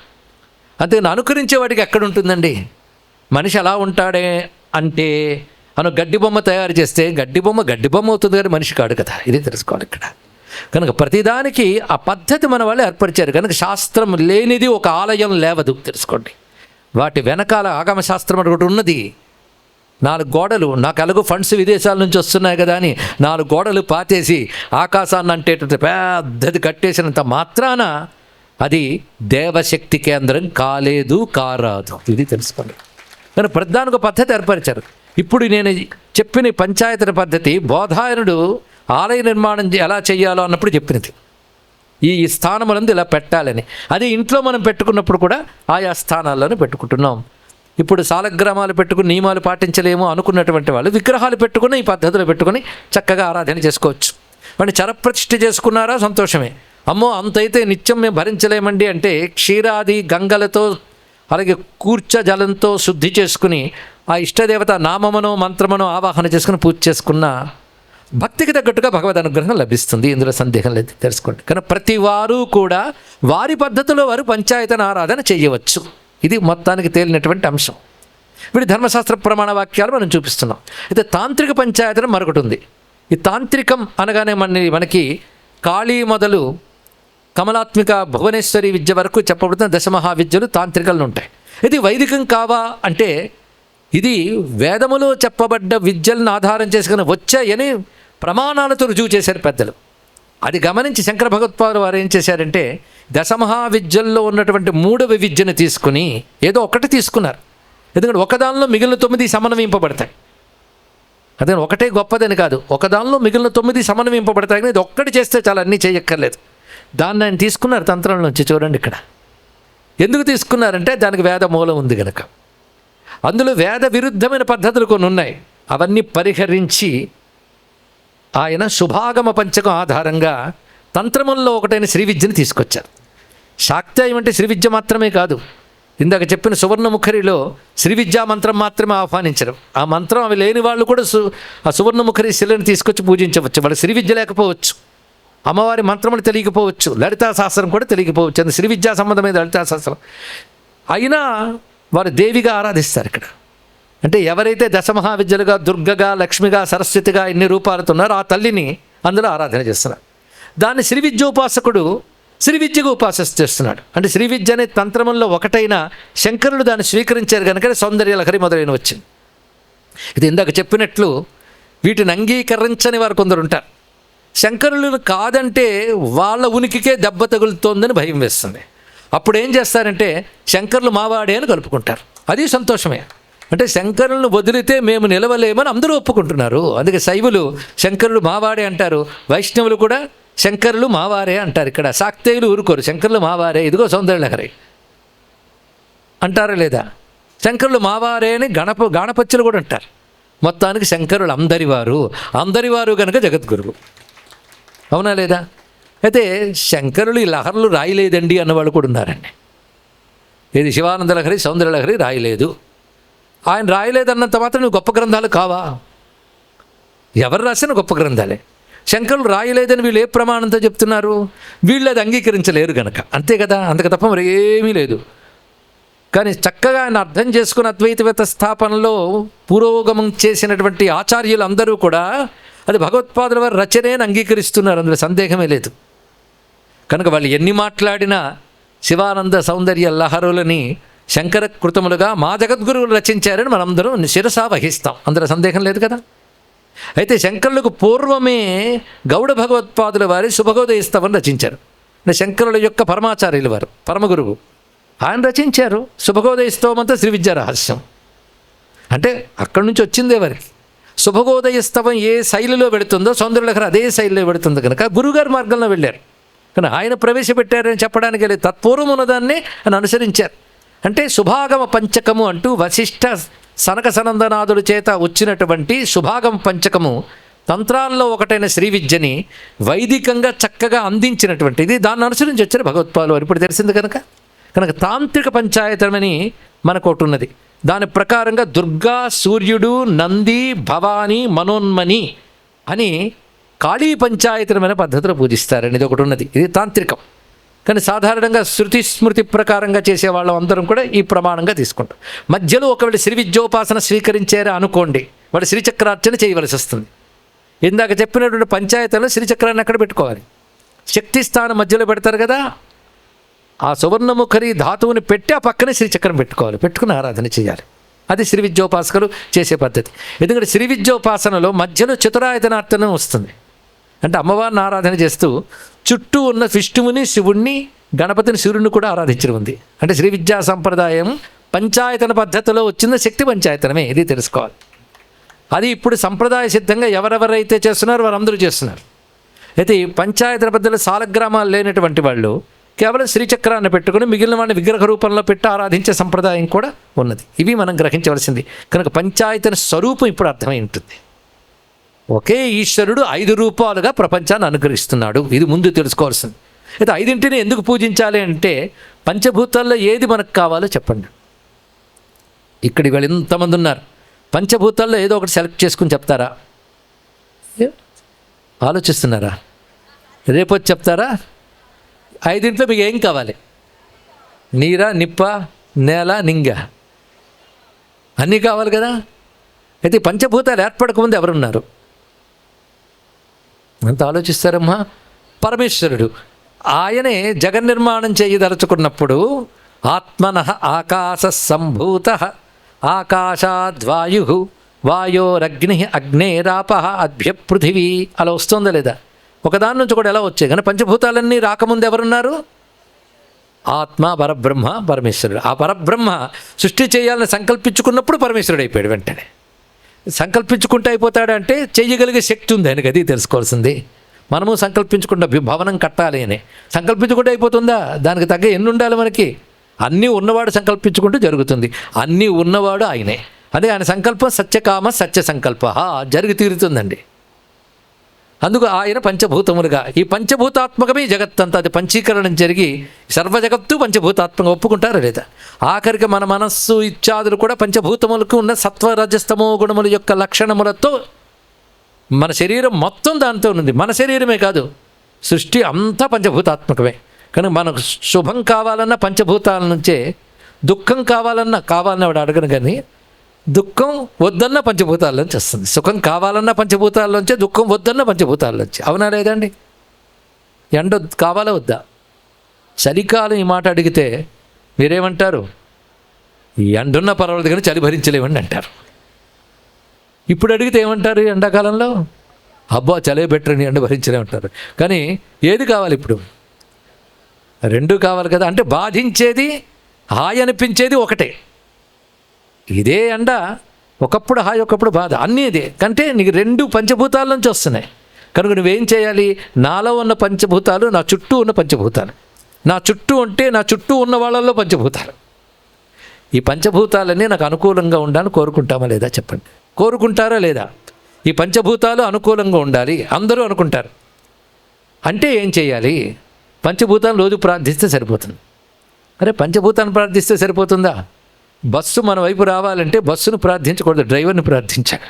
అంతే అనుకరించే వాడికి ఎక్కడుంటుందండి? మనిషి అలా ఉంటాడే అంటే మనం గడ్డి బొమ్మ తయారు చేస్తే గడ్డి బొమ్మ అవుతుంది కానీ మనిషి కాడు కదా. ఇది తెలుసుకోవాలి ఇక్కడ. కనుక ప్రతిదానికి ఆ పద్ధతి మన వాళ్ళే ఏర్పరిచారు. కనుక శాస్త్రం లేనిది ఒక ఆలయం లేవదు, తెలుసుకోండి. వాటి వెనకాల ఆగమ శాస్త్రం ఒకటి ఉన్నది. 4 గోడలు, నాకు ఎలాగో ఫండ్స్ విదేశాల నుంచి వస్తున్నాయి కదా అని 4 గోడలు పాతేసి ఆకాశాన్ని అంటేటట్టు పెద్దది కట్టేసినంత మాత్రాన అది దేవశక్తి కేంద్రం కారాదు. ఇది తెలుసుకోండి. కానీ ప్రధానికి పద్ధతి ఏర్పరిచారు. ఇప్పుడు నేను చెప్పిన పంచాయతీ పద్ధతి బోధాయనుడు ఆలయ నిర్మాణం ఎలా చేయాలో అన్నప్పుడు చెప్పినది. ఈ స్థానములందు ఇలా పెట్టాలని. అది ఇంట్లో మనం పెట్టుకున్నప్పుడు కూడా ఆయా స్థానాల్లోనే పెట్టుకుంటున్నాం. ఇప్పుడు సాలగ్రామాలు పెట్టుకుని నియమాలు పాటించలేము అనుకున్నటువంటి వాళ్ళు విగ్రహాలు పెట్టుకుని ఈ పద్ధతిలో పెట్టుకుని చక్కగా ఆరాధన చేసుకోవచ్చు. వాడిని చరప్రతిష్ఠ చేసుకున్నారా సంతోషమే. అమ్మో అంతైతే నిత్యం మేము భరించలేమండి అంటే క్షీరాది గంగలతో అలాగే కూర్చ జలంతో శుద్ధి చేసుకుని ఆ ఇష్టదేవత నామమును మంత్రమును ఆవాహన చేసుకుని పూజ చేసుకున్న భక్తికి తగ్గట్టుగా భగవద్ అనుగ్రహం లభిస్తుంది. ఇందులో సందేహం లేదు, తెలుసుకోండి. కానీ ప్రతి వారు కూడా వారి పద్ధతిలో వారు పంచాయతన ఆరాధన చేయవచ్చు. ఇది మొత్తానికి తేలినటువంటి అంశం. వీడి ధర్మశాస్త్ర ప్రమాణ వాక్యాలు మనం చూపిస్తున్నాం. అయితే తాంత్రిక పంచాయతన మరొకటి ఉంది. ఈ తాంత్రికం అనగానే మనకి కాళీ మొదలు కమలాత్మిక భువనేశ్వరి విద్య వరకు చెప్పబడుతున్న దశమహావిద్యలు తాంత్రికలు ఉంటాయి. ఇది వైదికం కావా అంటే ఇది వేదములో చెప్పబడ్డ విద్యలను ఆధారం చేసుకుని వచ్చాయని ప్రమాణాలతో రుజువు చేశారు పెద్దలు. అది గమనించి శంకర భగవత్పాదులు వారు ఏం చేశారంటే దశమహావిద్యల్లో ఉన్నటువంటి 3వ విద్యను తీసుకుని ఏదో ఒకటి తీసుకున్నారు. ఎందుకంటే ఒకదానిలో మిగిలిన 9 సమన్వయింపబడతాయి. అదే ఒకటే గొప్పదని కాదు, ఒకదానిలో మిగిలిన 9 సమన్వయింపబడతాయి. కానీ ఇది ఒక్కటి చేస్తే చాలా అన్నీ చేయక్కర్లేదు. దాన్ని ఆయన తీసుకున్నారు తంత్రం నుంచి. చూడండి ఇక్కడ ఎందుకు తీసుకున్నారంటే దానికి వేద మూలం ఉంది కనుక. అందులో వేద విరుద్ధమైన పద్ధతులు కొన్ని ఉన్నాయి. అవన్నీ పరిహరించి ఆయన శుభాగమ పంచకం ఆధారంగా తంత్రముల్లో ఒకటైన శ్రీ విద్యను తీసుకొచ్చారు. శాక్తేయం అంటే శ్రీ విద్య మాత్రమే కాదు. ఇందాక చెప్పిన సువర్ణముఖరిలో శ్రీ విద్యా మంత్రం మాత్రమే ఆహ్వానించరు. ఆ మంత్రం అవి లేని వాళ్ళు కూడా ఆ సువర్ణముఖరి శిలను తీసుకొచ్చి పూజించవచ్చు. వాళ్ళు శ్రీ విద్య లేకపోవచ్చు, అమ్మవారి మంత్రములు తెలియకపోవచ్చు, లలితా శాస్త్రం కూడా తెలియకపోవచ్చు. అది శ్రీ విద్యా సంబంధమైన లలితా శాస్త్రం అయినా వారు దేవిగా ఆరాధిస్తారు ఇక్కడ. అంటే ఎవరైతే దశమహావిద్యలుగా దుర్గగా లక్ష్మిగా సరస్వతిగా ఇన్ని రూపాలతో ఉన్నారో ఆ తల్లిని అందులో ఆరాధన చేస్తున్నారు. దాన్ని శ్రీ విద్యోపాసకుడు శ్రీ విద్యగా ఉపాసిస్తున్నాడు. అంటే శ్రీ విద్య అనే తంత్రముల్లో ఒకటైన శంకరులు దాన్ని స్వీకరించారు కనుక సౌందర్యలహరి మొదలైన వచ్చింది. ఇది ఇందాక చెప్పినట్లు వీటిని అంగీకరించని వారు కొందరు ఉంటారు. శంకరులను కాదంటే వాళ్ళ ఉనికికే దెబ్బ తగులుతోందని భయం వేస్తుంది. అప్పుడు ఏం చేస్తారంటే శంకరులు మావాడే అని కలుపుకుంటారు. అది సంతోషమే. అంటే శంకరులను వదిలితే మేము నిలవలేమని అందరూ ఒప్పుకుంటున్నారు. అందుకే శైవులు శంకరులు మావాడే అంటారు, వైష్ణవులు కూడా శంకరులు మావారే అంటారు. ఇక్కడ శాక్తేయులు ఊరుకోరు, శంకరులు మావారే, ఇదిగో సౌందర్యలహరి అంటారా లేదా? శంకరులు మావారే అని గాణపత్యులు కూడా అంటారు. మొత్తానికి శంకరులు అందరివారు కనుక జగద్గురువు. అవునా లేదా? అయితే శంకరులు ఈ లహరులు రాయలేదండి అన్నవాళ్ళు కూడా ఉన్నారండి. ఇది శివానంద లహరి సౌందర్యలహరి రాయలేదు. ఆయన రాయలేదన్నంత మాత్రం నువ్వు గొప్ప గ్రంథాలు కావా? ఎవరు రాసిన గొప్ప గ్రంథాలే. శంకరులు రాయలేదని వీళ్ళు ఏ ప్రమాణంతో చెప్తున్నారు? వీళ్ళు అది అంగీకరించలేరు గనక, అంతే కదా. అందుకు తప్ప మరి ఏమీ లేదు. కానీ చక్కగా ఆయన అర్థం చేసుకున్న అద్వైతవేత్త స్థాపనలో పురోగమం చేసినటువంటి ఆచార్యులు అందరూ కూడా అది భగవత్పాదుల వారి రచనేని అంగీకరిస్తున్నారు. అందులో సందేహమే లేదు. కనుక వాళ్ళు ఎన్ని మాట్లాడినా శివానంద సౌందర్య లహరులని శంకర కృతములుగా మా జగద్గురువులు రచించారని మనందరం శిరసా వహిస్తాం. అందులో సందేహం లేదు కదా. అయితే శంకరులకు పూర్వమే గౌడ భగవత్పాదుల వారి శుభగోదయ స్తవం రచించారు. శంకరుల యొక్క పరమాచార్యులు వారు, పరమగురువు ఆయన రచించారు శుభగోదయ స్తవం అంతా శ్రీ విద్యా రహస్యం. అంటే అక్కడి నుంచి వచ్చిందే వారికి. శుభగోదయ స్తవం ఏ శైలిలో పెడుతుందో సౌందర్యలహరి అదే శైలిలో పెడుతుంది కనుక గురువుగారి మార్గంలో వెళ్ళారు. కానీ ఆయన ప్రవేశపెట్టారని చెప్పడానికి లేదు, తత్పూర్వం ఉన్నదాన్ని ఆయన అనుసరించారు. అంటే శుభాగమ పంచకము అంటూ వశిష్ఠ సనక సనందనాథుల చేత వచ్చినటువంటి శుభాగమ పంచకము తంత్రాల్లో ఒకటైన శ్రీ విద్యని వైదికంగా చక్కగా అందించినటువంటిది. దాన్ని అనుసరించి వచ్చారు భగవత్పాలు ఇప్పుడు తెలిసింది కనుక తాంత్రిక పంచాయతమని మనకు ఒకటి ఉన్నది. దాని ప్రకారంగా దుర్గా, సూర్యుడు, నంది, భవాని, మనోన్మని అని కాళీ పంచాయతనమైన పద్ధతిలో పూజిస్తారని ఇది ఒకటి ఉన్నది. ఇది తాంత్రికం. కానీ సాధారణంగా శృతి స్మృతి ప్రకారంగా చేసేవాళ్ళం అందరం కూడా ఈ ప్రమాణంగా తీసుకుంటాం. మధ్యలో ఒకవేళ శ్రీ విద్యోపాసన స్వీకరించారా అనుకోండి, వాడు శ్రీచక్రార్చన చేయవలసి వస్తుంది. ఇందాక చెప్పినటువంటి పంచాయతీలో శ్రీచక్రాన్ని ఎక్కడ పెట్టుకోవాలి? శక్తి స్థానం మధ్యలో పెడతారు కదా, ఆ సువర్ణముఖరి ధాతువుని పెట్టి ఆ పక్కనే శ్రీచక్రం పెట్టుకోవాలి, పెట్టుకుని ఆరాధన చేయాలి. అది శ్రీ విద్యోపాసకులు చేసే పద్ధతి. ఎందుకంటే శ్రీ విద్యోపాసనలో మధ్యలో చతురాయతనార్చన వస్తుంది. అంటే అమ్మవారిని ఆరాధన చేస్తూ చుట్టూ ఉన్న విష్ణువుని, శివుణ్ణి, గణపతిని, సూర్యుని కూడా ఆరాధించడం ఉంది. అంటే శ్రీ విద్యా సంప్రదాయం పంచాయతన పద్ధతిలో వచ్చిన శక్తి పంచాయతనమే, ఇది తెలుసుకోవాలి. అది ఇప్పుడు సంప్రదాయ సిద్ధంగా ఎవరెవరైతే చేస్తున్నారో వారందరూ చేస్తున్నారు. అయితే ఈ పంచాయతన పద్ధతిలో సాలగ్రామాలు లేనటువంటి వాళ్ళు కేవలం శ్రీచక్రాన్ని పెట్టుకుని మిగిలిన వాడిని విగ్రహ రూపంలో పెట్టి ఆరాధించే సంప్రదాయం కూడా ఉన్నది. ఇవి మనం గ్రహించవలసింది. కనుక పంచాయతన స్వరూపం ఇప్పుడు అర్థమై ఉంటుంది. ఒకే ఈశ్వరుడు 5 రూపాలుగా ప్రపంచాన్ని అనుగ్రహిస్తున్నాడు, ఇది ముందు తెలుసుకోవాల్సింది. అయితే 5ంటిని ఎందుకు పూజించాలి అంటే పంచభూతాల్లో ఏది మనకు కావాలో చెప్పండి. ఇక్కడి వాళ్ళు ఇంతమంది ఉన్నారు, పంచభూతాల్లో ఏదో ఒకటి సెలెక్ట్ చేసుకుని చెప్తారా? ఆలోచిస్తున్నారా? రేపొచ్చి చెప్తారా? 5ంట్లో మీకు ఏం కావాలి? నీరా, నిప్ప, నేల, నింగ అన్నీ కావాలి కదా. అయితే పంచభూతాలు ఏర్పడకముందు ఎవరున్నారు? అంత ఆలోచిస్తారమ్మా. పరమేశ్వరుడు. ఆయనే జగన్నిర్మాణం చేయదలుచుకున్నప్పుడు ఆత్మనః ఆకాశ సంభూత ఆకాశాద్వాయు వాయోరగ్ని అగ్నేరాప అభ్య పృథివీ అలా వస్తుందా లేదా? ఒకదాని నుంచి కూడా ఎలా వచ్చాయి. కానీ పంచభూతాలన్నీ రాకముందు ఎవరున్నారు? ఆత్మ, పరబ్రహ్మ, పరమేశ్వరుడు. ఆ పరబ్రహ్మ సృష్టి చేయాలని సంకల్పించుకున్నప్పుడు పరమేశ్వరుడు అయిపోయాడు. వెంటనే సంకల్పించుకుంటే అయిపోతాడంటే చెయ్యగలిగే శక్తి ఉంది ఆయనకి, అది తెలుసుకోవాల్సింది. మనము సంకల్పించుకుంటే భవనం కట్టాలి అని సంకల్పించుకుంటే అయిపోతుందా? దానికి తగ్గ ఎన్ని ఉండాలి మనకి? అన్నీ ఉన్నవాడు సంకల్పించుకుంటూ జరుగుతుంది. అన్నీ ఉన్నవాడు ఆయనే. అదే ఆయన సంకల్పం సత్యకామ సత్య సంకల్ప జరిగి తీరుతుందండి. అందుకు ఆయన పంచభూతములుగా, ఈ పంచభూతాత్మకమే జగత్తంతా. అది పంచీకరణం జరిగి సర్వజగత్తు పంచభూతాత్మకం. ఒప్పుకుంటారా లేదా? ఆఖరికి మన మనస్సు ఇత్యాదులు కూడా పంచభూతములకు ఉన్న సత్వ రజస్తమో గుణముల యొక్క లక్షణములతో మన శరీరం మొత్తం దాంతో ఉంది. మన శరీరమే కాదు, సృష్టి అంతా పంచభూతాత్మకమే. కానీ మనకు శుభం కావాలన్నా పంచభూతాల నుంచే, దుఃఖం కావాలన్నా వాడు అడగను, కానీ దుఃఖం వద్దన్న పంచభూతాల్లోంచి వస్తుంది. సుఖం కావాలన్న పంచభూతాల్లోంచే, దుఃఖం వద్దన్న పంచభూతాల్లోంచి. అవునా లేదండి? ఎండ కావాలా వద్దా? చలికాలం ఈ మాట అడిగితే మీరేమంటారు? ఎండున్న పర్వాలేదు కానీ చలి భరించలేమండి అంటారు. ఇప్పుడు అడిగితే ఏమంటారు? ఎండాకాలంలో అబ్బా చలే బెటర్ అని ఎండ భరించలేమంటారు. కానీ ఏది కావాలి ఇప్పుడు? రెండూ కావాలి కదా. అంటే బాధించేది హాయి అనిపించేది ఒకటే. ఇదే ఎండ, ఒకప్పుడు హాయి ఒకప్పుడు బాధ, అన్నీ ఇదే. కంటే నీకు 2 పంచభూతాల నుంచి వస్తున్నాయి. కనుక నువ్వేం చేయాలి? నాలో ఉన్న పంచభూతాలు, నా చుట్టూ ఉన్న పంచభూతాలు. నా చుట్టూ ఉంటే నా చుట్టూ ఉన్న వాళ్ళల్లో పంచభూతాలు. ఈ పంచభూతాలన్నీ నాకు అనుకూలంగా ఉండాలని కోరుకుంటామా లేదా చెప్పండి? కోరుకుంటారా లేదా? ఈ పంచభూతాలు అనుకూలంగా ఉండాలి అందరూ అనుకుంటారు. అంటే ఏం చేయాలి? పంచభూతాలను రోజు ప్రార్థిస్తే సరిపోతుంది. అరే పంచభూతాన్ని ప్రార్థిస్తే సరిపోతుందా? బస్సు మన వైపు రావాలంటే బస్సును ప్రార్థించకూడదు, డ్రైవర్ని ప్రార్థించాలి.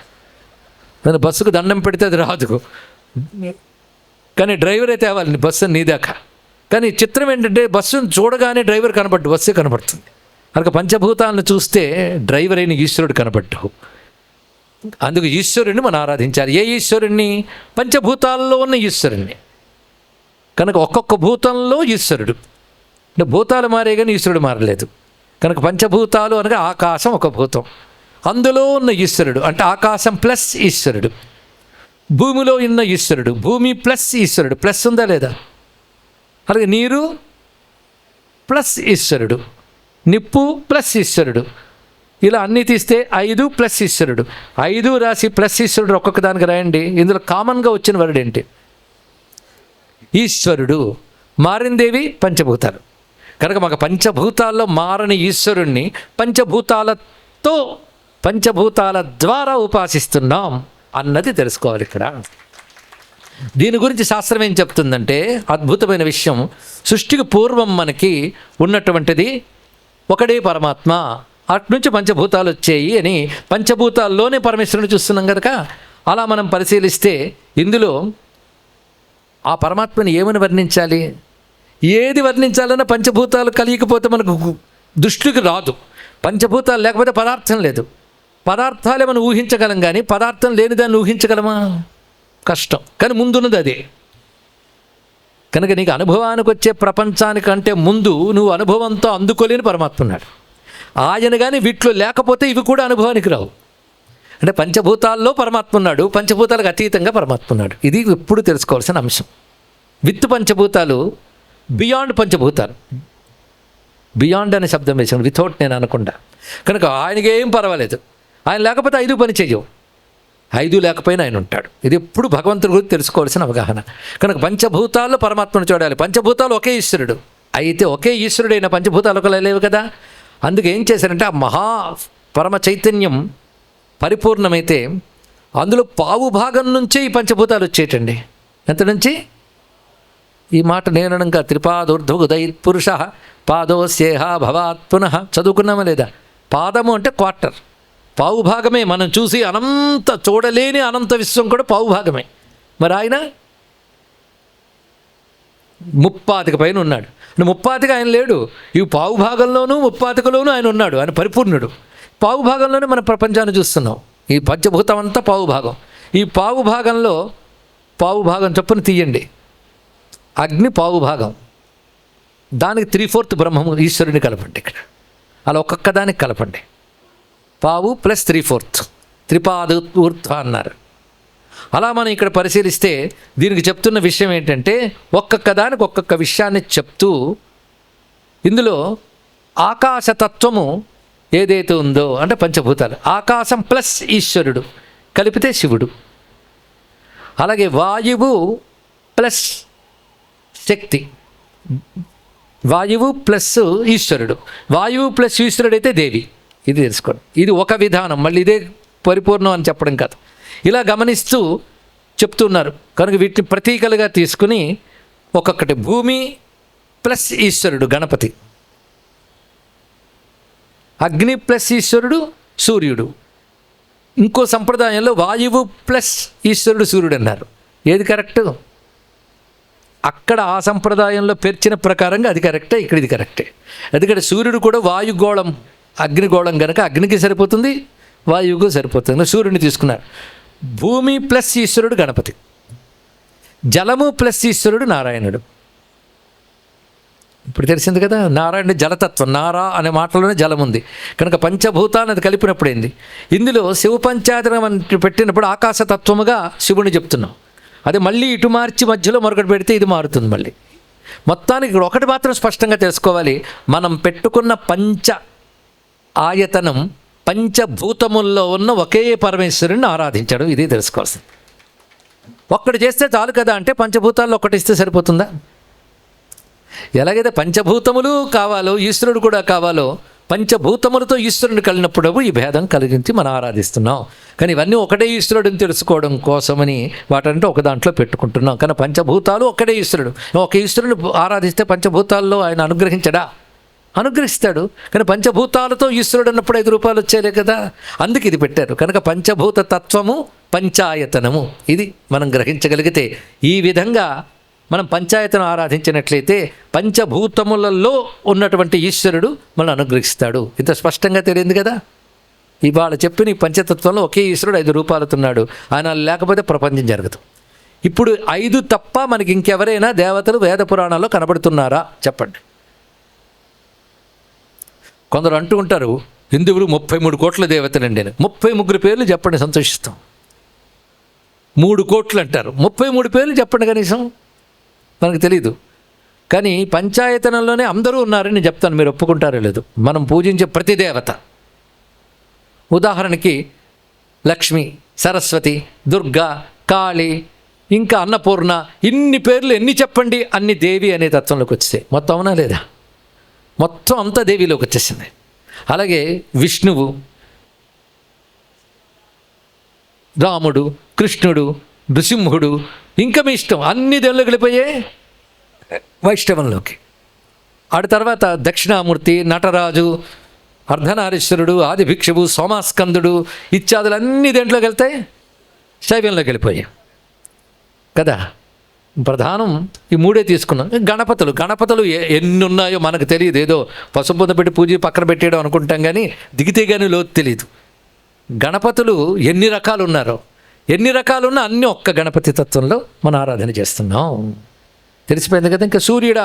దాని బస్సుకు దండం పెడితే అది రాదు, కానీ డ్రైవరే తేవాలి బస్సు నీ దాకా. కానీ చిత్రం ఏంటంటే బస్సును చూడగానే డ్రైవర్ కనబడ్డు, బస్సే కనబడుతుంది. కనుక పంచభూతాలను చూస్తే డ్రైవర్ అయిన ఈశ్వరుడు కనబడ్డు. అందుకు ఈశ్వరుణ్ణి మనం ఆరాధించాలి. ఏ ఈశ్వరుణ్ణి? పంచభూతాల్లో ఉన్న ఈశ్వరుణ్ణి. కనుక ఒక్కొక్క భూతంలో ఈశ్వరుడు. అంటే భూతాలు మారే కానీ ఈశ్వరుడు మారలేదు. కనుక పంచభూతాలు అనగా ఆకాశం ఒక భూతం, అందులో ఉన్న ఈశ్వరుడు అంటే ఆకాశం ప్లస్ ఈశ్వరుడు. భూమిలో ఉన్న ఈశ్వరుడు, భూమి ప్లస్ ఈశ్వరుడు. ప్లస్ ఉందా లేదా? అలాగే నీరు ప్లస్ ఈశ్వరుడు, నిప్పు ప్లస్ ఈశ్వరుడు. ఇలా అన్నీ తీస్తే 5 ప్లస్ ఈశ్వరుడు. 5 రాసి ప్లస్ ఈశ్వరుడు ఒక్కొక్క దానికి రాయండి. ఇందులో కామన్గా వచ్చిన వర్డ్ ఏంటి? ఈశ్వరుడు. మారిందేవి పంచభూతాలు. కనుక మాకు పంచభూతాల్లో మారని ఈశ్వరుణ్ణి పంచభూతాల ద్వారా ఉపాసిస్తున్నాం అన్నది తెలుసుకోవాలి ఇక్కడ. దీని గురించి శాస్త్రం ఏం చెప్తుందంటే అద్భుతమైన విషయం. సృష్టికి పూర్వం మనకి ఉన్నటువంటిది ఒకడే పరమాత్మ, అట్నుంచి పంచభూతాలు వచ్చాయి అని పంచభూతాల్లోనే పరమేశ్వరుని చూస్తున్నాం కనుక అలా మనం పరిశీలిస్తే ఇందులో ఆ పరమాత్మని ఏమని వర్ణించాలి? ఏది వర్ణించాలన్నా పంచభూతాలు కలియకపోతే మనకు దృష్టికి రాదు. పంచభూతాలు లేకపోతే పదార్థం లేదు. పదార్థాలే మనం ఊహించగలం, కానీ పదార్థం లేని దాన్ని ఊహించగలమా? కష్టం. కానీ ముందున్నది అదే. కనుక నీకు అనుభవానికి వచ్చే ప్రపంచానికంటే ముందు నువ్వు అనుభవంతో అందుకోలేని పరమాత్మ ఉన్నాడు. ఆయన కానీ వీటిలో లేకపోతే ఇవి కూడా అనుభవానికి రావు. అంటే పంచభూతాల్లో పరమాత్మ ఉన్నాడు, పంచభూతాలకు అతీతంగా పరమాత్మ ఉన్నాడు. ఇది ఎప్పుడు తెలుసుకోవాల్సిన అంశం. విత్ పంచభూతాలు, బియాండ్ పంచభూతాలు. బియాండ్ అనే శబ్దం వేసాను, వితౌట్ నేను అనకుండా. కనుక ఆయనకి ఏం పర్వాలేదు. ఆయన లేకపోతే 5 పని చెయ్యవు. 5 లేకపోయినా ఆయన ఉంటాడు. ఇది ఎప్పుడు భగవంతుడి గురించి తెలుసుకోవాల్సిన అవగాహన. కనుక పంచభూతాల్లో పరమాత్మను చూడాలి. పంచభూతాలు ఒకే ఈశ్వరుడు. అయితే ఒకే ఈశ్వరుడైన పంచభూతాలు ఒకలా లేవు కదా. అందుకే ఏం చేశారంటే ఆ మహా పరమ చైతన్యం పరిపూర్ణమైతే అందులో పావు భాగం నుంచే ఈ పంచభూతాలు వచ్చేటండి. ఎంత నుంచి? ఈ మాట నేననంగా త్రిపాదోర్ధుదై పురుష పాదోస్యేహ భవాత్ పునః చదువుకున్నామా లేదా? పాదము అంటే క్వార్టర్, పావు భాగమే. మనం చూసి చూడలేని అనంత విశ్వం కూడా పావు భాగమే. మరి ఆయన 30 పైన ఉన్నాడు. 30 ఆయన లేడు. ఈ పావు భాగంలోనూ 30లోనూ ఆయన ఉన్నాడు. ఆయన పరిపూర్ణుడు. పావు భాగంలోనే మన ప్రపంచాన్ని చూస్తున్నాం. ఈ పంచభూతం అంతా పావు భాగం. ఈ పావు భాగంలో పావు భాగం చొప్పున తీయండి. అగ్ని పావు భాగం, దానికి 3/4 బ్రహ్మము ఈశ్వరుని కలపండి. ఇక్కడ అలా ఒక్కొక్క దానికి కలపండి. పావు ప్లస్ 3/4 త్రిపాదూర్ధ్వ అన్నారు. అలా మనం ఇక్కడ పరిశీలిస్తే దీనికి చెప్తున్న విషయం ఏంటంటే ఒక్కొక్క దానికి ఒక్కొక్క విషయాన్ని చెప్తూ ఇందులో ఆకాశతత్వము ఏదైతే ఉందో అంటే పంచభూతాలు, ఆకాశం ప్లస్ ఈశ్వరుడు కలిపితే శివుడు. అలాగే వాయువు ప్లస్ శక్తి, వాయువు ప్లస్ ఈశ్వరుడు, వాయువు ప్లస్ ఈశ్వరుడు అయితే దేవి. ఇది తెలుసుకోండి. ఇది ఒక విధానం. మళ్ళీ ఇదే పరిపూర్ణం అని చెప్పడం కాదు. ఇలా గమనిస్తూ చెప్తున్నారు. కనుక వీటిని ప్రతీకలుగా తీసుకుని ఒక్కొక్కటి భూమి ప్లస్ ఈశ్వరుడు గణపతి, అగ్ని ప్లస్ ఈశ్వరుడు సూర్యుడు. ఇంకో సంప్రదాయంలో వాయువు ప్లస్ ఈశ్వరుడు సూర్యుడు అన్నారు. ఏది కరెక్టు? అక్కడ ఆ సంప్రదాయంలో పేర్చిన ప్రకారంగా అది కరెక్టే, ఇక్కడ ఇది కరెక్టే. ఎందుకంటే సూర్యుడు కూడా వాయుగోళం అగ్నిగోళం కనుక అగ్నికి సరిపోతుంది, వాయువుకు సరిపోతుంది. సూర్యుడిని తీసుకున్నారు. భూమి ప్లస్ ఈశ్వరుడు గణపతి, జలము ప్లస్ ఈశ్వరుడు నారాయణుడు. ఇప్పుడు తెలిసింది కదా, నారాయణుడు జలతత్వం. నారా అనే మాటలోనే జలం ఉంది కనుక పంచభూతాన్ని అది కలిపినప్పుడైంది. ఇందులో శివ పంచాయతనం అని పెట్టినప్పుడు ఆకాశతత్వముగా శివుని చెప్తున్నాం. అదే మళ్ళీ ఇటు మార్చి మధ్యలో మరొకటి పెడితే ఇది మారుతుంది. మళ్ళీ మొత్తానికి ఇక్కడ ఒకటి మాత్రం స్పష్టంగా తెలుసుకోవాలి. మనం పెట్టుకున్న పంచ ఆయతనం పంచభూతముల్లో ఉన్న ఒకే పరమేశ్వరుని ఆరాధించడం, ఇది తెలుసుకోవాల్సింది. ఒక్కటి చేస్తే చాలు కదా అంటే పంచభూతాల్లో ఒకటి ఇస్తే సరిపోతుందా? ఎలాగైతే పంచభూతములు కావాలో ఈశ్వరుడు కూడా కావాలో, పంచభూతములతో ఈశ్వరుని కలిగినప్పుడు ఈ భేదం కలిగించి మనం ఆరాధిస్తున్నాం. కానీ ఇవన్నీ ఒకటే ఈశ్వరుడిని తెలుసుకోవడం కోసమని వాటంటే ఒక దాంట్లో పెట్టుకుంటున్నాం. కానీ పంచభూతాలు ఒకటే ఈశ్వరుడు. ఒక ఈశ్వరుని ఆరాధిస్తే పంచభూతాల్లో ఆయన అనుగ్రహించడా? అనుగ్రహిస్తాడు. కానీ పంచభూతాలతో ఈశ్వరుడు అన్నప్పుడు 5 రూపాయలు వచ్చారే కదా, అందుకు ఇది పెట్టారు. కనుక పంచభూత తత్వము పంచాయతనము ఇది మనం గ్రహించగలిగితే ఈ విధంగా మనం పంచాయతను ఆరాధించినట్లయితే పంచభూతములలో ఉన్నటువంటి ఈశ్వరుడు మనం అనుగ్రహిస్తాడు. ఇంత స్పష్టంగా తెలియదు కదా. ఇవాళ చెప్పిన ఈ పంచతత్వంలో ఒకే ఈశ్వరుడు 5 రూపాయలుతున్నాడు. ఆయన లేకపోతే ప్రపంచం జరగదు. ఇప్పుడు 5 తప్ప మనకి ఇంకెవరైనా దేవతలు వేద పురాణాల్లో కనబడుతున్నారా చెప్పండి. కొందరు అంటూ ఉంటారు హిందువులు 33 కోట్ల దేవతలండి అని. 33 పేర్లు చెప్పండి, సంతోషిస్తాం. 3 కోట్లు అంటారు, 33 పేర్లు చెప్పండి కనీసం. మనకు తెలీదు. కానీ పంచాయతనంలోనే అందరూ ఉన్నారని నేను చెప్తాను, మీరు ఒప్పుకుంటారో లేదు. మనం పూజించే ప్రతి దేవత, ఉదాహరణకి లక్ష్మి, సరస్వతి, దుర్గా, కాళి, ఇంకా అన్నపూర్ణ, ఇన్ని పేర్లు ఎన్ని చెప్పండి అన్ని దేవి అనే తత్వంలోకి వచ్చేసాయి. మొత్తం అవునా లేదా? మొత్తం అంతా దేవిలోకి వచ్చేసింది. అలాగే విష్ణువు, రాముడు, కృష్ణుడు, నృసింహుడు, ఇంకా మీ ఇష్టం అన్ని దేవుళ్ళకి వెళ్ళిపోయాయి వైష్ణవంలోకి. ఆడి తర్వాత దక్షిణామూర్తి, నటరాజు, అర్ధనారీశ్వరుడు, ఆదిభిక్షువు, సోమాస్కందుడు ఇత్యాదులు అన్ని దేంట్లోకి వెళ్తాయి? శైవంలోకి వెళ్ళిపోయాయి కదా. ప్రధానం ఈ మూడే తీసుకున్నాం. గణపతులు ఎన్ని ఉన్నాయో మనకు తెలియదు. ఏదో పసుపు పొంద పెట్టి పూజ పక్కన పెట్టేయడం అనుకుంటాం, కానీ దిగితే కానీ లోతు తెలియదు. గణపతులు ఎన్ని రకాలు ఉన్నారో, ఎన్ని రకాలున్నా అన్నీ ఒక్క గణపతి తత్వంలో మనం ఆరాధన చేస్తున్నాం. తెలిసిపోయింది కదా. ఇంకా సూర్యుడా,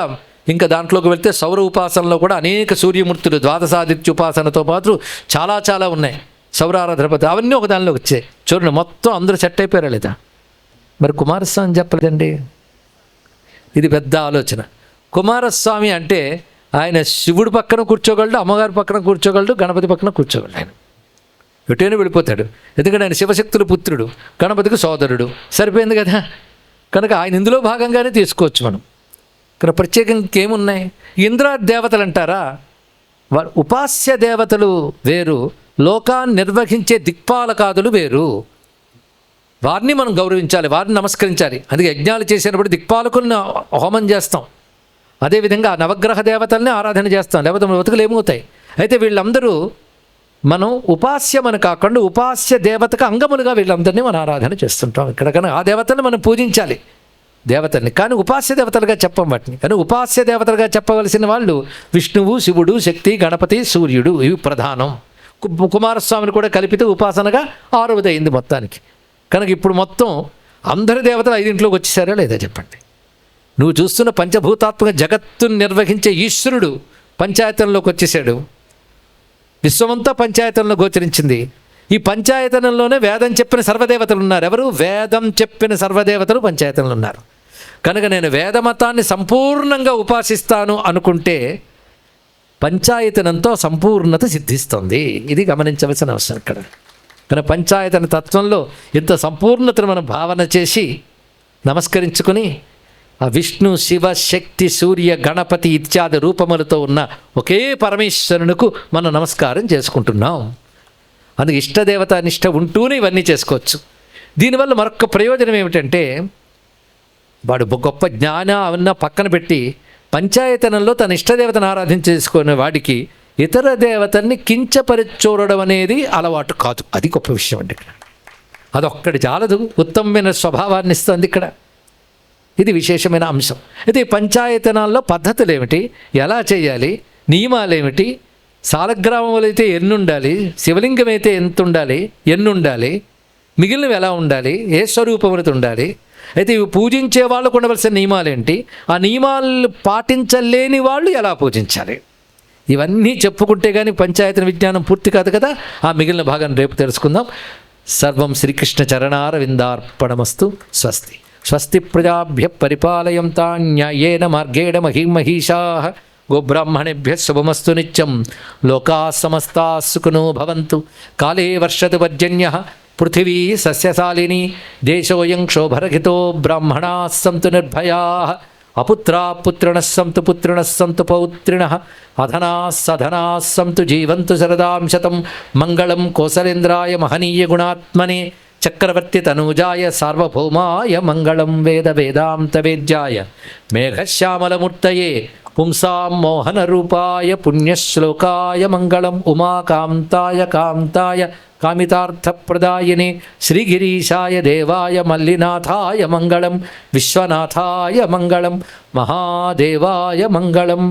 ఇంకా దాంట్లోకి వెళ్తే సౌర ఉపాసనలో కూడా అనేక సూర్యమూర్తులు, ద్వాదశాదిత్య ఉపాసనతో పాటు చాలా చాలా ఉన్నాయి. సౌరారాధన పద్ధతి అవన్నీ ఒక దానిలో వచ్చాయి. చూడండి, మొత్తం అందరూ సెట్ అయిపోయారా లేదా? మరి కుమారస్వామి చెప్పలేదండి. ఇది పెద్ద ఆలోచన. కుమారస్వామి అంటే ఆయన శివుడి పక్కన కూర్చోగలడు, అమ్మగారి పక్కన కూర్చోగలడు, గణపతి పక్కన కూర్చోగలడు. ఆయన ఎటైనా వెళ్ళిపోతాడు. ఎందుకంటే ఆయన శివశక్తుల పుత్రుడు, గణపతికి సోదరుడు. సరిపోయింది కదా. కనుక ఆయన ఇందులో భాగంగానే తీసుకోవచ్చు మనం. ఇక్కడ ప్రత్యేకంగా ఇంకేమున్నాయి? ఇంద్రాది దేవతలు అంటారా? ఉపాస్య దేవతలు వేరు, లోకాన్ని నిర్వహించే దిక్పాలకాదులు వేరు. వారిని మనం గౌరవించాలి, వారిని నమస్కరించాలి. అందుకే యజ్ఞాలు చేసినప్పుడు దిక్పాలకుల్ని హోమం చేస్తాం. అదేవిధంగా నవగ్రహ దేవతల్ని ఆరాధన చేస్తాం, లేకపోతే మన బతుకులు ఏమవుతాయి. అయితే వీళ్ళందరూ మనం ఉపాస్యమని కాకుండా ఉపాస్య దేవతకు అంగములుగా వీళ్ళందరినీ మనం ఆరాధన చేస్తుంటాం. ఇక్కడ కనుక ఆ దేవతల్ని మనం పూజించాలి, దేవతల్ని. కానీ ఉపాస్య దేవతలుగా చెప్పం వాటిని. కానీ ఉపాస్య దేవతలుగా చెప్పవలసిన వాళ్ళు విష్ణువు, శివుడు, శక్తి, గణపతి, సూర్యుడు, ఇవి ప్రధానం. కుమారస్వామిని కూడా కలిపితే ఉపాసనగా 6వది అయింది మొత్తానికి. కనుక ఇప్పుడు మొత్తం అందరి దేవతలు 5ఇంట్లోకి వచ్చేసారా లేదా చెప్పండి. నువ్వు చూస్తున్న పంచభూతాత్మక జగత్తును నిర్వహించే ఈశ్వరుడు పంచాయతనంలోకి వచ్చేసాడు. విశ్వమంతా పంచాయతనంలో గోచరించింది. ఈ పంచాయతనంలోనే వేదం చెప్పిన సర్వదేవతలు ఉన్నారు. ఎవరు? వేదం చెప్పిన సర్వదేవతలు పంచాయతనంలో ఉన్నారు. కనుక నేను వేదమతాన్ని సంపూర్ణంగా ఉపాసిస్తాను అనుకుంటే పంచాయతనంతో సంపూర్ణత సిద్ధిస్తుంది. ఇది గమనించవలసిన అవసరం ఇక్కడ. కనుక పంచాయతన తత్వంలో ఇంత సంపూర్ణతను మనం భావన చేసి నమస్కరించుకొని ఆ విష్ణు, శివ, శక్తి, సూర్య, గణపతి ఇత్యాది రూపములతో ఉన్న ఒకే పరమేశ్వరునికు మనం నమస్కారం చేసుకుంటున్నాం. అందుకే ఇష్టదేవత నిష్ట ఉంటూనే ఇవన్నీ చేసుకోవచ్చు. దీనివల్ల మరొక ప్రయోజనం ఏమిటంటే, వాడు గొప్ప జ్ఞానం అవన్నీ పక్కన పెట్టి పంచాయతనంలో తన ఇష్టదేవతను ఆరాధించేసుకునే వాడికి ఇతర దేవతల్ని కించపరిచి చూడడం అనేది అలవాటు కాదు. అది గొప్ప విషయం అండి. ఇక్కడ అదొక్కటి చాలదు, ఉత్తమమైన స్వభావాన్ని ఇస్తుంది ఇక్కడ. ఇది విశేషమైన అంశం. అయితే ఈ పంచాయతనాల్లో పద్ధతులు ఏమిటి, ఎలా చేయాలి, నియమాలు ఏమిటి, సాలగ్రామములు అయితే ఎన్ని ఉండాలి, శివలింగం అయితే ఎంత ఉండాలి, ఎన్ని ఉండాలి, మిగిలినవి ఎలా ఉండాలి, ఏ స్వరూపములతో ఉండాలి, అయితే ఇవి పూజించే వాళ్ళకు ఉండవలసిన నియమాలు ఏంటి, ఆ నియమాలు పాటించలేని వాళ్ళు ఎలా పూజించాలి, ఇవన్నీ చెప్పుకుంటే కానీ పంచాయతన విజ్ఞానం పూర్తి కాదు కదా. ఆ మిగిలిన భాగాన్ని రేపు తెలుసుకుందాం. సర్వం శ్రీకృష్ణ చరణారవిందార్పణమస్తు. స్వస్తి. స్వస్తి ప్రజాభ్య పరిపాలయంతాం న్యాయేన మార్గేణ మహీమహీషాః. గోబ్రాహ్మణేభ్యः శుభమస్తు నిత్యం. లోకాः సమస్తాः సుఖినో భవంతు. కాలే వర్షతు పర్జన్యः. పృథివీ సస్యశాలిని. దేశోऽयं క్షోభరహితో. బ్రాహ్మణాः సంతు నిర్భయాः. అపుత్రా పుత్రిణః సంతు పుత్రిణః సంతు పౌత్రిణః. అధనాः సధనాः సంతు జీవంతు శరదాం శతం. మంగళం కోసలేంద్రాయ మహనీయ గుణాత్మనే. చక్రవర్తి తనూజాయ సార్వభౌమాయ మంగళం. వేద వేదాంత వేద్యాయ మేఘశ్యామలమూర్తయే. పుంసాం మోహన రూపాయ పుణ్యశ్లోకాయ మంగళం. ఉమాకాంతాయ కాంతాయ కామితార్థప్రదాయినే. శ్రీగిరీశాయ దేవాయ మల్లినాథాయ మంగళం. విశ్వనాథాయ మంగళం. మహాదేవాయ మంగళం.